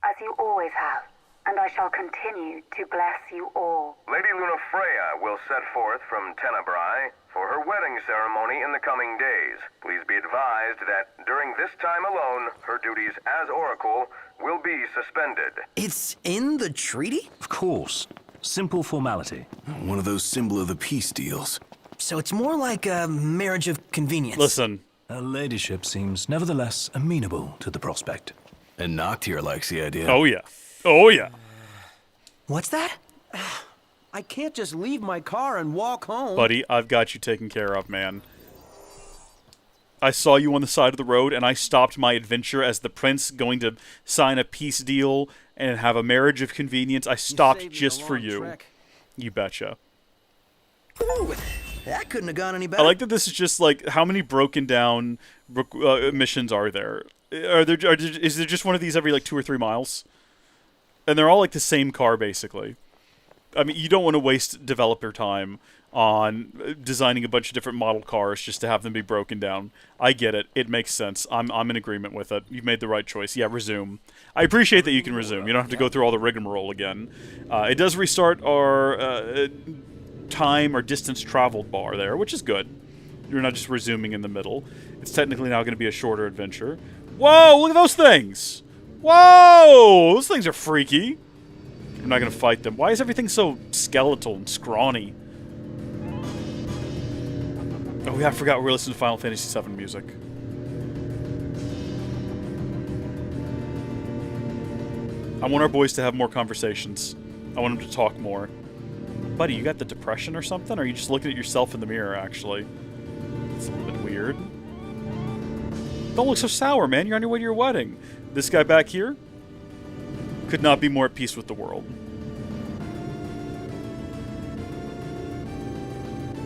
as you always have, and I shall continue to bless you all. Lady Luna Freya will set forth from Tenebrae for her wedding ceremony in the coming days. Please be advised that during this time alone, her duties as Oracle will be suspended. It's in the treaty? Of course. Simple formality. One of those symbol of the peace deals. So it's more like a marriage of convenience. Listen. Her ladyship seems nevertheless amenable to the prospect. And Noctis likes the idea. Oh, yeah. Oh, yeah. What's that? I can't just leave my car and walk home. Buddy, I've got you taken care of, man. I saw you on the side of the road, and I stopped my adventure as the prince going to sign a peace deal and have a marriage of convenience. I stopped just for you. Trek. You betcha. Ooh, that couldn't have gone any better. I like that this is just like, how many broken down missions are there? Is there just one of these every like 2 or 3 miles? And they're all like the same car, basically. I mean, you don't want to waste developer time on designing a bunch of different model cars just to have them be broken down. I get it. It makes sense. I'm in agreement with it. You've made the right choice. Yeah, resume. I appreciate that you can resume. You don't have to go through all the rigmarole again. It does restart our time or distance traveled bar there, which is good. You're not just resuming in the middle. It's technically now going to be a shorter adventure. Whoa, look at those things! Whoa! Those things are freaky. I'm not going to fight them. Why is everything so skeletal and scrawny? Oh yeah, I forgot we're listening to Final Fantasy VII music. I want our boys to have more conversations. I want them to talk more. Buddy, you got the depression or something? Or are you just looking at yourself in the mirror, actually? It's a little bit weird. Don't look so sour, man. You're on your way to your wedding. This guy back here could not be more at peace with the world.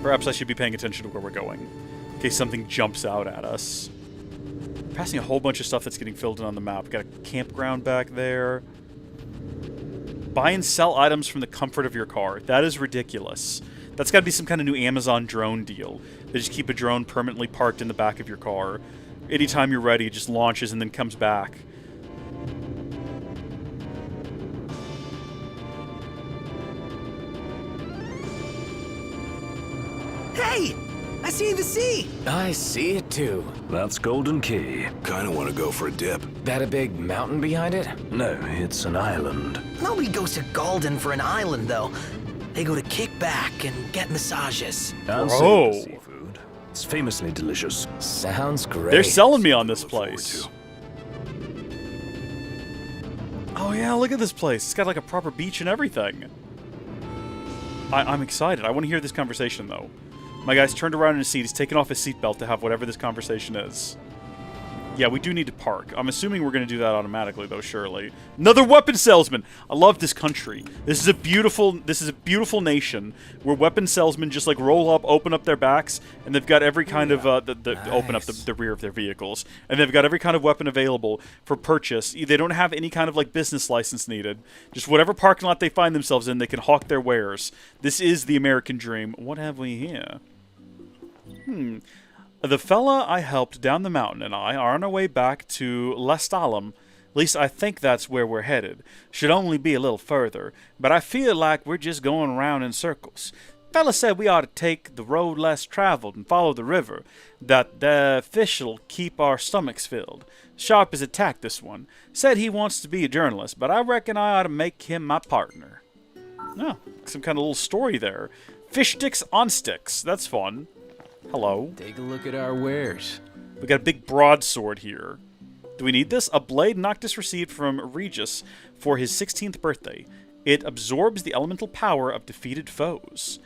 Perhaps I should be paying attention to where we're going, in case something jumps out at us. We're passing a whole bunch of stuff that's getting filled in on the map. We've got a campground back there. Buy and sell items from the comfort of your car. That is ridiculous. That's got to be some kind of new Amazon drone deal. They just keep a drone permanently parked in the back of your car. Anytime you're ready, it just launches and then comes back. Hey! I see the sea! I see it too. That's Golden Key. Kinda wanna go for a dip. That a big mountain behind it? No, it's an island. Nobody goes to Golden for an island, though. They go to kick back and get massages. And Bro. seafood. It's famously delicious. Sounds great. They're selling me on this place. Oh yeah, look at this place. It's got like a proper beach and everything. I'm excited. I want to hear this conversation, though. My guy's turned around in his seat. He's taken off his seatbelt to have whatever this conversation is. Yeah, we do need to park. I'm assuming we're going to do that automatically, though, surely. Another weapon salesman! I love this country. This is a beautiful nation where weapon salesmen just, like, roll up, open up their backs, and they've got every kind of, open up the rear of their vehicles. And they've got every kind of weapon available for purchase. They don't have any kind of, like, business license needed. Just whatever parking lot they find themselves in, they can hawk their wares. This is the American dream. What have we here? The fella I helped down the mountain and I are on our way back to Lestalem. At least I think that's where we're headed. Should only be a little further, but I feel like we're just going around in circles. Fella said we ought to take the road less traveled and follow the river, that the fish'll keep our stomachs filled. Sharp as a tack, this one. Said he wants to be a journalist, but I reckon I ought to make him my partner. Oh, some kind of little story there. Fish sticks on sticks. That's fun. Hello. Take a look at our wares. We got a big broadsword here. Do we need this? A blade Noctis received from Regis for his 16th birthday. It absorbs the elemental power of defeated foes.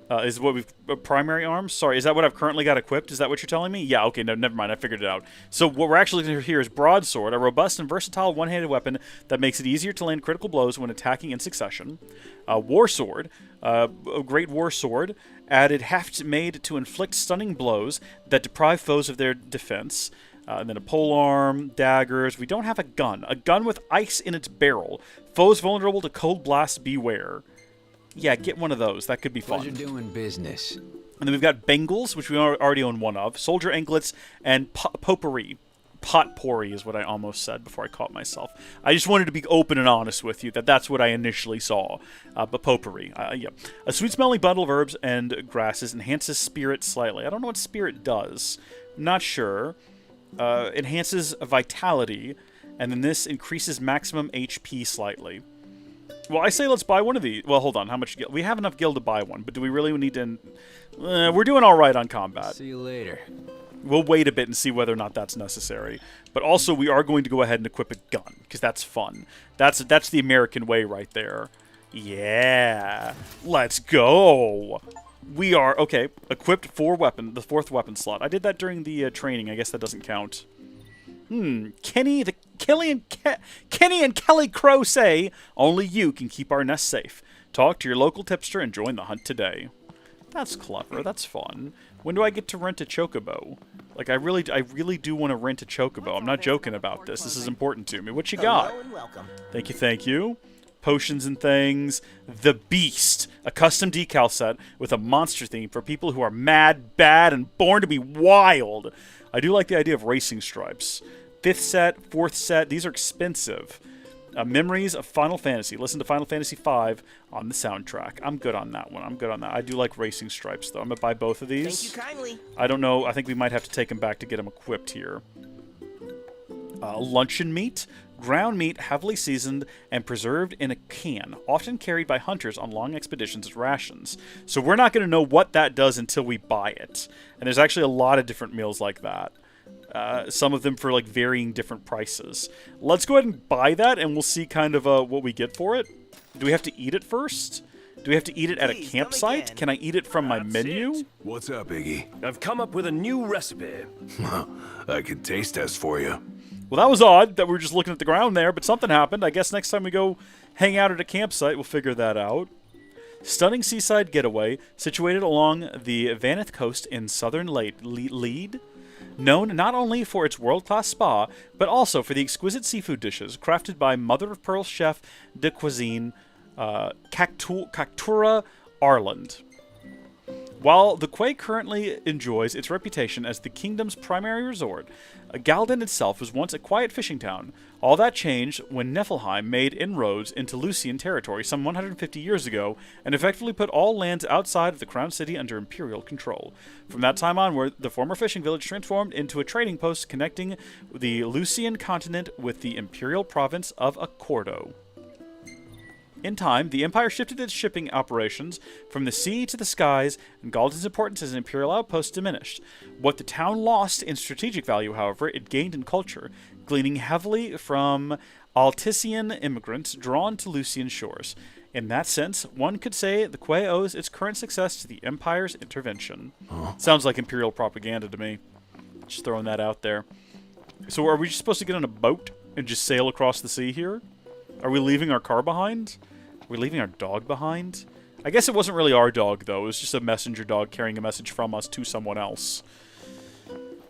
Is what we've primary arms? Sorry, is that what I've currently got equipped? Is that what you're telling me? Yeah, okay, no, never mind. I figured it out. So what we're actually going to hear is broadsword, a robust and versatile one-handed weapon that makes it easier to land critical blows when attacking in succession. War sword, a great war sword, added heft made to inflict stunning blows that deprive foes of their defense. And then a polearm, daggers. We don't have a gun. A gun with ice in its barrel. Foes vulnerable to cold blasts, beware. Yeah, get one of those. That could be fun. Pleasure doing business. And then we've got bangles, which we already own one of. Soldier anklets and potpourri. Potpourri is what I almost said before I caught myself. I just wanted to be open and honest with you that that's what I initially saw. But potpourri. Yeah. A sweet-smelling bundle of herbs and grasses enhances spirit slightly. I don't know what spirit does. Not sure. Enhances vitality. And then this increases maximum HP slightly. Well, I say let's buy one of these. Well, hold on. How much gil? We have enough gil to buy one, but do we really need to... we're doing all right on combat. See you later. We'll wait a bit and see whether or not that's necessary. But also, we are going to go ahead and equip a gun, because that's fun. That's the American way right there. Yeah. Let's go. We are, okay, equipped for weapon, the 4th weapon slot. I did that during the training. I guess that doesn't count. Kenny and Kelly Crow say, only you can keep our nest safe. Talk to your local tipster and join the hunt today. That's clever. That's fun. When do I get to rent a chocobo? Like, I really do want to rent a chocobo. I'm not joking about this. This is important to me. What you got? Hello and welcome. Thank you. potions and things. The Beast, a custom decal set with a monster theme for people who are mad, bad, and born to be wild. I do like the idea of racing stripes. 5th set, 4th set, these are expensive. Memories of Final Fantasy. Listen to Final Fantasy V on the soundtrack. I'm good on that one. I'm good on that. I do like racing stripes, though. I'm going to buy both of these. Thank you kindly. I don't know. I think we might have to take them back to get them equipped here. Luncheon meat. Ground meat, heavily seasoned and preserved in a can, often carried by hunters on long expeditions as rations. So we're not going to know what that does until we buy it. And there's actually a lot of different meals like that. Some of them for like varying different prices. Let's go ahead and buy that, and we'll see kind of what we get for it. Do we have to eat it first? Do we have to eat it at a campsite? Can I eat it from my menu? What's up, Iggy? I've come up with a new recipe. I could taste test for you. Well, that was odd that we were just looking at the ground there, but something happened. I guess next time we go hang out at a campsite, we'll figure that out. Stunning seaside getaway situated along the Vanith coast in southern Lead. Known not only for its world-class spa, but also for the exquisite seafood dishes crafted by mother-of-pearl chef de cuisine Cactura Arland. While the quay currently enjoys its reputation as the kingdom's primary resort, Galden itself was once a quiet fishing town. All that changed when Niflheim made inroads into Lucian territory some 150 years ago and effectively put all lands outside of the crown city under imperial control. From that time onward, the former fishing village transformed into a trading post connecting the Lucian continent with the imperial province of Accordo. In time, the Empire shifted its shipping operations from the sea to the skies, and Galden's importance as an imperial outpost diminished. What the town lost in strategic value, however, it gained in culture, gleaning heavily from Altician immigrants drawn to Lucian shores. In that sense, one could say the quay owes its current success to the Empire's intervention. Sounds like imperial propaganda to me. Just throwing that out there. So are we just supposed to get on a boat and just sail across the sea here? Are we leaving our car behind? Are we leaving our dog behind? I guess it wasn't really our dog, though. It was just a messenger dog carrying a message from us to someone else.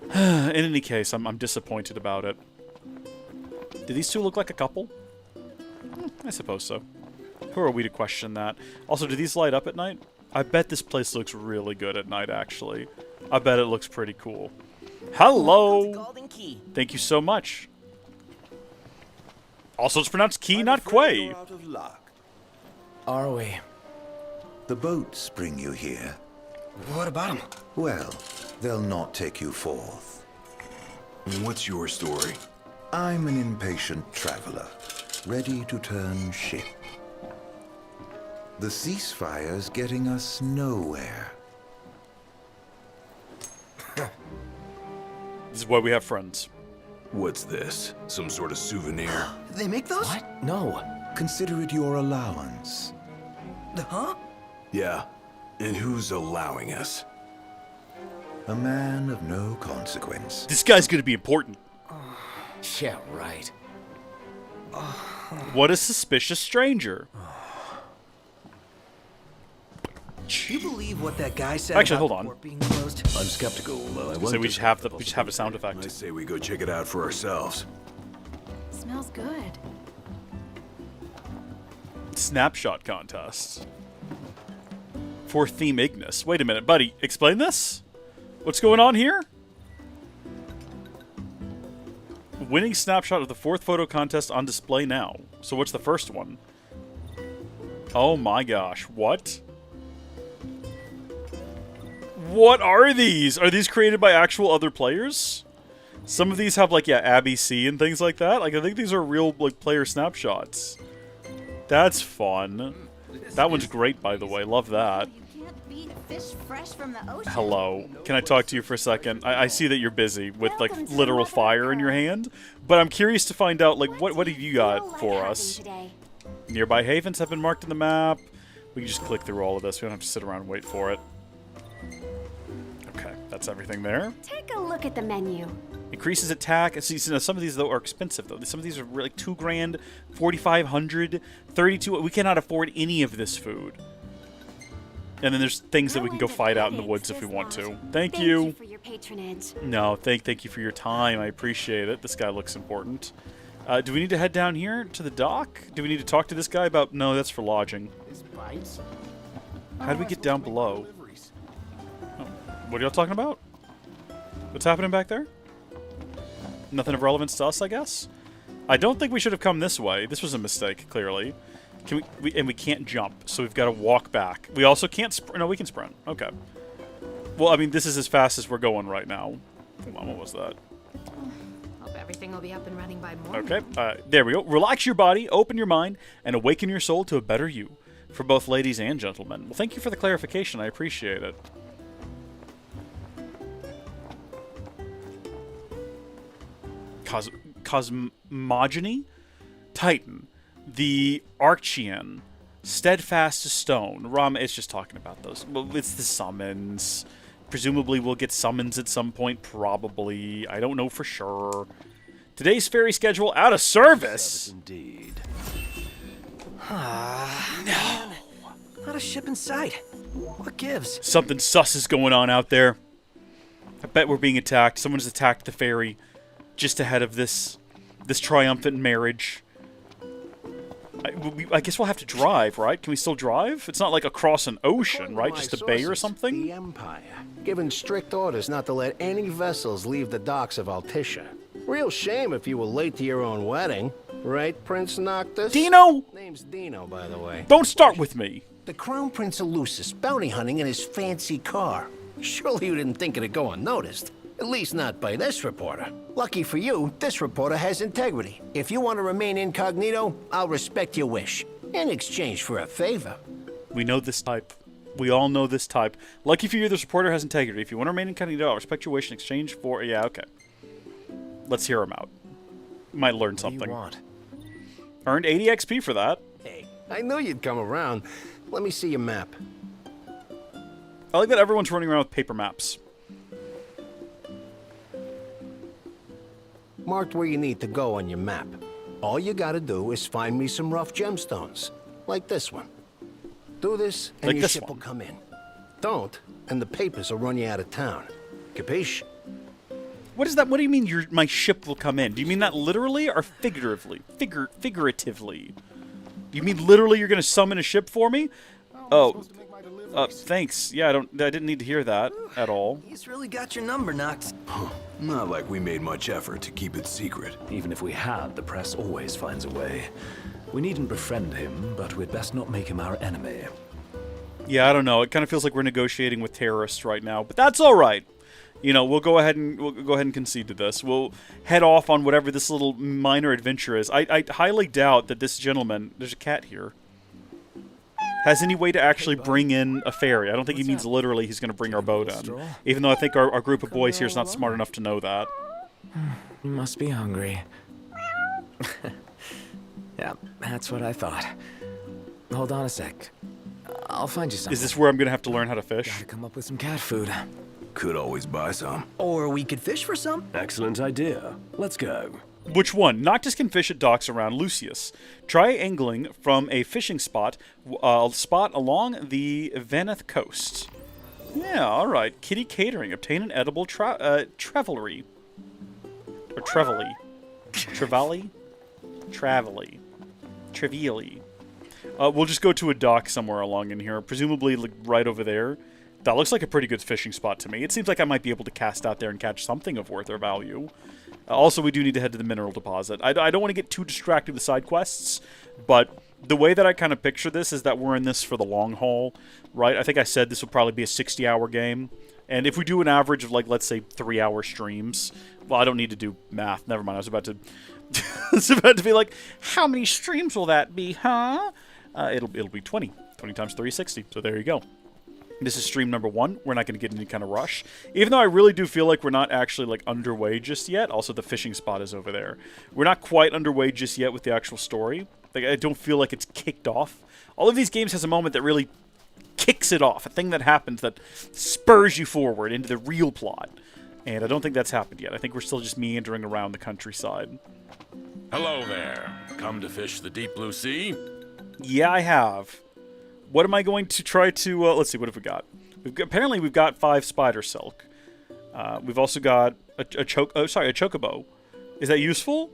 In any case, I'm disappointed about it. Do these two look like a couple? I suppose so. Who are we to question that? Also, do these light up at night? I bet this place looks really good at night, actually. I bet it looks pretty cool. Hello! Thank you so much. Also, it's pronounced Key, not Quay. Are we? The boats bring you here. What about them? Well, they'll not take you forth. What's your story? I'm an impatient traveler, ready to turn ship. The ceasefire's getting us nowhere. This is why we have friends. What's this? Some sort of souvenir? They make those? What? No. Consider it your allowance. Huh? Yeah. And who's allowing us? A man of no consequence. This guy's gonna be important. Yeah, right. What a suspicious stranger. Do you believe what that guy said? Actually, about hold on. the port being closed? I'm skeptical, though I So won't we just have a sound effect. I say we go check it out for ourselves. Smells good. Snapshot contest. For Theme Ignis. Wait a minute, buddy. Explain this? What's going on here? Winning snapshot of the 4th photo contest on display now. So what's the first one? Oh my gosh. What? What are these? Are these created by actual other players? Some of these have like, yeah, Abby C and things like that. Like, I think these are real like player snapshots. That's fun. That one's great, by the way. Love that. Hello. Can I talk to you for a second? I see that you're busy with like literal fire in your hand, but I'm curious to find out like what have you got for us? Nearby havens have been marked on the map. We can just click through all of this. We don't have to sit around and wait for it. Okay, that's everything there. Take a look at the menu. Increases attack. See, some of these though are expensive though. Some of these are like $2 grand, 4,500, 32. We cannot afford any of this food. And then there's things that we can go fight out in the woods if we want to. Thank you. Thank you for your patronage. No, thank you for your time. I appreciate it. This guy looks important. Do we need to head down here to the dock? Do we need to talk to this guy about... No, that's for lodging. How do we get down below? Oh, what are y'all talking about? What's happening back there? Nothing of relevance to us, I guess? I don't think we should have come this way. This was a mistake, clearly. Can and we can't jump, so we've got to walk back. We also can't sprint. No, we can sprint. Okay. Well, I mean, this is as fast as we're going right now. Come on, what was that? Hope everything will be up and running by morning. Okay, there we go. Relax your body, open your mind, and awaken your soul to a better you. For both ladies and gentlemen. Well, thank you for the clarification. I appreciate it. Cosmogony? Titan. The Archean. Steadfast as stone. It's just talking about those. Well, it's the summons. Presumably we'll get summons at some point. Probably. I don't know for sure. Today's ferry schedule out of service. Indeed. No. Not a ship in sight. What gives? Something sus is going on out there. I bet we're being attacked. Someone's attacked the ferry just ahead of this triumphant marriage. I guess we'll have to drive, right? Can we still drive? It's not like across an ocean, right? Just a bay or something? The Empire, given strict orders not to let any vessels leave the docks of Altissia. Real shame if you were late to your own wedding. Right, Prince Noctis? Dino! Name's Dino, by the way. Don't start with me. The Crown Prince of Lucis, bounty hunting in his fancy car. Surely you didn't think it'd go unnoticed. At least not by this reporter. Lucky for you, this reporter has integrity. If you want to remain incognito, I'll respect your wish. In exchange for a favor. We know this type. We all know this type. Lucky for you, this reporter has integrity. If you want to remain incognito, I'll respect your wish in exchange for... Yeah, okay. Let's hear him out. Might learn something. What do you want? Earned 80 XP for that. Hey, I knew you'd come around. Let me see your map. I like that everyone's running around with paper maps. Marked where you need to go on your map. All you gotta do is find me some rough gemstones. Like this one. Do this, and like your ship one. will come in. Don't, and the papers will run you out of town. Capiche? What is that? What do you mean my ship will come in? Do you mean that literally or figuratively? Figuratively. You mean literally you're going to summon a ship for me? Oh. Thanks. Yeah, I didn't need to hear that at all. He's really got your number, Nox. Not like we made much effort to keep it secret. Even if we had, the press always finds a way. We needn't befriend him, but we'd best not make him our enemy. Yeah, I don't know. It kind of feels like we're negotiating with terrorists right now, but that's all right. You know, we'll go ahead and concede to this. We'll head off on whatever this little minor adventure is. I highly doubt that this gentleman, there's a cat here, has any way to actually bring in a ferry. I don't think he means literally he's going to bring our boat in. Even though I think our group of boys here is not smart enough to know that. You must be hungry. Yeah, that's what I thought. Hold on a sec. I'll find you something. Is this where I'm going to have to learn how to fish? Gotta come up with some cat food. Could always buy some. Or we could fish for some. Excellent idea. Let's go. Which one? Noctis can fish at docks around Lucius. Try angling from a fishing spot along the Veneth coast. Yeah, alright. Kitty Catering. Obtain an edible Trevelry. Or Trevally. Trevally? Travely. Trivially. We'll just go to a dock somewhere along in here. Presumably like, right over there. That looks like a pretty good fishing spot to me. It seems like I might be able to cast out there and catch something of worth or value. Also, we do need to head to the mineral deposit. I don't want to get too distracted with side quests, but the way that I kind of picture this is that we're in this for the long haul, right? I think I said this will probably be a 60-hour game. And if we do an average of, like, let's say 3-hour streams, well, I don't need to do math. Never mind. I was about to... it's about to be like, how many streams will that be, huh? It'll be 20. 20 times 360. So there you go. This is stream number 1. We're not going to get any kind of rush. Even though I really do feel like we're not actually, like, underway just yet. Also, the fishing spot is over there. We're not quite underway just yet with the actual story. Like, I don't feel like it's kicked off. All of these games has a moment that really kicks it off. A thing that happens that spurs you forward into the real plot. And I don't think that's happened yet. I think we're still just meandering around the countryside. Hello there. Come to fish the deep blue sea? Yeah, I have. What am I going to try to... let's see, what have we got? Apparently, we've got 5 spider silk. We've also got a chocobo. Is that useful?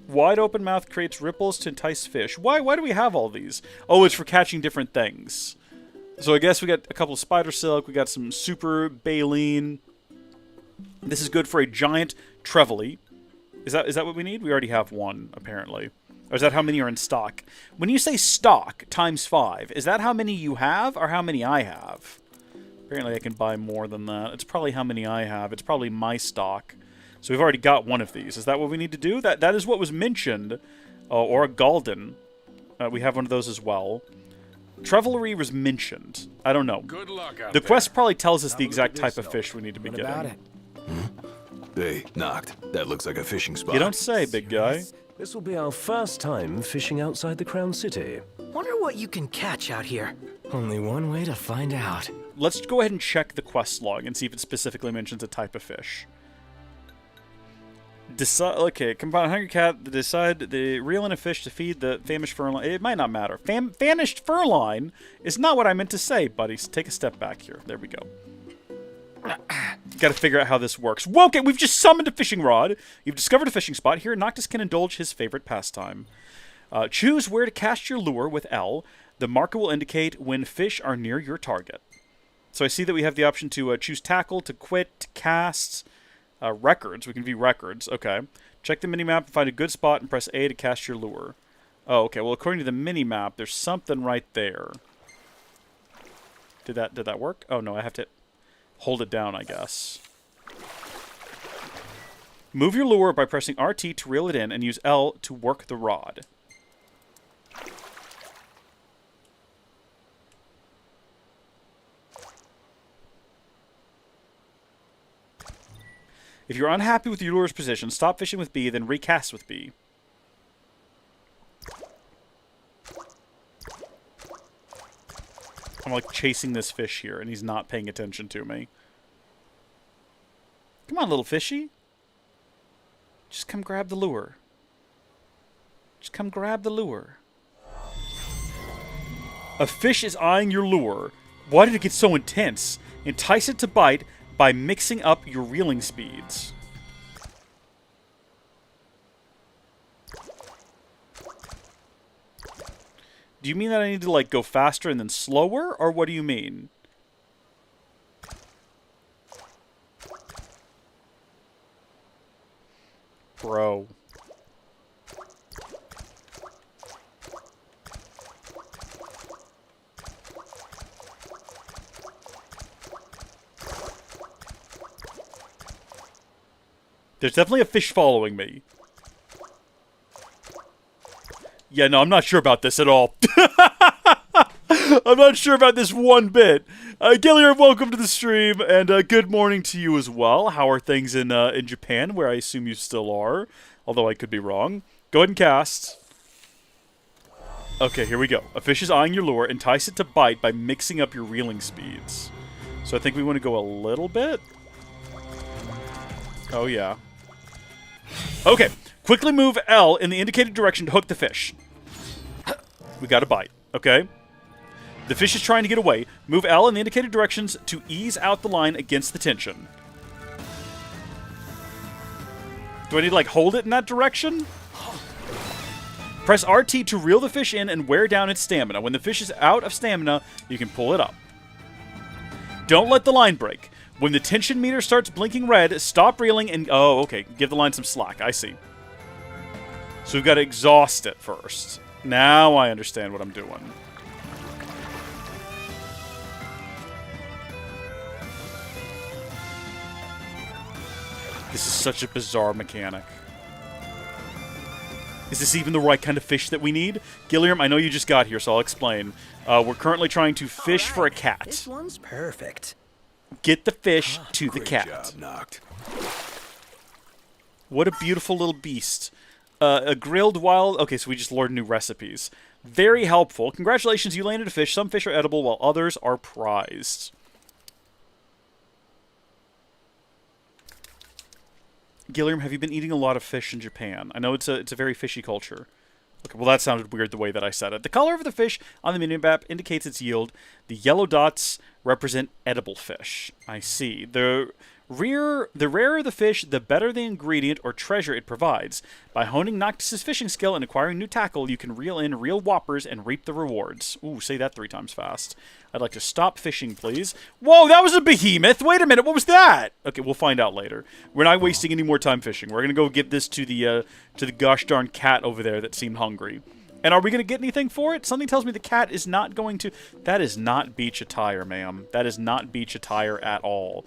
Wide open mouth creates ripples to entice fish. Why do we have all these? Oh, it's for catching different things. So I guess we got a couple of spider silk. We got some super baleen. This is good for a giant trevally. Is that what we need? We already have one, apparently. Or is that how many are in stock? When you say stock times 5, is that how many you have or how many I have? Apparently I can buy more than that. It's probably how many I have. It's probably my stock. So we've already got one of these. Is that what we need to do? That is what was mentioned. Or a Galden. We have one of those as well. Trevelry was mentioned. I don't know. Good luck out the there. quest probably tells us the exact type of fish we need to be getting. about it? Hey, Noct. That looks like a fishing spot. You don't say, big guy. This will be our first time fishing outside the Crown City. Wonder what you can catch out here. Only one way to find out. Let's go ahead and check the quest log and see if it specifically mentions a type of fish. Okay, combine a hungry cat to decide the reel in a fish to feed the famished furline. It might not matter. Famished furline is not what I meant to say, buddy. Take a step back here. There we go. Got to figure out how this works. Okay, we've just summoned a fishing rod. You've discovered a fishing spot. Here, Noctis can indulge his favorite pastime. Choose where to cast your lure with L. The marker will indicate when fish are near your target. So I see that we have the option to choose tackle, to quit, to cast, records. We can view records. Okay. Check the minimap and find a good spot and press A to cast your lure. Oh, okay. Well, according to the minimap, there's something right there. Did that work? Oh, no. I have to hold it down, I guess. Move your lure by pressing RT to reel it in and use L to work the rod. If you're unhappy with your lure's position, stop fishing with B, then recast with B. I'm like chasing this fish here, and he's not paying attention to me. Come on, little fishy. Just come grab the lure. Just come grab the lure. A fish is eyeing your lure. Why did it get so intense? Entice it to bite by mixing up your reeling speeds. Do you mean that I need to, like, go faster and then slower? Or what do you mean? Bro. There's definitely a fish following me. Yeah, no, I'm not sure about this at all. I'm not sure about this one bit. Gilliard, welcome to the stream, and good morning to you as well. How are things in Japan, where I assume you still are? Although I could be wrong. Go ahead and cast. Okay, here we go. A fish is eyeing your lure. Entice it to bite by mixing up your reeling speeds. So I think we want to go a little bit. Oh, yeah. Okay, quickly move L in the indicated direction to hook the fish. We got a bite, okay? The fish is trying to get away. Move L in the indicated directions to ease out the line against the tension. Do I need to, like, hold it in that direction? Press RT to reel the fish in and wear down its stamina. When the fish is out of stamina, you can pull it up. Don't let the line break. When the tension meter starts blinking red, stop reeling and... Oh, okay. Give the line some slack. I see. So we've got to exhaust it first. Now I understand what I'm doing. This is such a bizarre mechanic. Is this even the right kind of fish that we need? Gilliam, I know you just got here, so I'll explain. We're currently trying to fish for a cat. This one's perfect. Get the fish to the cat. Job, Noct. What a beautiful little beast. A grilled wild... Okay, so we just learned new recipes. Very helpful. Congratulations, you landed a fish. Some fish are edible, while others are prized. Gilliam, have you been eating a lot of fish in Japan? I know it's a very fishy culture. Okay, well that sounded weird the way that I said it. The color of the fish on the minimap indicates its yield. The yellow dots represent edible fish. I see. The The rarer the fish, the better the ingredient or treasure it provides. By honing Noctis' fishing skill and acquiring new tackle, you can reel in real whoppers and reap the rewards. Ooh, say that 3 times fast. I'd like to stop fishing, please. Whoa, that was a behemoth! Wait a minute, what was that? Okay, we'll find out later. We're not wasting any more time fishing. We're gonna go give this to the gosh darn cat over there that seemed hungry. And are we gonna get anything for it? Something tells me the cat is not going to... That is not beach attire, ma'am. That is not beach attire at all.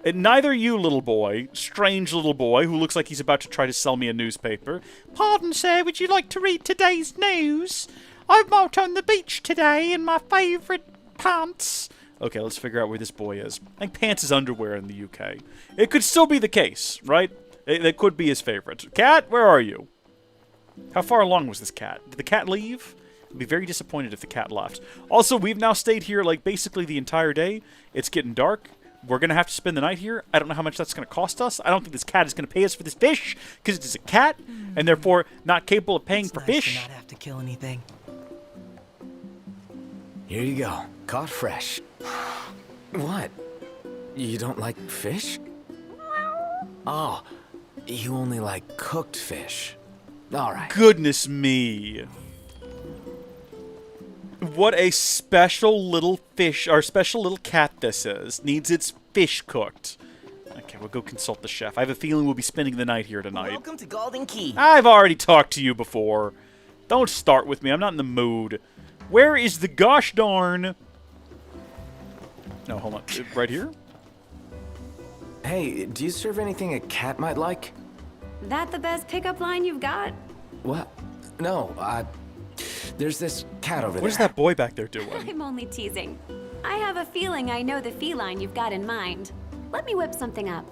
And neither you, little boy, strange little boy, who looks like he's about to try to sell me a newspaper. Pardon, sir, would you like to read today's news? I'm out on the beach today in my favourite pants. Okay, let's figure out where this boy is. I think pants is underwear in the UK. It could still be the case, right? That could be his favourite. Cat, where are you? How far along was this cat? Did the cat leave? I'd be very disappointed if the cat left. Also, we've now stayed here, like, basically the entire day. It's getting dark. We're going to have to spend the night here. I don't know how much that's going to cost us. I don't think this cat is going to pay us for this fish, because it is a cat, and therefore not capable of paying for fish. To not have to kill anything. Here you go. Caught fresh. What? You don't like fish? Oh, you only like cooked fish. All right. Goodness me. What a special little fish, or special little cat this is. Needs its fish cooked. Okay, we'll go consult the chef. I have a feeling we'll be spending the night here tonight. Welcome to Golden Key. I've already talked to you before. Don't start with me. I'm not in the mood. Where is the gosh darn... No, hold on. Right here? Hey, do you serve anything a cat might like? That the best pickup line you've got? What? No, there's this cat over there. What is that boy back there doing? I'm only teasing. I have a feeling I know the feline you've got in mind. Let me whip something up.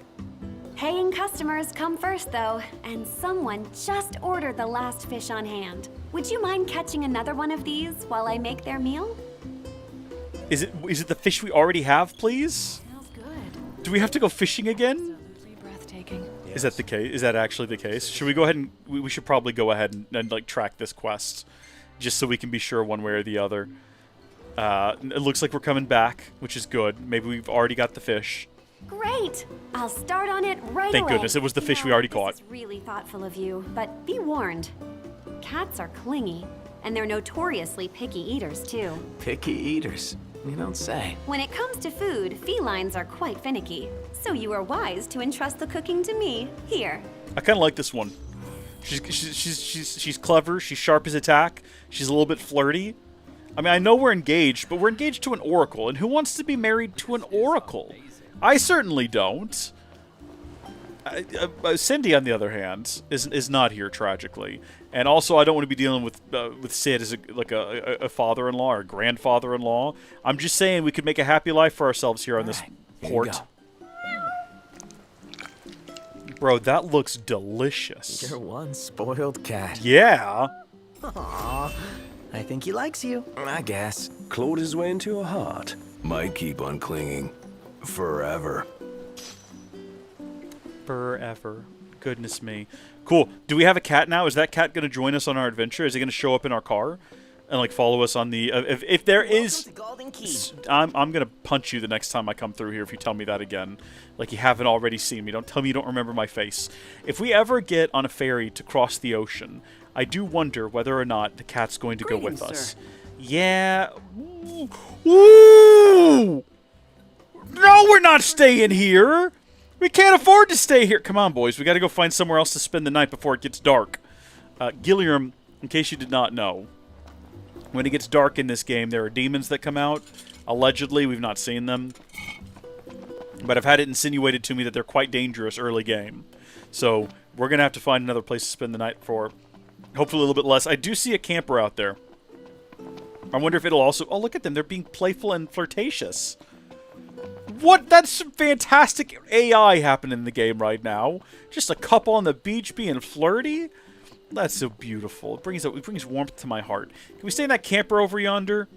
Paying customers come first, though, and someone just ordered the last fish on hand. Would you mind catching another one of these while I make their meal? Is it the fish we already have, please? Smells good. Do we have to go fishing again? Absolutely breathtaking. Is that the case? Is that actually the case? Should we go ahead and... We should probably go ahead and like, track this quest. Just so we can be sure one way or the other. It looks like we're coming back, which is good. Maybe we've already got the fish. Great! I'll start on it right away. Thank goodness, it was the fish we already caught. This is really thoughtful of you, but be warned. Cats are clingy, and they're notoriously picky eaters, too. Picky eaters? You don't say. When it comes to food, felines are quite finicky. So you are wise to entrust the cooking to me. Here. I kind of like this one. She's clever. She's sharp as attack. She's a little bit flirty. I mean, I know we're engaged, but we're engaged to an oracle, and who wants to be married to an oracle? I certainly don't. Cindy, on the other hand, is not here tragically, and also I don't want to be dealing with Sid as a father-in-law or a grandfather-in-law. I'm just saying we could make a happy life for ourselves here on this port. Bro, that looks delicious. You're one spoiled cat. Yeah. Aww. I think he likes you. I guess. Clawed his way into a heart. Might keep on clinging. Forever. Forever. Goodness me. Cool. Do we have a cat now? Is that cat going to join us on our adventure? Is he going to show up in our car? And, like, follow us on the... if there is... I'm going to punch you the next time I come through here if you tell me that again. Like you haven't already seen me. Don't tell me you don't remember my face. If we ever get on a ferry to cross the ocean, I do wonder whether or not the cat's going to go with us. Yeah. Ooh! No, we're not staying here! We can't afford to stay here! Come on, boys. We gotta go find somewhere else to spend the night before it gets dark. Gilliam, in case you did not know, when it gets dark in this game, there are demons that come out. Allegedly, we've not seen them. But I've had it insinuated to me that they're quite dangerous early game. So, we're gonna have to find another place to spend the night for. Hopefully a little bit less. I do see a camper out there. I wonder if it'll also... Oh, look at them. They're being playful and flirtatious. What? That's some fantastic AI happening in the game right now. Just a couple on the beach being flirty. That's so beautiful. It brings warmth to my heart. Can we stay in that camper over yonder?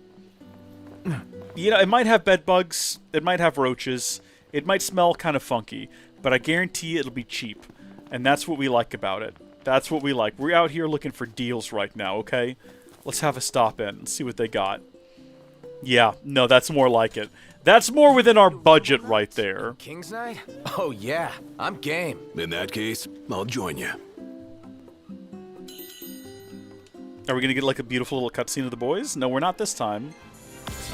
You know, it might have bed bugs. It might have roaches. It might smell kind of funky. But I guarantee it'll be cheap. And that's what we like about it. That's what we like. We're out here looking for deals right now, okay? Let's have a stop in and see what they got. Yeah, no, that's more like it. That's more within our budget right there. King's Night? Oh yeah, I'm game. In that case, I'll join you. Are we gonna get like a beautiful little cutscene of the boys? No, we're not this time.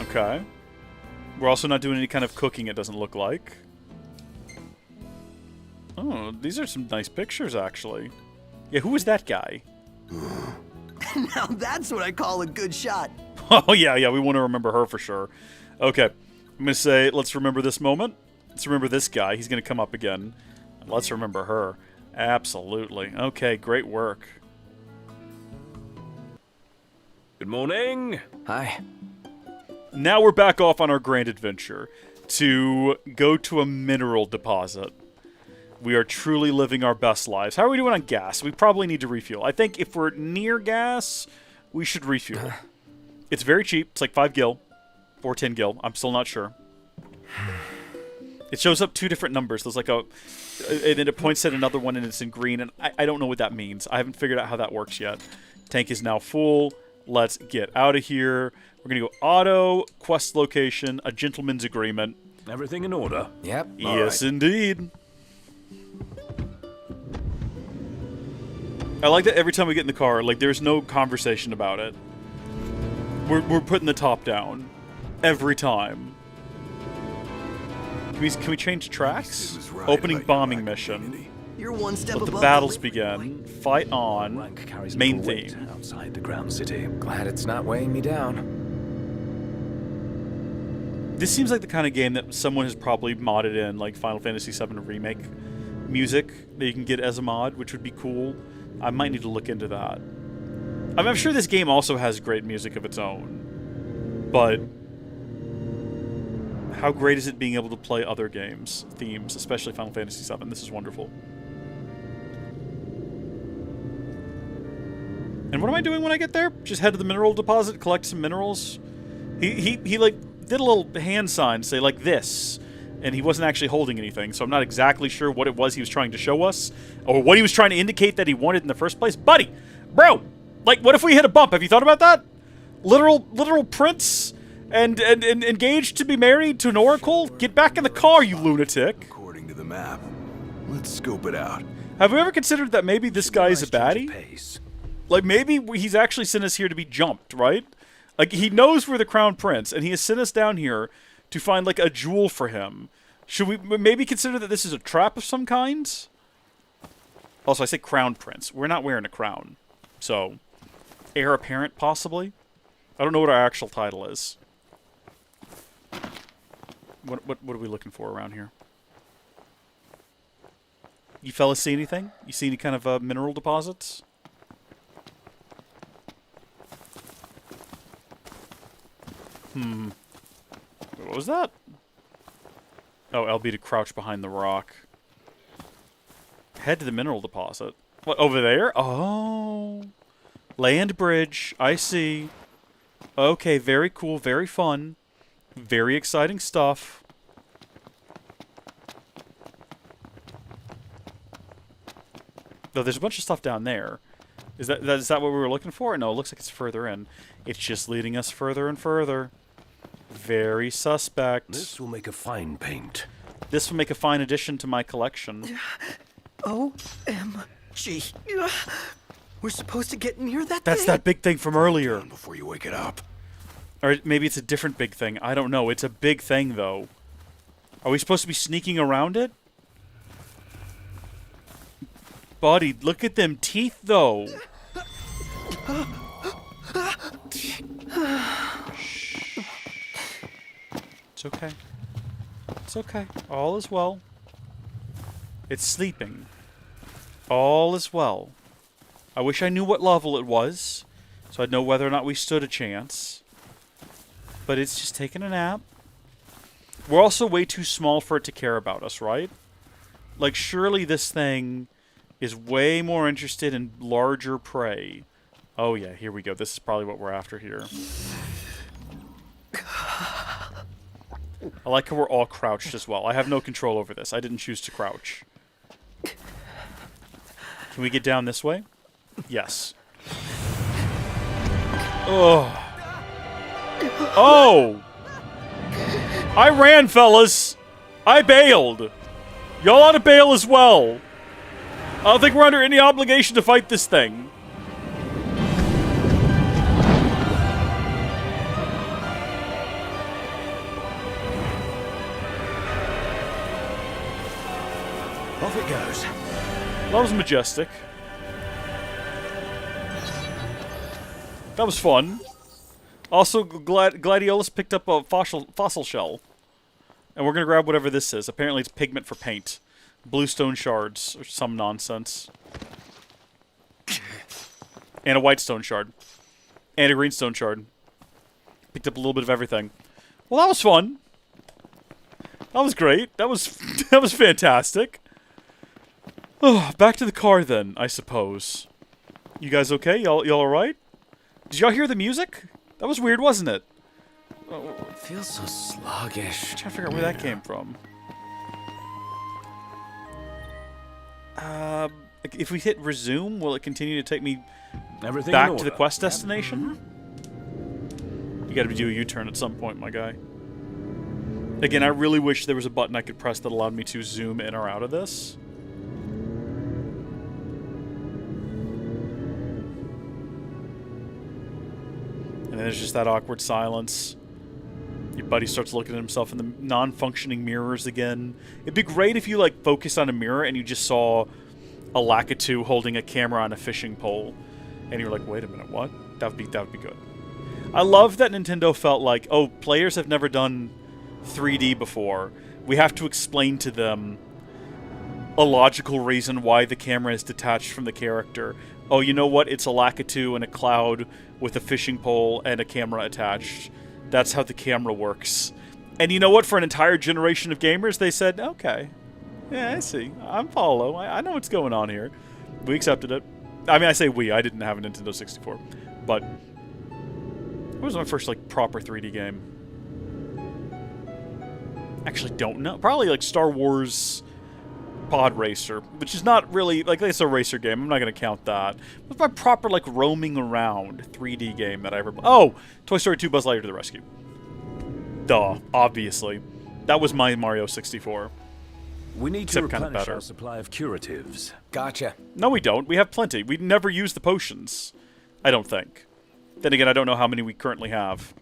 Okay. We're also not doing any kind of cooking, it doesn't look like. Oh, these are some nice pictures, actually. Yeah, who is that guy? Now that's what I call a good shot. Oh, yeah, we want to remember her for sure. Okay, I'm going to say, let's remember this moment. Let's remember this guy. He's going to come up again. And let's remember her. Absolutely. Okay, great work. Good morning. Hi. Now we're back off on our grand adventure to go to a mineral deposit. We are truly living our best lives. How are we doing on gas? We probably need to refuel. I think if we're near gas, we should refuel. It's very cheap. It's like 5 gil or 10 gil. I'm still not sure. It shows up 2 different numbers. There's like a... and then it points at another one and it's in green, and I don't know what that means. I haven't figured out how that works yet. Tank is now full. Let's get out of here. We're going to go auto, quest location, a gentleman's agreement. Everything in order? Yep. Yes, indeed. I like that every time we get in the car, like, there's no conversation about it. We're putting the top down. Every time. Can we change tracks? Opening bombing mission. You're one step Let the above battles begin. Fight on. Main theme. Outside the ground city. Glad it's not weighing me down. This seems like the kind of game that someone has probably modded in, like Final Fantasy VII Remake music that you can get as a mod, which would be cool. I might need to look into that. I'm sure this game also has great music of its own, but how great is it being able to play other games' themes, especially Final Fantasy VII? This is wonderful. And what am I doing when I get there? Just head to the mineral deposit, collect some minerals. He like did a little hand sign, say like this, and he wasn't actually holding anything, so I'm not exactly sure what it was he was trying to show us, or what he was trying to indicate that he wanted in the first place. Buddy, bro, like, what if we hit a bump? Have you thought about that? Literal prince and engaged to be married to an oracle? Get back in the car, you lunatic. According to the map, let's scope it out. Have we ever considered that maybe this guy is a baddie? Like, maybe he's actually sent us here to be jumped, right? Like, he knows we're the crown prince, and he has sent us down here to find, like, a jewel for him. Should we maybe consider that this is a trap of some kind? Also, I say crown prince. We're not wearing a crown. So, heir apparent, possibly? I don't know what our actual title is. What are we looking for around here? You fellas see anything? You see any kind of mineral deposits? What was that? Oh, LB to crouch behind the rock. Head to the mineral deposit. What, over there? Oh. Land bridge. I see. Okay, very cool, very fun. Very exciting stuff. Though there's a bunch of stuff down there. Is that what we were looking for? No, it looks like it's further in. It's just leading us further and further. Very suspect. This will make a fine paint. This will make a fine addition to my collection. OMG. We're supposed to get near that That's thing. that big thing from earlier. Before you wake it up. Or maybe it's a different big thing. I don't know. It's a big thing, though. Are we supposed to be sneaking around it? Buddy, look at them teeth, though. Shh. It's okay. It's okay. All is well. It's sleeping. All is well. I wish I knew what level it was, so I'd know whether or not we stood a chance. But it's just taking a nap. We're also way too small for it to care about us, right? Like, surely this thing is way more interested in larger prey. Oh yeah, here we go. This is probably what we're after here. I like how we're all crouched as well. I have no control over this. I didn't choose to crouch. Can we get down this way? Yes. Oh. Oh! I ran, fellas. I bailed. Y'all ought to bail as well. I don't think we're under any obligation to fight this thing. Off it goes. That was majestic. That was fun. Also, Gladiolus picked up a fossil shell. And we're going to grab whatever this is. Apparently it's pigment for paint. Bluestone shards, or some nonsense. And a white stone shard. And a greenstone shard. Picked up a little bit of everything. Well, that was fun. That was great. That was fantastic. Oh, back to the car then, I suppose. You guys okay? Y'all alright? Did y'all hear the music? That was weird, wasn't it? It feels so sluggish. I'm trying to figure out where that came from. If we hit resume, will it continue to take me back to the quest destination? You gotta do a U-turn at some point, my guy. Again, I really wish there was a button I could press that allowed me to zoom in or out of this. And then there's just that awkward silence. Your buddy starts looking at himself in the non-functioning mirrors again. It'd be great if you, like, focused on a mirror and you just saw a Lakitu holding a camera on a fishing pole. And you were like, wait a minute, what? That would be good. I love that Nintendo felt like, oh, players have never done 3D before. We have to explain to them a logical reason why the camera is detached from the character. Oh, you know what? It's a Lakitu in a cloud with a fishing pole and a camera attached. That's how the camera works. And you know what? For an entire generation of gamers, they said, okay. Yeah, I see. I'm follow. I know what's going on here. We accepted it. I mean, I say we. I didn't have a Nintendo 64. But it was my first, like, proper 3D game. Actually, don't know. Probably, like, Star Wars Pod Racer, which is not really, like, it's a racer game. I'm not going to count that. It was my proper, like, roaming around 3D game that I ever... Oh! Toy Story 2 Buzz Lightyear to the Rescue. Duh. Obviously. That was my Mario 64. We need to replenish our supply of curatives. Gotcha. No, we don't. We have plenty. We never use the potions. I don't think. Then again, I don't know how many we currently have.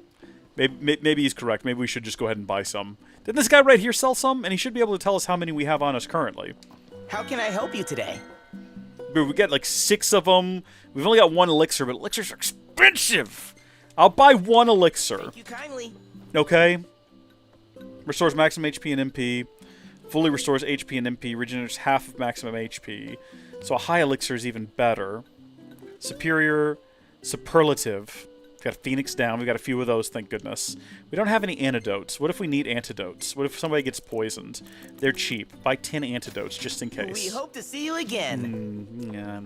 Maybe he's correct. Maybe we should just go ahead and buy some. Did this guy right here sell some? And he should be able to tell us how many we have on us currently. How can I help you today? We get like 6 of them. We've only got 1 elixir, but elixirs are expensive. I'll buy 1 elixir. Thank you kindly. Okay. Restores maximum HP and MP. Fully restores HP and MP. Regenerates half of maximum HP. So a high elixir is even better. Superior. Superlative. We've got a Phoenix down. We've got a few of those, thank goodness. We don't have any antidotes. What if we need antidotes? What if somebody gets poisoned? They're cheap. Buy 10 antidotes just in case. We hope to see you again. Yeah.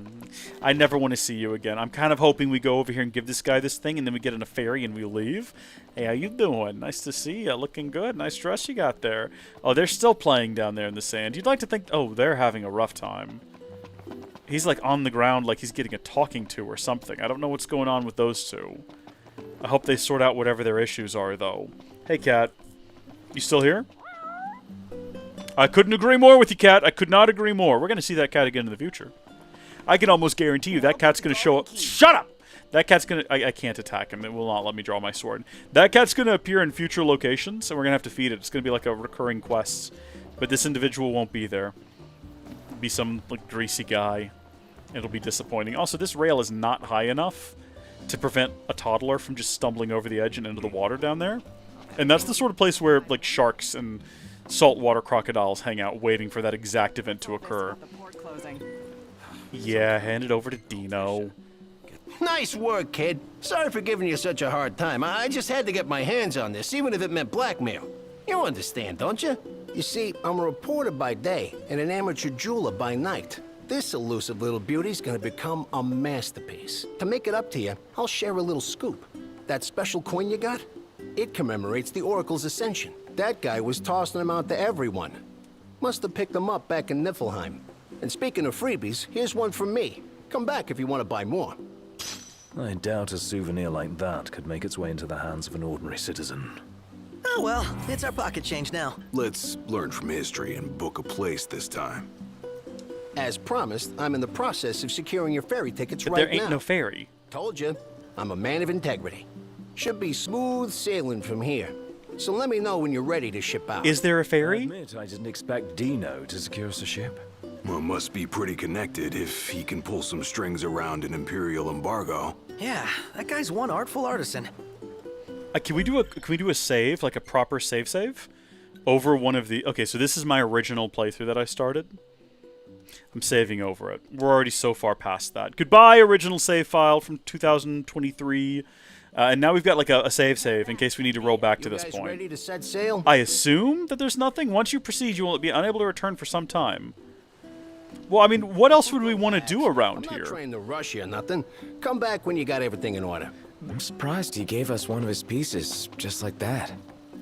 I never want to see you again. I'm kind of hoping we go over here and give this guy this thing, and then we get in a ferry and we leave. Hey, how you doing? Nice to see you. Looking good. Nice dress you got there. Oh, they're still playing down there in the sand. You'd like to think... Oh, they're having a rough time. He's like on the ground like he's getting a talking to or something. I don't know what's going on with those two. I hope they sort out whatever their issues are, though. Hey, Cat. You still here? I couldn't agree more with you, Cat. I could not agree more. We're going to see that cat again in the future. I can almost guarantee you that cat's going to show up. Shut up! That cat's going to... I can't attack him. It will not let me draw my sword. That cat's going to appear in future locations, and we're going to have to feed it. It's going to be like a recurring quest. But this individual won't be there. It'll be some, like, greasy guy. It'll be disappointing. Also, this rail is not high enough to prevent a toddler from just stumbling over the edge and into the water down there. And that's the sort of place where, like, sharks and saltwater crocodiles hang out waiting for that exact event to occur. Yeah, hand it over to Dino. Nice work, kid. Sorry for giving you such a hard time. I just had to get my hands on this, even if it meant blackmail. You understand, don't you? You see, I'm a reporter by day and an amateur jeweler by night. This elusive little beauty's gonna become a masterpiece. To make it up to you, I'll share a little scoop. That special coin you got? It commemorates the Oracle's ascension. That guy was tossing them out to everyone. Must have picked them up back in Niflheim. And speaking of freebies, here's one from me. Come back if you want to buy more. I doubt a souvenir like that could make its way into the hands of an ordinary citizen. Oh well, it's our pocket change now. Let's learn from history and book a place this time. As promised, I'm in the process of securing your ferry tickets But right now. there ain't no ferry. Told you, I'm a man of integrity. Should be smooth sailing from here. So let me know when you're ready to ship out. Is there a ferry? I admit I didn't expect Dino to secure us a ship. Well, must be pretty connected if he can pull some strings around an Imperial embargo. Yeah, that guy's one artful artisan. Can we do a save, like a proper save over one of the? Okay, so this is my original playthrough that I started. I'm saving over it. We're already so far past that. Goodbye, original save file from 2023. And now we've got like a save in case we need to roll back to this point. Ready to set sail? I assume that there's nothing. Once you proceed, you will be unable to return for some time. Well, I mean, what else would we want to do around I'm here? not trying to rush you or nothing. Come back when you got everything in order. I'm surprised he gave us one of his pieces, just like that.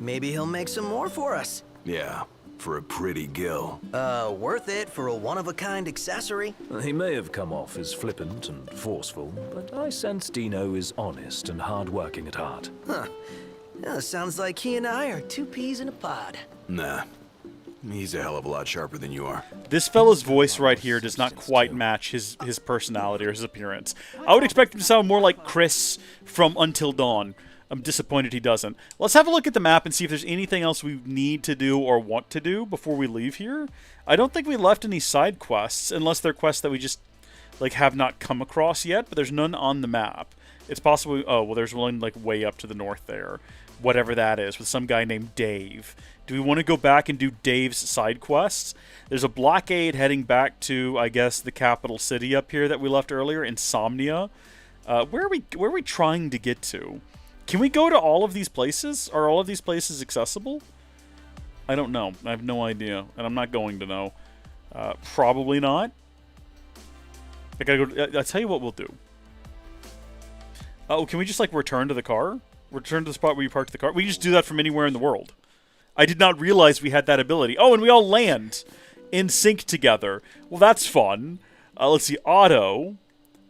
Maybe he'll make some more for us. Yeah, for a pretty gill. Worth it for a one-of-a-kind accessory. He may have come off as flippant and forceful, but I sense Dino is honest and hard-working at heart. Huh. Yeah, sounds like he and I are two peas in a pod. Nah, he's a hell of a lot sharper than you are. This fellow's voice right here does not quite match his personality or his appearance. I would expect him to sound more like Chris from Until Dawn. I'm disappointed he doesn't. Let's have a look at the map and see if there's anything else we need to do or want to do before we leave here. I don't think we left any side quests, unless they're quests that we just like have not come across yet, but there's none on the map. It's possible... Oh, well, there's one like way up to the north there. Whatever that is, with some guy named Dave. Do we want to go back and do Dave's side quests? There's a blockade heading back to, I guess, the capital city up here that we left earlier, Insomnia. Where are we trying to get to? Can we go to all of these places? Are all of these places accessible? I don't know. I have no idea, and I'm not going to know. Probably not. I gotta go. I'll tell you what we'll do. Oh, can we just like return to the car? Return to the spot where you parked the car? We can just do that from anywhere in the world. I did not realize we had that ability. Oh, and we all land in sync together. Well, that's fun. Let's see, auto,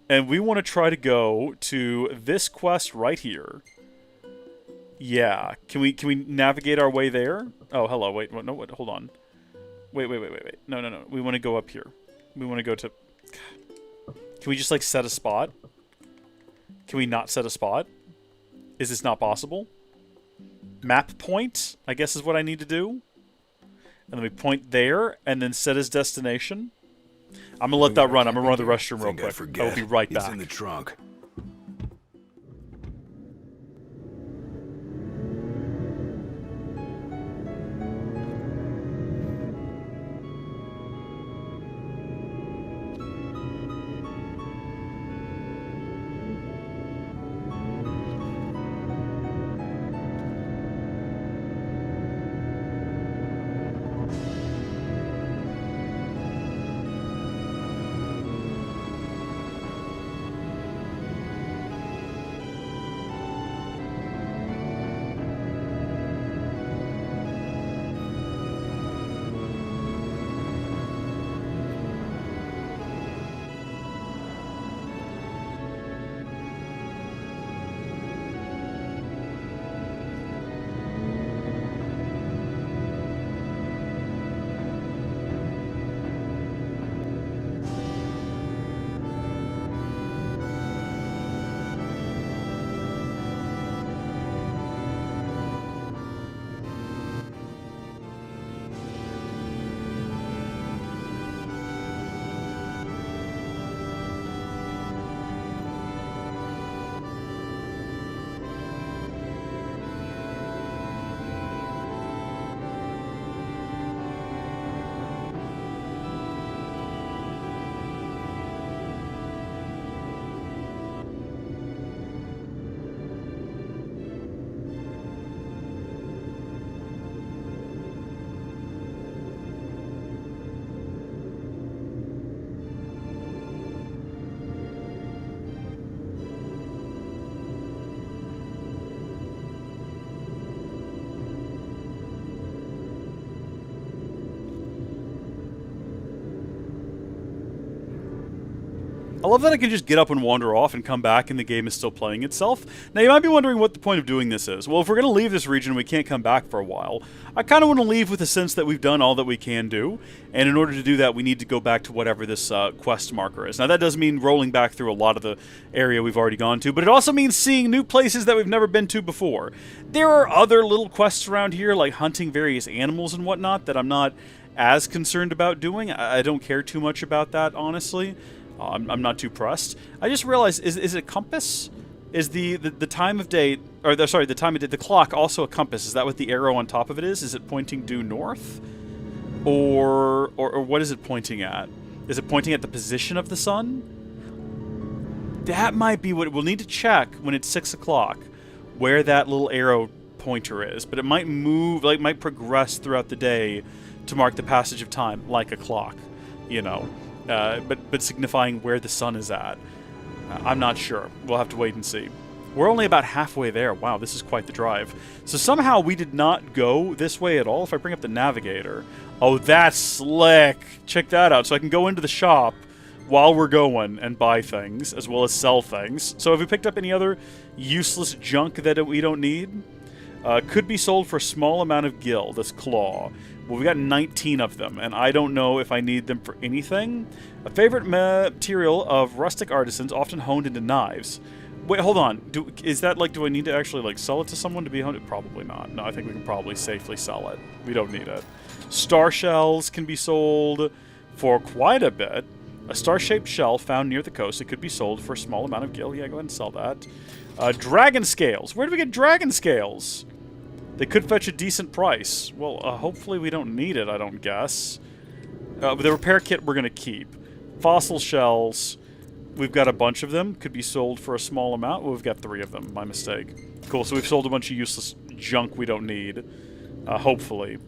and we want to try to go to this quest right here. Yeah, can we navigate our way there? Oh, hello. Wait, no, wait, hold on. Wait. No. We want to go up here. We want to go to. Can we just like set a spot? Can we not set a spot? Is this not possible? Map point, I guess, is what I need to do. And then we point there, and then set his destination. I'm gonna let that run. I'm gonna run to the restroom real quick. I'll be right back. It's in the trunk. I love that I can just get up and wander off and come back and the game is still playing itself. Now, you might be wondering what the point of doing this is. Well, if we're going to leave this region and we can't come back for a while, I kind of want to leave with a sense that we've done all that we can do, and in order to do that, we need to go back to whatever this quest marker is. Now, that does mean rolling back through a lot of the area we've already gone to, but it also means seeing new places that we've never been to before. There are other little quests around here, like hunting various animals and whatnot, that I'm not as concerned about doing. I don't care too much about that, honestly. I'm not too pressed. I just realized, is it a compass? Is the time of day, or sorry, the time of day, the clock also a compass? Is that what the arrow on top of it is? Is it pointing due north? Or what is it pointing at? Is it pointing at the position of the sun? That might be what we'll need to check when it's 6 o'clock, where that little arrow pointer is. But it might move, like might progress throughout the day to mark the passage of time, like a clock, you know. But signifying where the sun is at. I'm not sure. We'll have to wait and see. We're only about halfway there. Wow, this is quite the drive. So somehow we did not go this way at all. If I bring up the navigator... Oh, that's slick! Check that out. So I can go into the shop while we're going and buy things, as well as sell things. So have we picked up any other useless junk that we don't need? Could be sold for a small amount of gil, this claw. Well, we got 19 of them, and I don't know if I need them for anything. A favorite material of rustic artisans, often honed into knives. Wait, hold on. Is that like, do I need to actually like sell it to someone to be honed? Probably not. No, I think we can probably safely sell it. We don't need it. Star shells can be sold for quite a bit. A star-shaped shell found near the coast. It could be sold for a small amount of gil. Yeah, go ahead and sell that. Dragon scales. Where do we get dragon scales? They could fetch a decent price. Well, hopefully we don't need it, I don't guess. But the repair kit we're going to keep. Fossil shells. We've got a bunch of them. Could be sold for a small amount. Well, we've got 3 of them. My mistake. Cool, so we've sold a bunch of useless junk we don't need. Hopefully.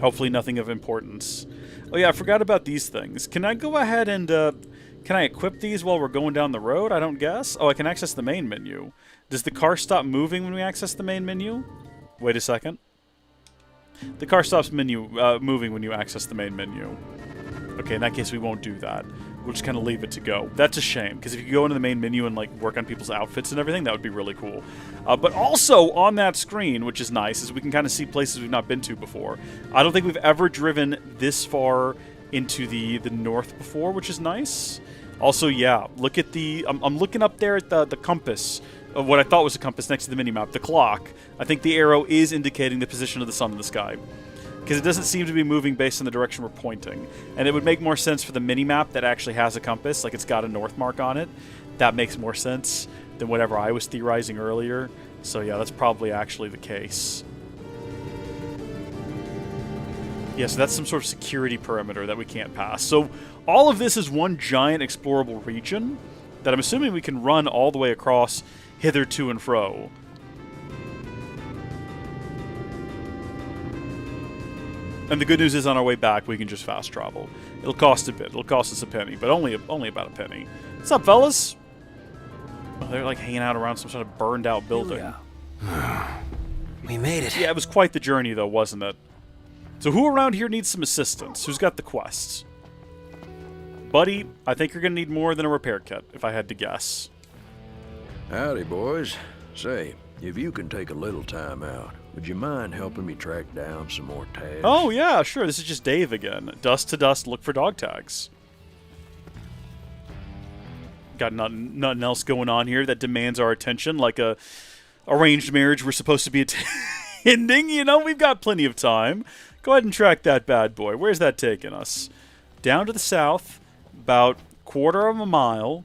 Hopefully nothing of importance. Oh yeah, I forgot about these things. Can I go ahead and, can I equip these while we're going down the road? I don't guess. Oh, I can access the main menu. Does the car stop moving when we access the main menu? Wait a second. The car stops moving when you access the main menu. Okay, in that case we won't do that. We'll just kind of leave it to go. That's a shame, because if you go into the main menu and like work on people's outfits and everything, that would be really cool. But also on that screen, which is nice, is we can kind of see places we've not been to before. I don't think we've ever driven this far into the north before, which is nice. Also, yeah, look at the... I'm looking up there at the compass, of what I thought was a compass next to the minimap, the clock. I think the arrow is indicating the position of the sun in the sky, because it doesn't seem to be moving based on the direction we're pointing. And it would make more sense for the minimap that actually has a compass, like it's got a north mark on it. That makes more sense than whatever I was theorizing earlier. So yeah, that's probably actually the case. Yeah, so that's some sort of security perimeter that we can't pass. So all of this is one giant explorable region that I'm assuming we can run all the way across hither to and fro. And the good news is on our way back, we can just fast travel. It'll cost a bit. It'll cost us a penny, but only about a penny. What's up, fellas? Oh, they're like hanging out around some sort of burned out building. We made it. Yeah, it was quite the journey, though, wasn't it? So who around here needs some assistance? Who's got the quests? Buddy, I think you're going to need more than a repair kit, if I had to guess. Howdy, boys. Say, if you can take a little time out, would you mind helping me track down some more tags? Oh, yeah, sure. This is just Dave again. Dust to dust, look for dog tags. Got nothing else going on here that demands our attention, like a arranged marriage we're supposed to be attending. You know, we've got plenty of time. Go ahead and track that bad boy. Where's that taking us? Down to the south, about quarter of a mile.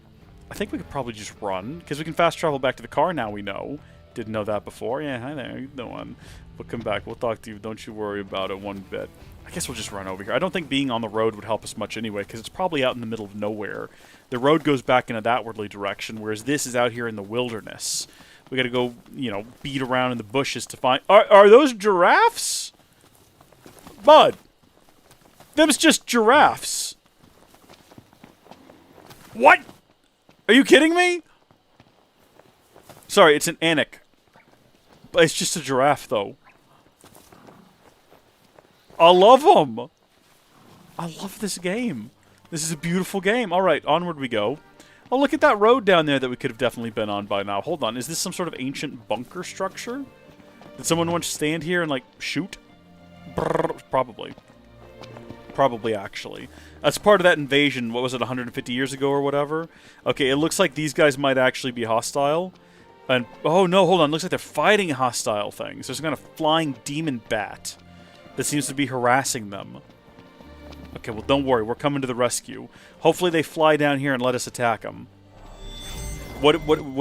I think we could probably just run, because we can fast travel back to the car now we know. Didn't know that before. Yeah, hi there. How you doing? We'll come back. We'll talk to you. Don't you worry about it one bit. I guess we'll just run over here. I don't think being on the road would help us much anyway, because it's probably out in the middle of nowhere. The road goes back in a outwardly direction, whereas this is out here in the wilderness. We gotta go, you know, beat around in the bushes to find... Are those giraffes? Bud. Them's just giraffes. What? Are you kidding me? Sorry, it's an anik. But it's just a giraffe, though. I love them. I love this game. This is a beautiful game. All right, onward we go. Oh, look at that road down there that we could have definitely been on by now. Hold on, is this some sort of ancient bunker structure? Did someone once stand here and, like, shoot? Brrr, probably. Probably, actually. That's part of that invasion, what was it, 150 years ago or whatever? Okay, it looks like these guys might actually be hostile. And, oh no, hold on, looks like they're fighting hostile things. There's some kind of flying demon bat that seems to be harassing them. Okay, well, don't worry, we're coming to the rescue. Hopefully they fly down here and let us attack them. What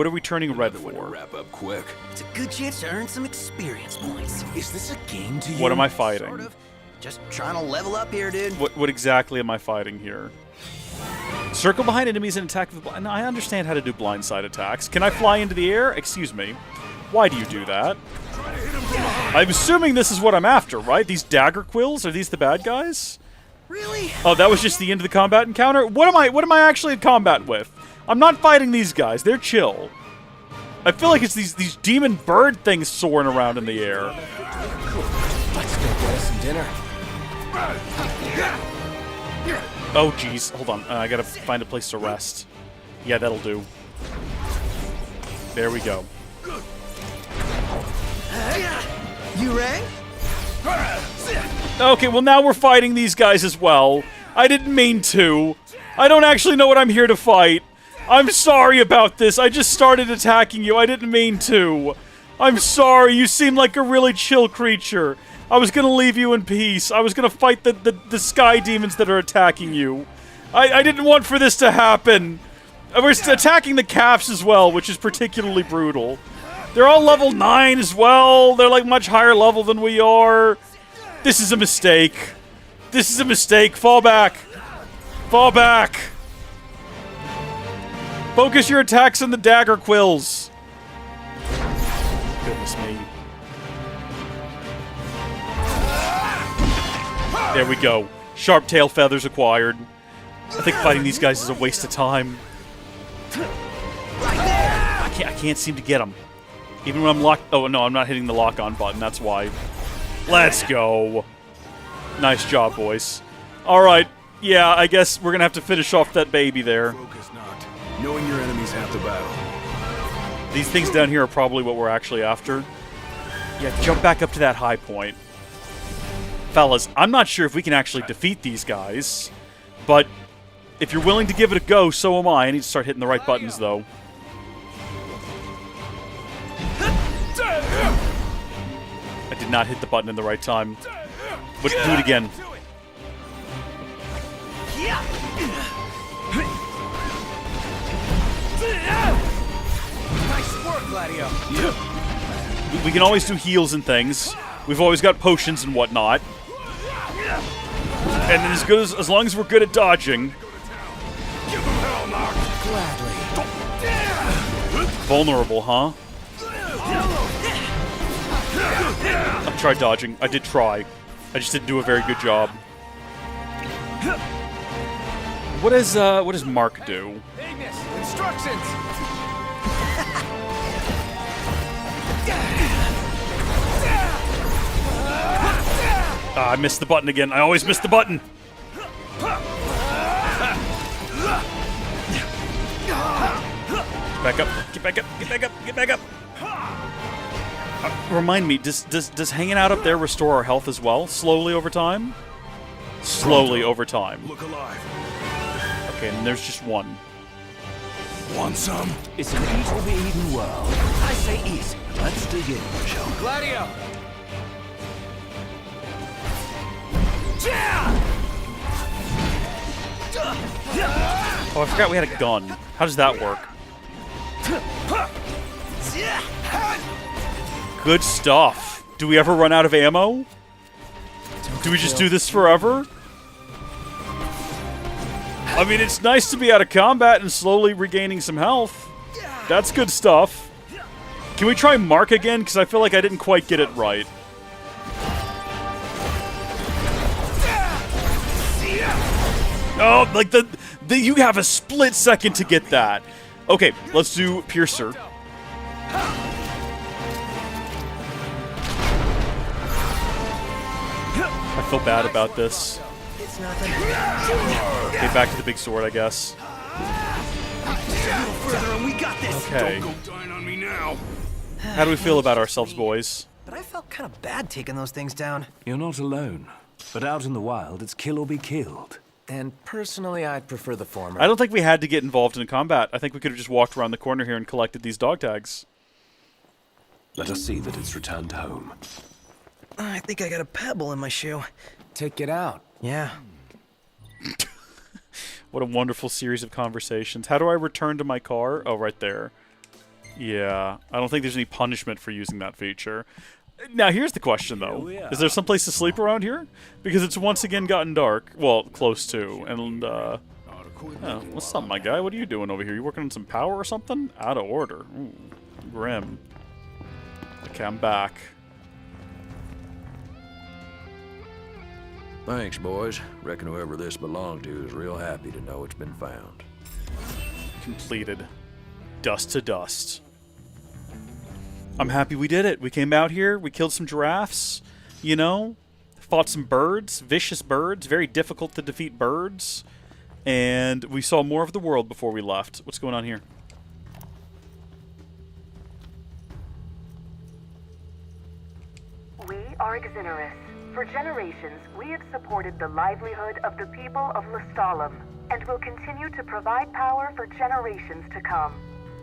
are we turning red for? Wrap up quick. It's a good chance to earn some experience points. Is this a game to you? What am I fighting? Sort of. Just trying to level up here, dude. What exactly am I fighting here? Circle behind enemies and attack with blind. I understand how to do blindside attacks. Can I fly into the air? Excuse me. Why do you do that? I'm assuming this is what I'm after, right? These dagger quills? Are these the bad guys? Really? Oh, that was just the end of the combat encounter? What am I actually in combat with? I'm not fighting these guys. They're chill. I feel like it's these demon bird things soaring around in the air. Let's go get us some dinner. Oh, jeez. Hold on. I gotta find a place to rest. Yeah, that'll do. There we go. You rang? Okay, well now we're fighting these guys as well. I didn't mean to. I don't actually know what I'm here to fight. I'm sorry about this. I just started attacking you. I didn't mean to. I'm sorry. You seem like a really chill creature. I was gonna leave you in peace. I was gonna fight the sky demons that are attacking you. I didn't want for this to happen. We're attacking the calves as well, which is particularly brutal. They're all level 9 as well. They're like much higher level than we are. This is a mistake. This is a mistake. Fall back. Fall back. Focus your attacks on the dagger quills. Goodness me. There we go. Sharp tail feathers acquired. I think fighting these guys is a waste of time. I can't seem to get them. Even when I'm locked... Oh, no, I'm not hitting the lock-on button. That's why. Let's go. Nice job, boys. Alright. Yeah, I guess we're gonna have to finish off that baby there. Focus not. Knowing your enemy's half the battle. These things down here are probably what we're actually after. Yeah, jump back up to that high point. Fellas, I'm not sure if we can actually defeat these guys, but if you're willing to give it a go, so am I. I need to start hitting the right buttons, though. I did not hit the button in the right time. But do it again. Nice work, Gladio. We can always do heals and things. We've always got potions and whatnot. And then as long as we're good at dodging. Vulnerable, huh? I tried dodging. I did try. I just didn't do a very good job. What does Mark do? Ignis, instructions. I missed the button again. I always miss the button. Back up. Get back up. Get back up. Get back up. Remind me, does hanging out up there restore our health as well? Slowly over time? Slowly over time. Look alive. Okay, and there's just one. Want some? It's an eat or be eaten world. I say eat. Let's dig in, shall we? Gladio. Oh, I forgot we had a gun. How does that work? Good stuff. Do we ever run out of ammo? Do we just do this forever? I mean, it's nice to be out of combat and slowly regaining some health. That's good stuff. Can we try Mark again? Because I feel like I didn't quite get it right. Oh, like you have a split second to get that. Okay, let's do Piercer. I feel bad about this. It's nothing. Okay, back to the big sword, I guess. A little further and we got this. Okay. Don't go dying on me now. How do we feel about ourselves, boys? But I felt kind of bad taking those things down. You're not alone. But out in the wild, it's kill or be killed. And personally, I'd prefer the former. I don't think we had to get involved in combat. I think we could have just walked around the corner here and collected these dog tags. Let us see that it's returned home. I think I got a pebble in my shoe. Take it out. Yeah. What a wonderful series of conversations. How do I return to my car? Oh, right there. Yeah, I don't think there's any punishment for using that feature. Now, here's the question, though. Is there some place to sleep around here? Because it's once again gotten dark. Well, close to. And, oh, what's up, my guy? What are you doing over here? You working on some power or something? Out of order. Ooh, grim. Okay, I'm back. Thanks, boys. Reckon whoever this belonged to is real happy to know it's been found. Completed. Dust to dust. I'm happy we did it. We came out here, we killed some giraffes, you know, fought some birds, vicious birds, very difficult to defeat birds, and we saw more of the world before we left. What's going on here? We are Exonerus. For generations, we have supported the livelihood of the people of Lestalem, and will continue to provide power for generations to come.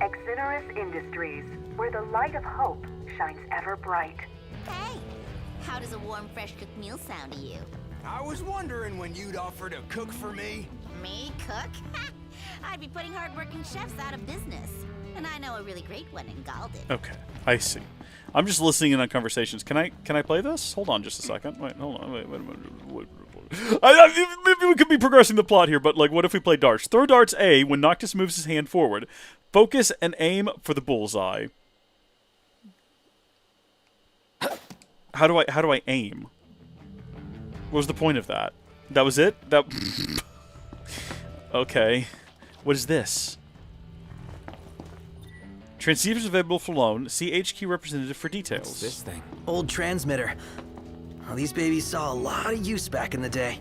Exonerus Industries, where the light of hope shines ever bright. Hey, how does a warm, fresh cooked meal sound to you? I was wondering when you'd offer to cook for me. Me cook? I'd be putting hard-working chefs out of business. And I know a really great one in Galden. Okay, I see. I'm just listening in on conversations. Can I play this? Hold on just a second. Wait, hold on. Wait a minute. Maybe we could be progressing the plot here, but like, what if we play darts? Throw darts A when Noctis moves his hand forward. Focus and aim for the bullseye. How do I aim? What was the point of that? That was it? That. Okay. What is this? Transceivers available for loan. See HQ representative for details. What's this thing? Old transmitter. Well, these babies saw a lot of use back in the day.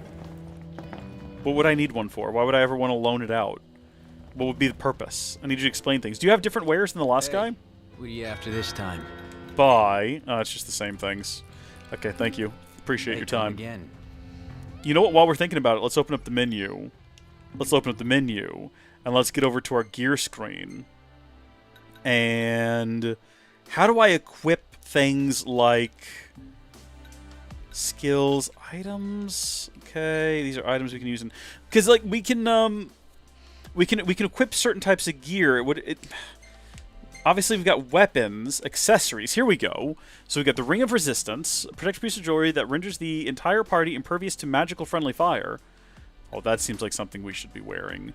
What would I need one for? Why would I ever want to loan it out? What would be the purpose? I need you to explain things. Do you have different wares than the last guy? What are you after this time? Bye. Oh, it's just the same things. Okay, thank you. Appreciate your time. Again. You know what? While we're thinking about it, let's open up the menu. Let's open up the menu, and let's get over to our gear screen. And how do I equip things like skills, items? Okay, these are items we can use, because like we can equip certain types of gear. Obviously, we've got weapons, accessories. Here we go. So we've got the Ring of Resistance, a protective piece of jewelry that renders the entire party impervious to magical friendly fire. Oh, that seems like something we should be wearing.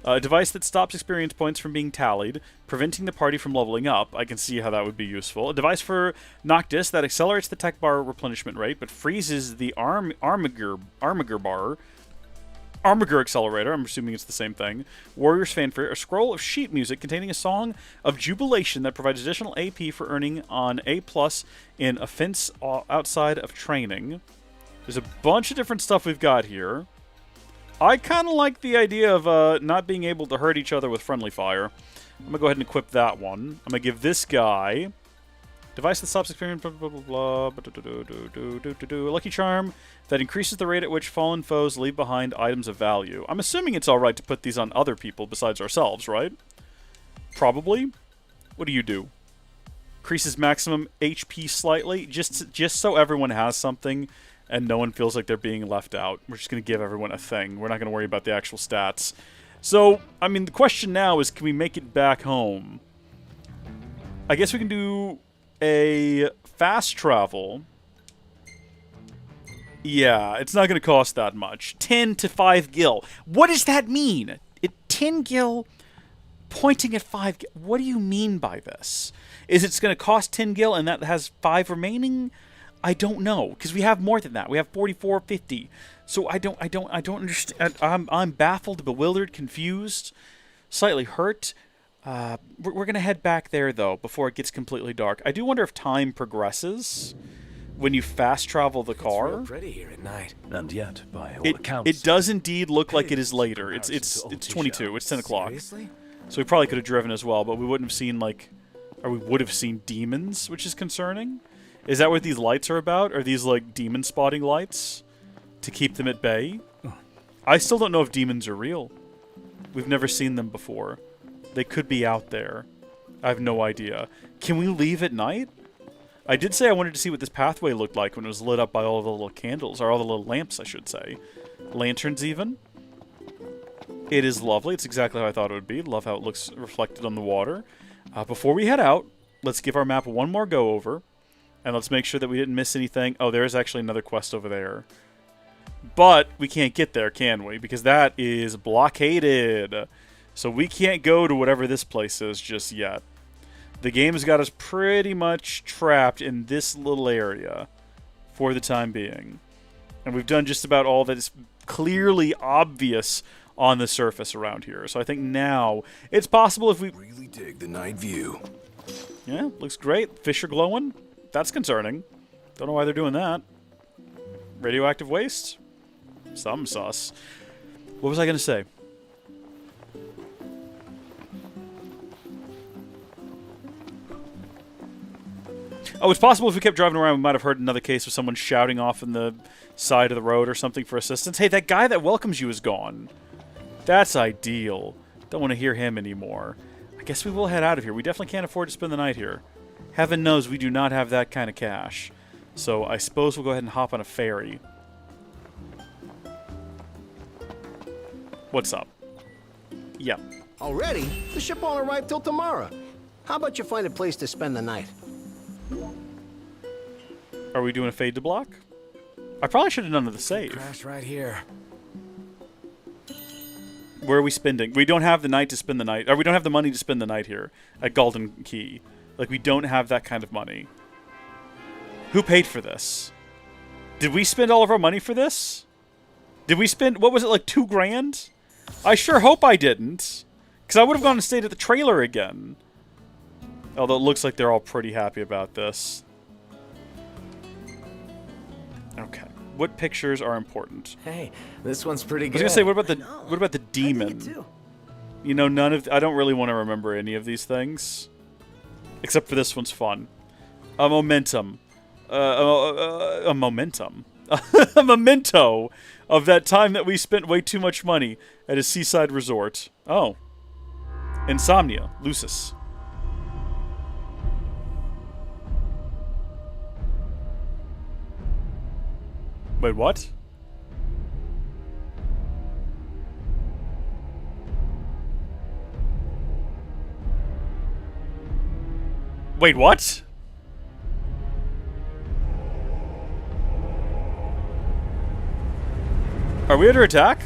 A device that stops experience points from being tallied, preventing the party from leveling up. I can see how that would be useful. A device for Noctis that accelerates the tech bar replenishment rate, but freezes the armiger accelerator. I'm assuming it's the same thing. Warrior's Fanfare, a scroll of sheet music containing a song of jubilation that provides additional AP for earning on A+ in offense outside of training. There's a bunch of different stuff we've got here. I kind of like the idea of not being able to hurt each other with friendly fire. I'm going to go ahead and equip that one. I'm going to give this guy device that stops experience, blah, blah, blah, blah, a lucky charm that increases the rate at which fallen foes leave behind items of value. I'm assuming it's alright to put these on other people besides ourselves, right? Probably. What do you do? Increases maximum HP slightly, just so everyone has something and no one feels like they're being left out. We're just going to give everyone a thing. We're not going to worry about the actual stats. So, I mean, the question now is, can we make it back home? I guess we can do a fast travel. Yeah, it's not going to cost that much. 10 to 5 gil. What does that mean? 10 gil pointing at 5 gil. What do you mean by this? Is it's going to cost 10 gil and that has 5 remaining? I don't know, because we have more than that. We have 44, 50. So I don't understand. I'm baffled, bewildered, confused, slightly hurt. We're going to head back there, though, before it gets completely dark. I do wonder if time progresses. when you fast travel the car. It's real pretty here at night. And yet, by all It accounts, does indeed look like it is later. It's 22. It's 10 o'clock. Seriously? So we probably could have driven as well, but we wouldn't have seen like, or we would have seen demons, which is concerning. Is that what these lights are about? Are these like demon spotting lights to keep them at bay? I still don't know if demons are real. We've never seen them before. They could be out there. I have no idea. Can we leave at night? I did say I wanted to see what this pathway looked like when it was lit up by all the little candles, or all the little lamps, I should say. Lanterns, even. It is lovely. It's exactly how I thought it would be. Love how it looks reflected on the water. Before we head out, let's give our map one more go-over, and let's make sure that we didn't miss anything. Oh, there is actually another quest over there. But we can't get there, can we? Because that is blockaded. So we can't go to whatever this place is just yet. The game has got us pretty much trapped in this little area for the time being. And we've done just about all that is clearly obvious on the surface around here. So I think now it's possible if we really dig the night view. Yeah, looks great. Fish are glowing. That's concerning. Don't know why they're doing that. Radioactive waste? Some sus. What was I going to say? Oh, it's possible if we kept driving around, we might have heard another case of someone shouting off in the side of the road or something for assistance. Hey, that guy that welcomes you is gone. That's ideal. Don't want to hear him anymore. I guess we will head out of here. We definitely can't afford to spend the night here. Heaven knows we do not have that kind of cash. So I suppose we'll go ahead and hop on a ferry. What's up? Yep. Already? The ship won't arrive till tomorrow. How about you find a place to spend the night? Are we doing a fade to block? I probably should have done the save. Crash right here. Where are we spending? We don't have the night to spend the night. Or we don't have the money to spend the night here at Golden Key. Like, we don't have that kind of money. Who paid for this? Did we spend all of our money for this? Did we spend, what was it, like $2 grand? I sure hope I didn't. Because I would have gone and stayed at the trailer again. Although it looks like they're all pretty happy about this. Okay. What pictures are important? Hey, this one's pretty good. I was gonna say, what about the demon? You know, none of I don't really want to remember any of these things, except for this one's fun. A momentum, a momentum, a memento of that time that we spent way too much money at a seaside resort. Oh, insomnia, Lucis. Wait, what? Wait, what? Are we under attack?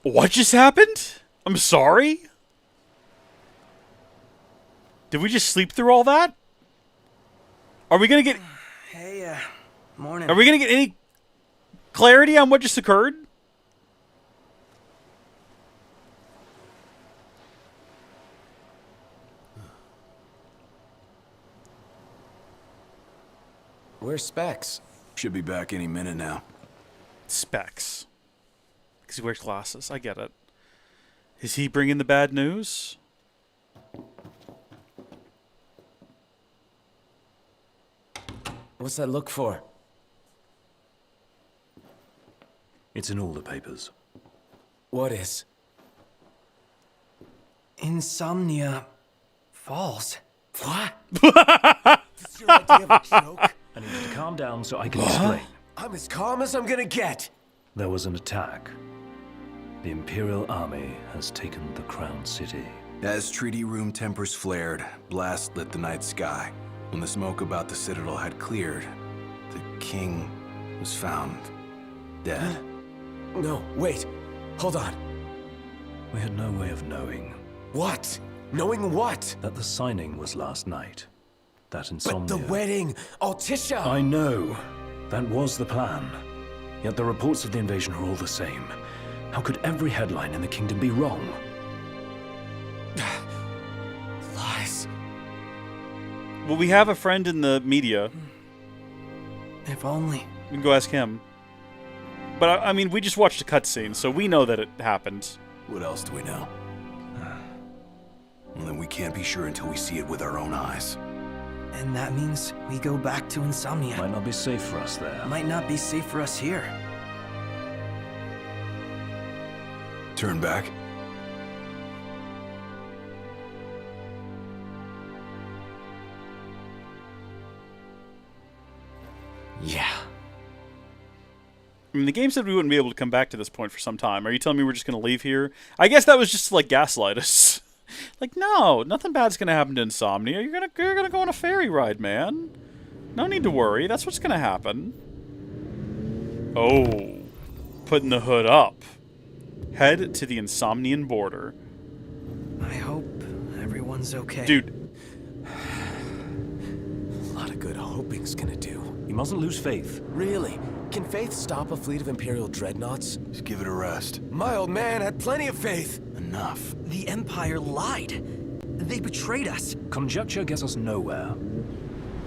What just happened? I'm sorry? Did we just sleep through all that? Are we gonna get... Hey, morning. Are we gonna get any clarity on what just occurred? Where's Specs? Should be back any minute now. Specs. Because he wears glasses. I get it. Is he bringing the bad news? What's that look for? It's in all the papers. What is? Insomnia Falls. What? Is your idea of a joke? I need you to calm down so I can explain. I'm as calm as I'm gonna get. There was an attack. The Imperial Army has taken the Crown City. As treaty room tempers flared, blast lit the night sky. When the smoke about the Citadel had cleared, the king was found dead. No, wait. Hold on. We had no way of knowing. What? Knowing what? That the signing was last night. That insomnia. But the wedding, Altisha! I know. That was the plan. Yet the reports of the invasion are all the same. How could every headline in the kingdom be wrong? Lies. Well, we have a friend in the media. If only. We can go ask him. But, I mean, we just watched a cutscene, so we know that it happened. What else do we know? Well, then we can't be sure until we see it with our own eyes. And that means we go back to Insomnia. Might not be safe for us there. Might not be safe for us here. Turn back. Yeah. I mean, the game said we wouldn't be able to come back to this point for some time. Are you telling me we're just going to leave here? I guess that was just to, like, gaslight us. Like, no, nothing bad's going to happen to Insomnia. You're gonna go on a ferry ride, man. No need to worry. That's what's going to happen. Oh. Putting the hood up. Head to the Insomnian border. I hope everyone's okay. Dude. A lot of good hoping's gonna do. You mustn't lose faith. Really? Can faith stop a fleet of Imperial dreadnoughts? Just give it a rest. My old man had plenty of faith. Enough. The Empire lied. They betrayed us. Conjecture gets us nowhere.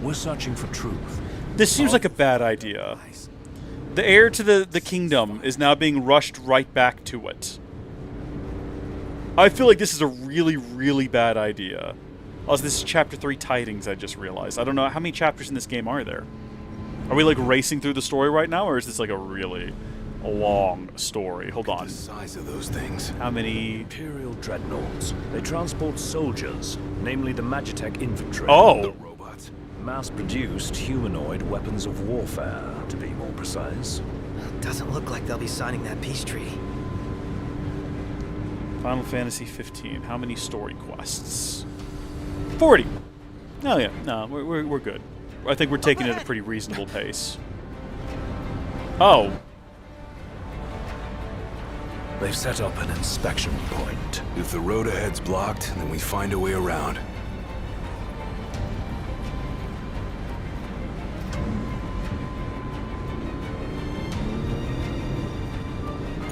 We're searching for truth. This seems like a bad idea. The heir to the kingdom is now being rushed right back to it. I feel like this is a really, really bad idea. Also, this is Chapter 3 Tidings, I just realized. I don't know, how many chapters in this game are there? Are we, like, racing through the story right now, or is this, like, a really long story? Hold on. The size of those things. How many? Imperial dreadnoughts. They transport soldiers, namely the Magitech infantry. Oh! The robots. Mass-produced humanoid weapons of warfare, to be more precise. Doesn't look like they'll be signing that peace treaty. Final Fantasy 15. How many story quests? 40. Oh yeah, no, we're good. I think we're taking it at a pretty reasonable pace. Oh. They've set up an inspection point. If the road ahead's blocked, then we find a way around.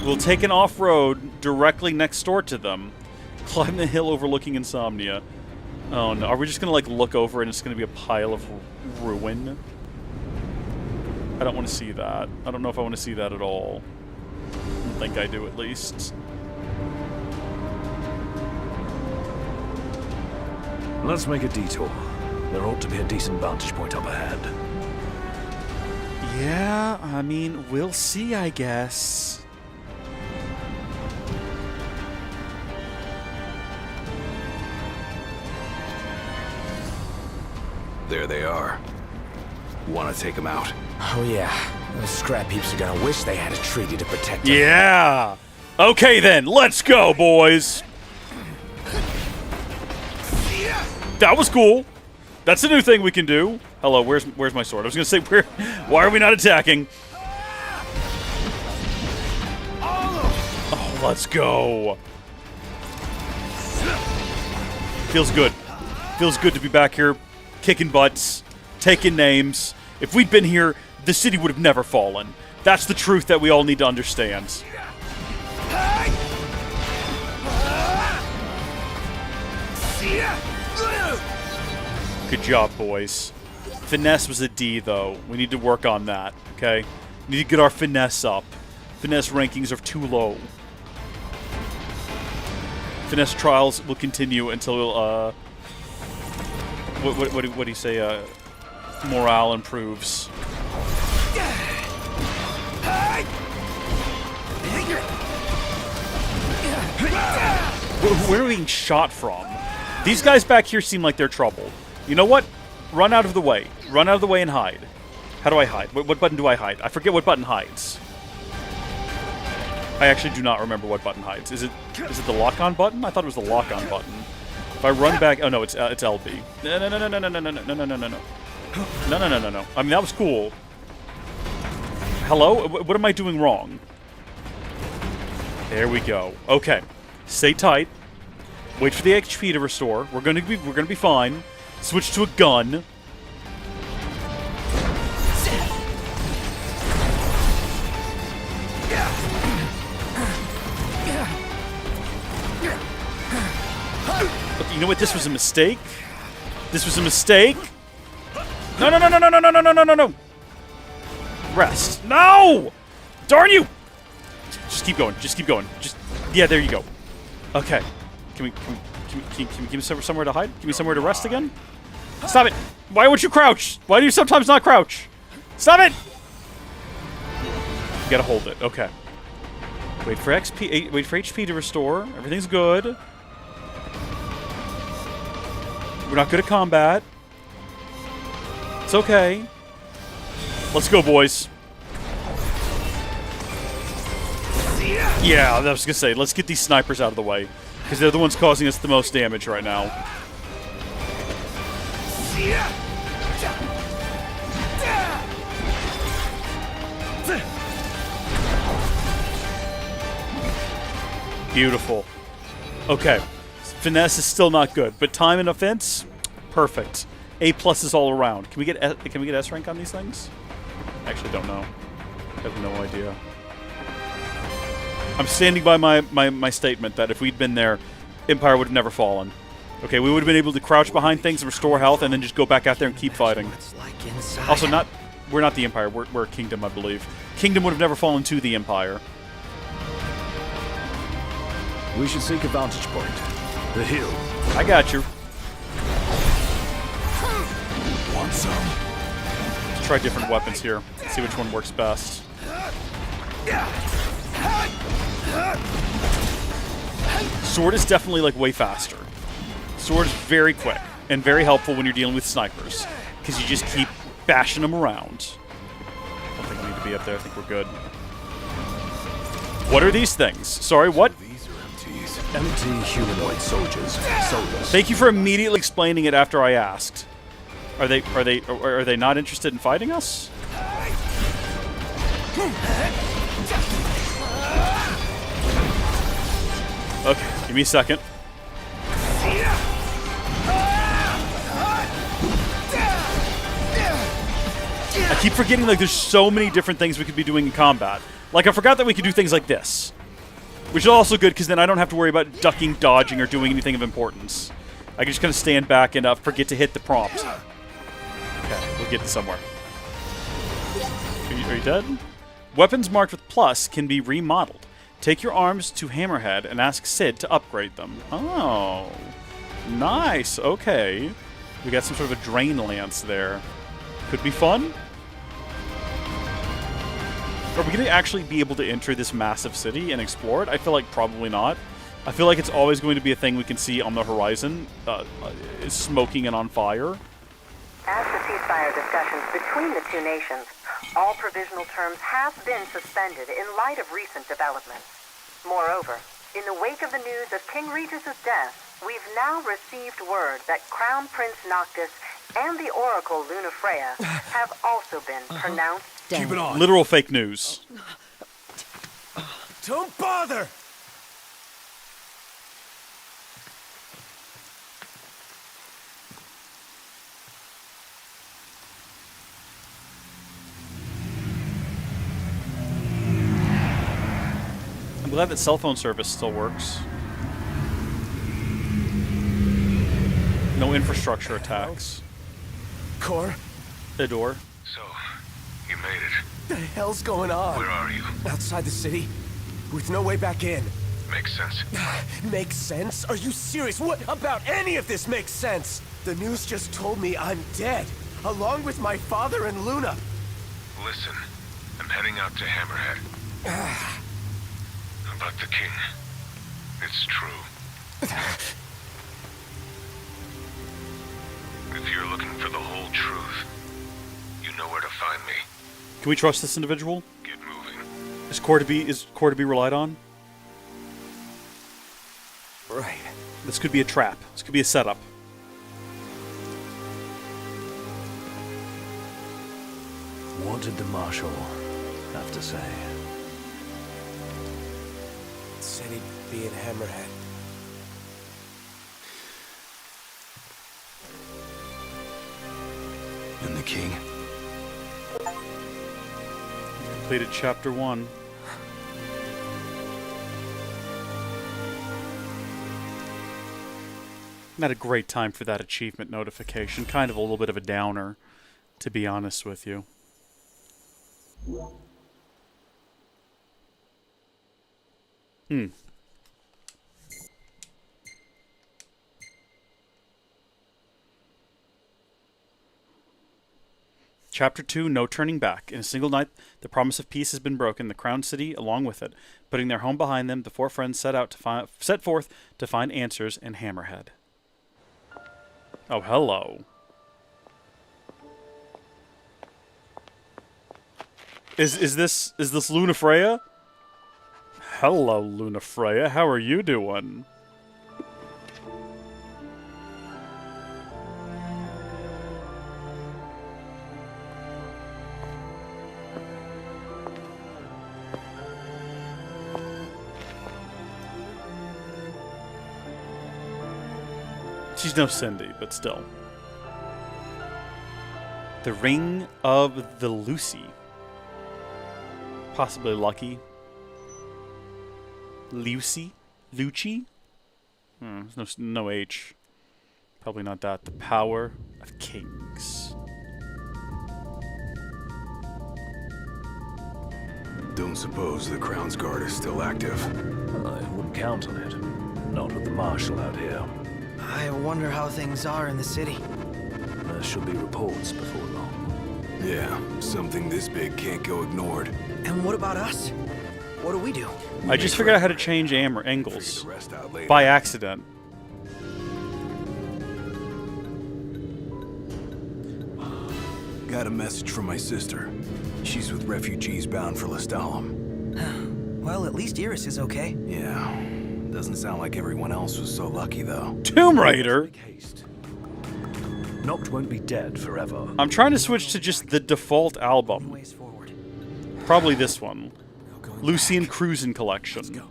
We'll take an off-road directly next door to them. Climb the hill overlooking Insomnia. Oh no, are we just gonna like look over and it's gonna be a pile of ruin? I don't want to see that. I don't know if I want to see that at all. I don't think I do, at least. Let's make a detour. There ought to be a decent vantage point up ahead. Yeah, I mean, we'll see, I guess. There they are. Want to take them out? Oh yeah, those scrap heaps are gonna wish they had a treaty to protect them. Yeah! Okay then, let's go, boys! That was cool. That's a new thing we can do. Hello, where's my sword? I was gonna say, why are we not attacking? Oh, let's go. Feels good. Feels good to be back here, kicking butts, taking names. If we'd been here, the city would have never fallen. That's the truth that we all need to understand. Good job, boys. Finesse was a D, though. We need to work on that, okay? We need to get our finesse up. Finesse rankings are too low. Finesse trials will continue until, what do you say, morale improves. Where are we being shot from? These guys back here seem like they're trouble. You know what? Run out of the way. Run out of the way and hide. How do I hide? What button do I hide? I forget what button hides. I actually do not remember what button hides. Is it the lock-on button? I thought it was the lock-on button. If I run back... Oh, no, it's LB. No. No. I mean, that was cool. Hello? What am I doing wrong? There we go. Okay. Stay tight. Wait for the HP to restore. We're gonna be fine. Switch to a gun. Look, you know what? This was a mistake. This was a mistake. No. Rest. No! Darn you! Just keep going. Just keep going. Yeah, there you go. Okay. Can we give me somewhere to hide? Give me somewhere to rest again? Stop it! Why would you crouch? Why do you sometimes not crouch? Stop it! You gotta hold it. Okay. Wait for XP. Wait for HP to restore. Everything's good. We're not good at combat. It's okay. Let's go, boys. Yeah, I was gonna say, let's get these snipers out of the way. Because they're the ones causing us the most damage right now. Beautiful. Okay. Finesse is still not good, but time and offense, perfect. A+ is all around. Can we get S rank on these things? I actually don't know. I have no idea. I'm standing by my statement that if we'd been there, Empire would have never fallen. Okay, we would have been able to crouch behind things and restore health and then just go back out there and keep fighting. Also, we're not the Empire. We're Kingdom, I believe. Kingdom would have never fallen to the Empire. We should seek a vantage point. The hill. I got you. Want some? Let's try different weapons here. See which one works best. Sword is definitely, like, way faster. Sword is very quick and very helpful when you're dealing with snipers, because you just keep bashing them around. I don't think we need to be up there. I think we're good. What are these things? Sorry, what? Empty humanoid soldiers. Thank you for immediately explaining it after I asked. Are they not interested in fighting us? Okay, give me a second. I keep forgetting, like, there's so many different things we could be doing in combat. Like, I forgot that we could do things like this. Which is also good, because then I don't have to worry about ducking, dodging, or doing anything of importance. I can just kind of stand back and forget to hit the prompt. Okay, we'll get to somewhere. Are you dead? Weapons marked with plus can be remodeled. Take your arms to Hammerhead and ask Sid to upgrade them. Oh. Nice. Okay. We got some sort of a drain lance there. Could be fun. Are we going to actually be able to enter this massive city and explore it? I feel like probably not. I feel like it's always going to be a thing we can see on the horizon, smoking and on fire. As the ceasefire discussions between the two nations, all provisional terms have been suspended in light of recent developments. Moreover, in the wake of the news of King Regis's death, we've now received word that Crown Prince Noctis and the Oracle Lunafreya have also been pronounced dead. Keep it on. Literal fake news. Don't bother! I'm glad that cell phone service still works. No infrastructure attacks. Cor? Ador. So, you made it. The hell's going on? Where are you? Outside the city, with no way back in. Makes sense. Makes sense? Are you serious? What about any of this makes sense? The news just told me I'm dead, along with my father and Luna. Listen, I'm heading out to Hammerhead. About the king. It's true. If you're looking for the whole truth, you know where to find me. Can we trust this individual? Get moving. Is core to be relied on? Right. This could be a trap. This could be a setup. What did the Marshal have to say? Said he'd be in Hammerhead. And the king? Completed chapter 1. Not a great time for that achievement notification. Kind of a little bit of a downer, to be honest with you. Chapter 2, No Turning Back. In a single night, the promise of peace has been broken, the crowned city along with it. Putting their home behind them, the four friends set forth to find answers in Hammerhead. Oh, hello. Is this Luna Freya? Hello, Luna Freya. How are you doing? She's no Cindy, but still. The Ring of the Lucy. Possibly Lucky. Lucy? Lucci? There's no H. Probably not that. The Power of Kings. Don't suppose the Crown's Guard is still active. I wouldn't count on it. Not with the Marshal out here. I wonder how things are in the city. There should be reports before long. Yeah, something this big can't go ignored. And what about us? What do we do? I just figured out how to change angles. By accident. Got a message from my sister. She's with refugees bound for Lestalem. Well, at least Iris is okay. Yeah. Doesn't sound like everyone else was so lucky, though. Tomb Raider? Noct won't be dead forever. I'm trying to switch to just the default album. Probably this one. Lucian Cruisin' Collection.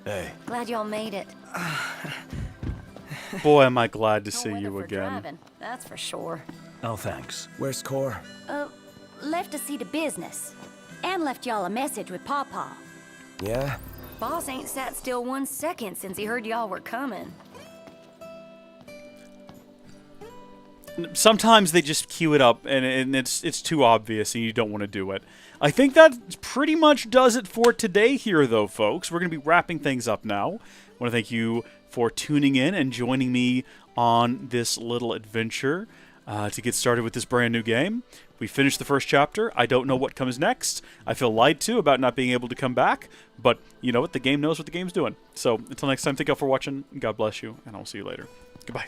Hey. Glad y'all made it. Boy, am I glad to No see weather you for again. driving, that's for sure. Oh, thanks. Where's Core? Left to see to business. And left y'all a message with Pawpaw. Yeah? Boss ain't sat still 1 second since he heard y'all were coming. Sometimes they just cue it up, and it's too obvious, and you don't want to do it. I think that pretty much does it for today here, though, folks. We're going to be wrapping things up now. I want to thank you for tuning in and joining me on this little adventure to get started with this brand new game. We finished the first chapter. I don't know what comes next. I feel lied to about not being able to come back, but you know what? The game knows what the game's doing. So until next time, thank you all for watching. God bless you, and I'll see you later. Goodbye.